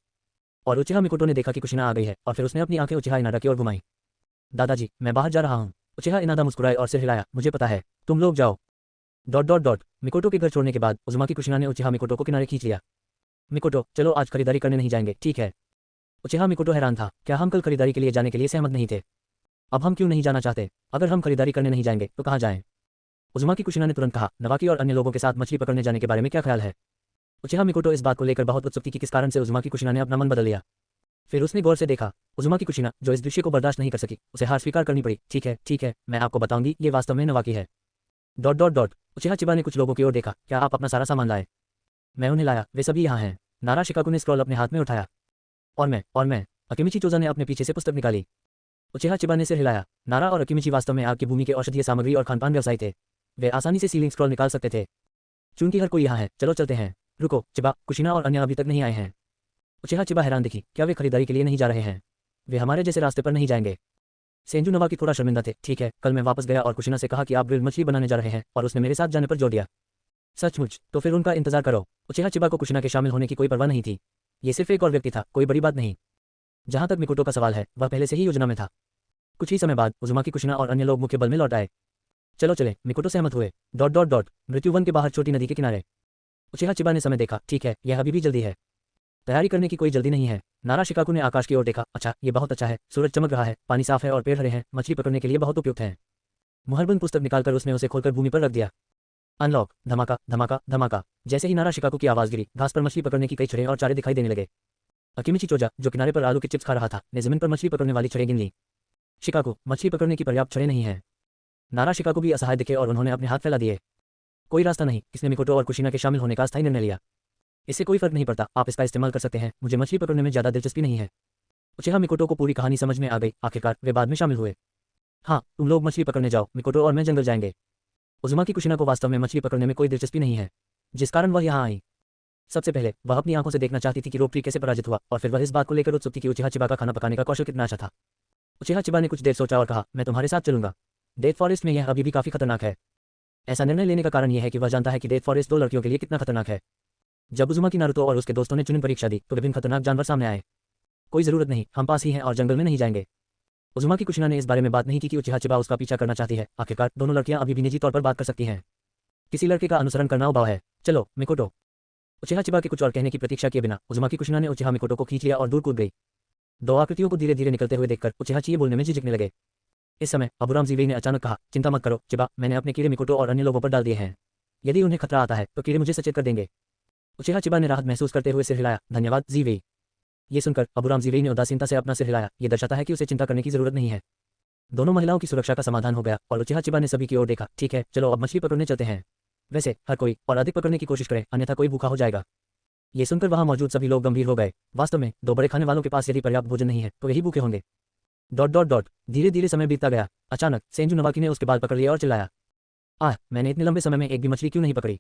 और उचिहा मिकोटो ने देखा कि कुशीना आ गई है और फिर उसने अपनी आंखें उचिहा इनादा की ओर घुमाई। दादाजी, मैं बाहर जा रहा हूँ। उचिहा इनादा मुस्कुराए और सिर हिलाया। मुझे पता है, तुम लोग जाओ। Dot dot dot. मिकोटो के घर छोड़ने के बाद उजुमा कुशीना ने उचिहा मिकोटो को किनारे खींच लिया। मिकोटो, चलो आज खरीदारी करने नहीं जाएंगे, ठीक है? उचिहा मिकोटो हैरान था। क्या हम कल खरीदारी के लिए जाने के लिए सहमत नहीं थे? अब हम क्यों नहीं जाना चाहते? अगर हम खरीदारी करने नहीं जाएंगे तो कहाँ जाएं? उजुमा कुशीना ने तुरंत कहा, नवाकी और अन्य लोगों के साथ मछली पकड़ने जाने के बारे में क्या ख्याल है? उचिहा मिकोटो इस बात को लेकर बहुत उत्सुक थी कि किस कारण से उजुमा कुशीना ने अपना मन बदल लिया। फिर उसने गौर से देखा। उजुमा कुशीना, जो इस दृश्य को बर्दाश्त नहीं कर सकी, उसे हार स्वीकार करनी पड़ी। ठीक है, मैं आपको बताऊंगी, ये वास्तव में नवाकी है। Dot dot dot. उचिहा चिबा ने कुछ लोगों की ओर देखा। क्या आप अपना सारा सामान लाए? मैं उन्हें लाया, वे सभी यहाँ हैं। नारा शिकाकू ने स्क्रॉल अपने हाथ में उठाया। और मैं। अकिमिची चोजा ने अपने पीछे से पुस्तक निकाली। उचिहा चिबा ने सिर हिलाया। नारा और अकिमिची वास्तव में आग की भूमि के औषधीय सामग्री और खानपान व्यवसायी थे। वे आसानी से सीलिंग स्क्रॉल निकाल सकते थे। चूंकि हर कोई यहाँ है, चलो चलते हैं। रुको, चिबा, कुशीना और अन्य अभी तक नहीं आए हैं। उचिहा चिबा हैरान दिखी। क्या वे खरीदारी के लिए नहीं जा रहे हैं? वे हमारे जैसे रास्ते पर नहीं जाएंगे। सेंजू नवाकी थोड़ा शर्मिंदा थे। ठीक है, कल मैं वापस गया और कुशीना से कहा कि आप ग्रिल्ड मछली बनाने जा रहे हैं और उसने मेरे साथ जाने पर जोर दिया। सचमुच? तो फिर उनका इंतजार करो। उचिहा चिबा को कुशीना के शामिल होने की कोई परवाह नहीं थी। ये सिर्फ एक और व्यक्ति था, कोई बड़ी बात नहीं। जहां तक मिकोटो का सवाल है, वह पहले से ही योजना में था। कुछ ही समय बाद उजुमा कुशीना और अन्य लोग मुख्य बल में लौट आए। चलो चले, मिकोटो सहमत हुए। Dot dot dot. मृत्युवन के बाहर छोटी नदी के किनारे। उचिहा चिबा ने समय देखा। ठीक है, यह अभी भी जल्दी है। तैयारी करने की कोई जल्दी नहीं है। नारा शिकाकू ने आकाश की ओर देखा। अच्छा, ये बहुत अच्छा है, सूरज चमक रहा है, पानी साफ है और पेड़ हरे हैं, मछली पकड़ने के लिए बहुत उपयुक्त है। मुहरबंद पुस्तक निकालकर उसने उसे खोलकर भूमि पर रख दिया। अनलॉक। धमाका धमाका धमाका। जैसे ही नारा शिकाकू की आवाज गिरी, घास पर मछली पकड़ने की कई छड़ें और चारे दिखाई देने लगे। अकिमिची चोजा, जो किनारे पर आलू के चिप्स खा रहा था, ने जमीन पर मछली पकड़ने वाली छड़ें गिन ली। शिकाकू, मछली पकड़ने की पर्याप्त छड़ें नहीं है। नारा शिकाकू भी असहाय दिखे और उन्होंने अपने हाथ फैला दिए। कोई रास्ता नहीं। किसने मिकोटो और कुशीना के शामिल होने का अस्थायी निर्णय लिया। इससे कोई फर्क नहीं पड़ता, आप इसका इस्तेमाल कर सकते हैं, मुझे मछली पकड़ने में ज्यादा दिलचस्पी नहीं है। उचिहा मिकोटो को पूरी कहानी समझ में आ गई। आखिरकार वे बाद में शामिल हुए। हाँ, तुम लोग मछली पकड़ने जाओ, मिकोटो और मैं जंगल जाएंगे। उजुमा कुशीना को वास्तव में मछली पकड़ने में कोई दिलचस्पी नहीं है, जिस कारण वह यहाँ आई। सबसे पहले वह अपनी आंखों से देखना चाहती थी कि रोप ट्री कैसे पराजित हुआ, और फिर वह इस बात को लेकर उत्सुक थी कि उचिहा चिबा का खाना पकाने का कौशल कितना अच्छा था। उचिहा चिबा ने कुछ देर सोचा और कहा, मैं तुम्हारे साथ चलूंगा। डेथ फॉरेस्ट में यह अभी भी काफी खतरनाक है। ऐसा निर्णय लेने का कारण यह है कि वह जानता है कि डेथ फॉरेस्ट दो लड़कियों के लिए कितना खतरनाक है। जब उजुमा नारुतो और उसके दोस्तों ने चुनिन परीक्षा दी तो विभिन्न खतरनाक जानवर सामने आए। कोई जरूरत नहीं, हम पास ही हैं और जंगल में नहीं जाएंगे। उजुमा कुशीना ने इस बारे में बात नहीं की कि उचिहा चिबा उसका पीछा करना चाहती है। आखिरकार दोनों लड़कियां अभी भी निजी तौर पर बात कर सकती हैं। किसी लड़के का अनुसरण करना उबाऊ है। चलो मिकोटो। उचिहा चिबा के कुछ और कहने की प्रतीक्षा किए बिना उजुमा कुशीना ने उचिहा मिकोटो को खींच लिया और दूर कूद गई। दो आकृतियों को धीरे धीरे निकलते हुए देखकर उचिहा चिए बोलने में झिझकने लगे। इस समय अबुराम जीवेई ने अचानक कहा, चिंता मत करो चिबा, मैंने अपने कीड़े मिकोटो और अन्य लोगों पर डाल दिए हैं। यदि उन्हें खतरा आता है तो कीड़े मुझे सचेत कर देंगे। उचिहा चिबा ने राहत महसूस करते हुए सिर हिलाया। धन्यवाद जीवेई। ये सुनकर अबुराम जीवेई ने उदासीनता से अपना सिर हिलाया। ये दर्शाता है कि उसे चिंता करने की जरूरत नहीं है। दोनों महिलाओं की सुरक्षा का समाधान हो गया और उचिहा चिबा ने सभी की ओर देखा। ठीक है, चलो अब मछली पकड़ने चलते हैं। वैसे हर कोई और अधिक पकड़ने की कोशिश करे, अन्यथा कोई भूखा हो जाएगा। ये सुनकर वहां मौजूद सभी लोग गंभीर हो गए। वास्तव में दो बड़े खाने वालों के पास यदि पर्याप्त भोजन नहीं है तो यही भूखे होंगे। Dot dot dot. धीरे धीरे समय बीतता गया। अचानक सेंजू नवाकी ने उसके बाल पकड़ लिए और चिल्लाया, मैंने इतने लंबे समय में एक भी मछली क्यों नहीं पकड़ी?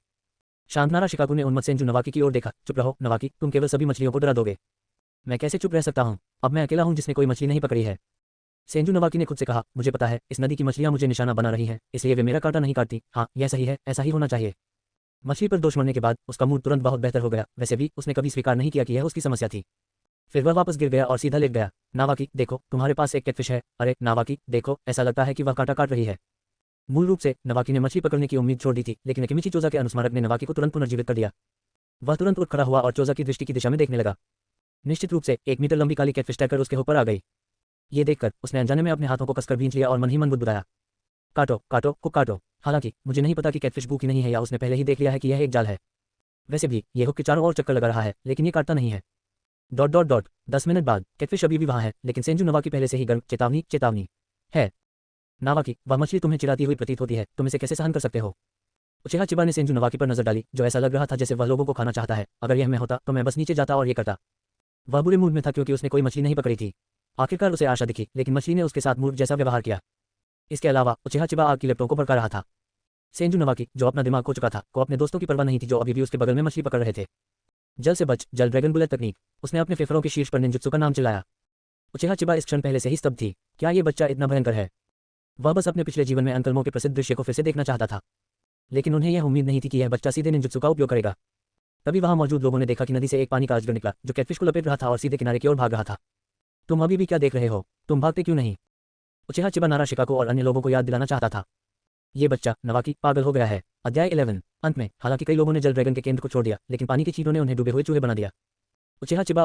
शांत नारा शिकाकू ने उन्मत्त सेंजू नवाकी की ओर देखा। चुप रहो नवाकी, तुम केवल सभी मछलियों को डरा दोगे। मैं कैसे चुप रह सकता हूँ? अब मैं अकेला हूँ जिसने कोई मछली नहीं पकड़ी है। सेंजू नवाकी ने खुद से कहा, मुझे पता है, इस नदी की मछलियां मुझे निशाना बना रही हैं, इसलिए वे मेरा कांटा नहीं काटती। हाँ, यह सही है, ऐसा ही होना चाहिए। मछली पर दोष मरने के बाद उसका मूड तुरंत बहुत बेहतर हो गया। वैसे भी उसने कभी स्वीकार नहीं किया कि यह उसकी समस्या थी। फिर वह वापस गिर गया और सीधा लेट गया। नावाकी देखो, तुम्हारे पास एक कैटफिश है। अरे नावाकी देखो, ऐसा लगता है कि वह कांटा काट रही है। मूल रूप से नवाकी ने मछली पकड़ने की उम्मीद छोड़ दी थी, लेकिन अकिमिची चोजा के अनुस्मारक ने नवाकी को तुरंत पुनर्जीवित कर दिया। वह तुरंत उठ खड़ा हुआ और चोजा की दृष्टि की दिशा में देखने लगा। निश्चित रूप से 1 मीटर लंबी काली कैटफिश टैकर उसके ऊपर आ गई। ये देखकर उसने अनजाने में अपने हाथों को कसकर भींच लिया और मन ही मन बुदबुदाया, काटो काटो को काटो। हालांकि मुझे नहीं पता कि कैटफिश भूखी नहीं है या उसने पहले ही देख लिया है कि यह एक जाल है। वैसे भी ये हुक के चारों ओर चक्कर लगा रहा है, लेकिन ये काटता नहीं है। Dot dot dot. 10 मिनट बाद कैटफिश अभी भी वहां है, लेकिन सेंजू नवाकी पहले से ही गर्म। चेतावनी चेतावनी है। नावाकी, वह मछली तुम्हें चिढ़ाती हुई प्रतीत होती है, तुम इसे कैसे सहन कर सकते हो? उचिहा चिबा ने सेंजू नवाकी पर नजर डाली, जो ऐसा लग रहा था जैसे वह लोगों को खाना चाहता है। अगर यह मैं होता तो मैं बस नीचे जाता और ये करता। वह बुरे मूड में था क्योंकि उसने कोई मछली नहीं पकड़ी थी। आखिरकार उसे आशा दिखी, लेकिन मछली ने उसके साथ मूर्ख जैसा व्यवहार किया। इसके अलावा उचिहा चिबा आग की लपटों को भड़का रहा था। सेंजू नवाकी, जो अपना दिमाग खो चुका था, को अपने दोस्तों की परवाह नहीं थी जो अभी भी उसके बगल में मछली पकड़ रहे थे। जल से बच, जल ड्रैगन बुलेट तकनीक। उसने अपने फेफड़ों के शीर्ष पर निंजुत्सु का नाम चिल्लाया। उचिहा चिबा इस क्षण पहले से ही स्तब्ध थी। क्या ये बच्चा इतना भयंकर है? वह बस अपने पिछले जीवन में अंकलमो के प्रसिद्ध दृश्य को फिर से देखना चाहता था, लेकिन उन्हें यह उम्मीद नहीं थी कि यह बच्चा सीधे निंजुत्सु का उपयोग करेगा। तभी वहां मौजूद लोगों ने देखा कि नदी से एक पानी का अजगर निकला, जो कैटफिश को लपेट रहा था और सीधे किनारे की ओर भाग रहा था। तुम अभी भी क्या देख रहे हो? तुम भागते क्यों नहीं? उचिहा चिबा नारा शिकाको और अन्य लोगों को याद दिलाना चाहता था। ये बच्चा नवाकी पागल हो गया है। अध्याय 11। अंत में हालांकि कई लोगों ने जल ड्रैगन के केंद्र को छोड़ दिया, लेकिन पानी की चींटों ने उन्हें डूबे हुए चूहे बना दिया। उचिहा चिबा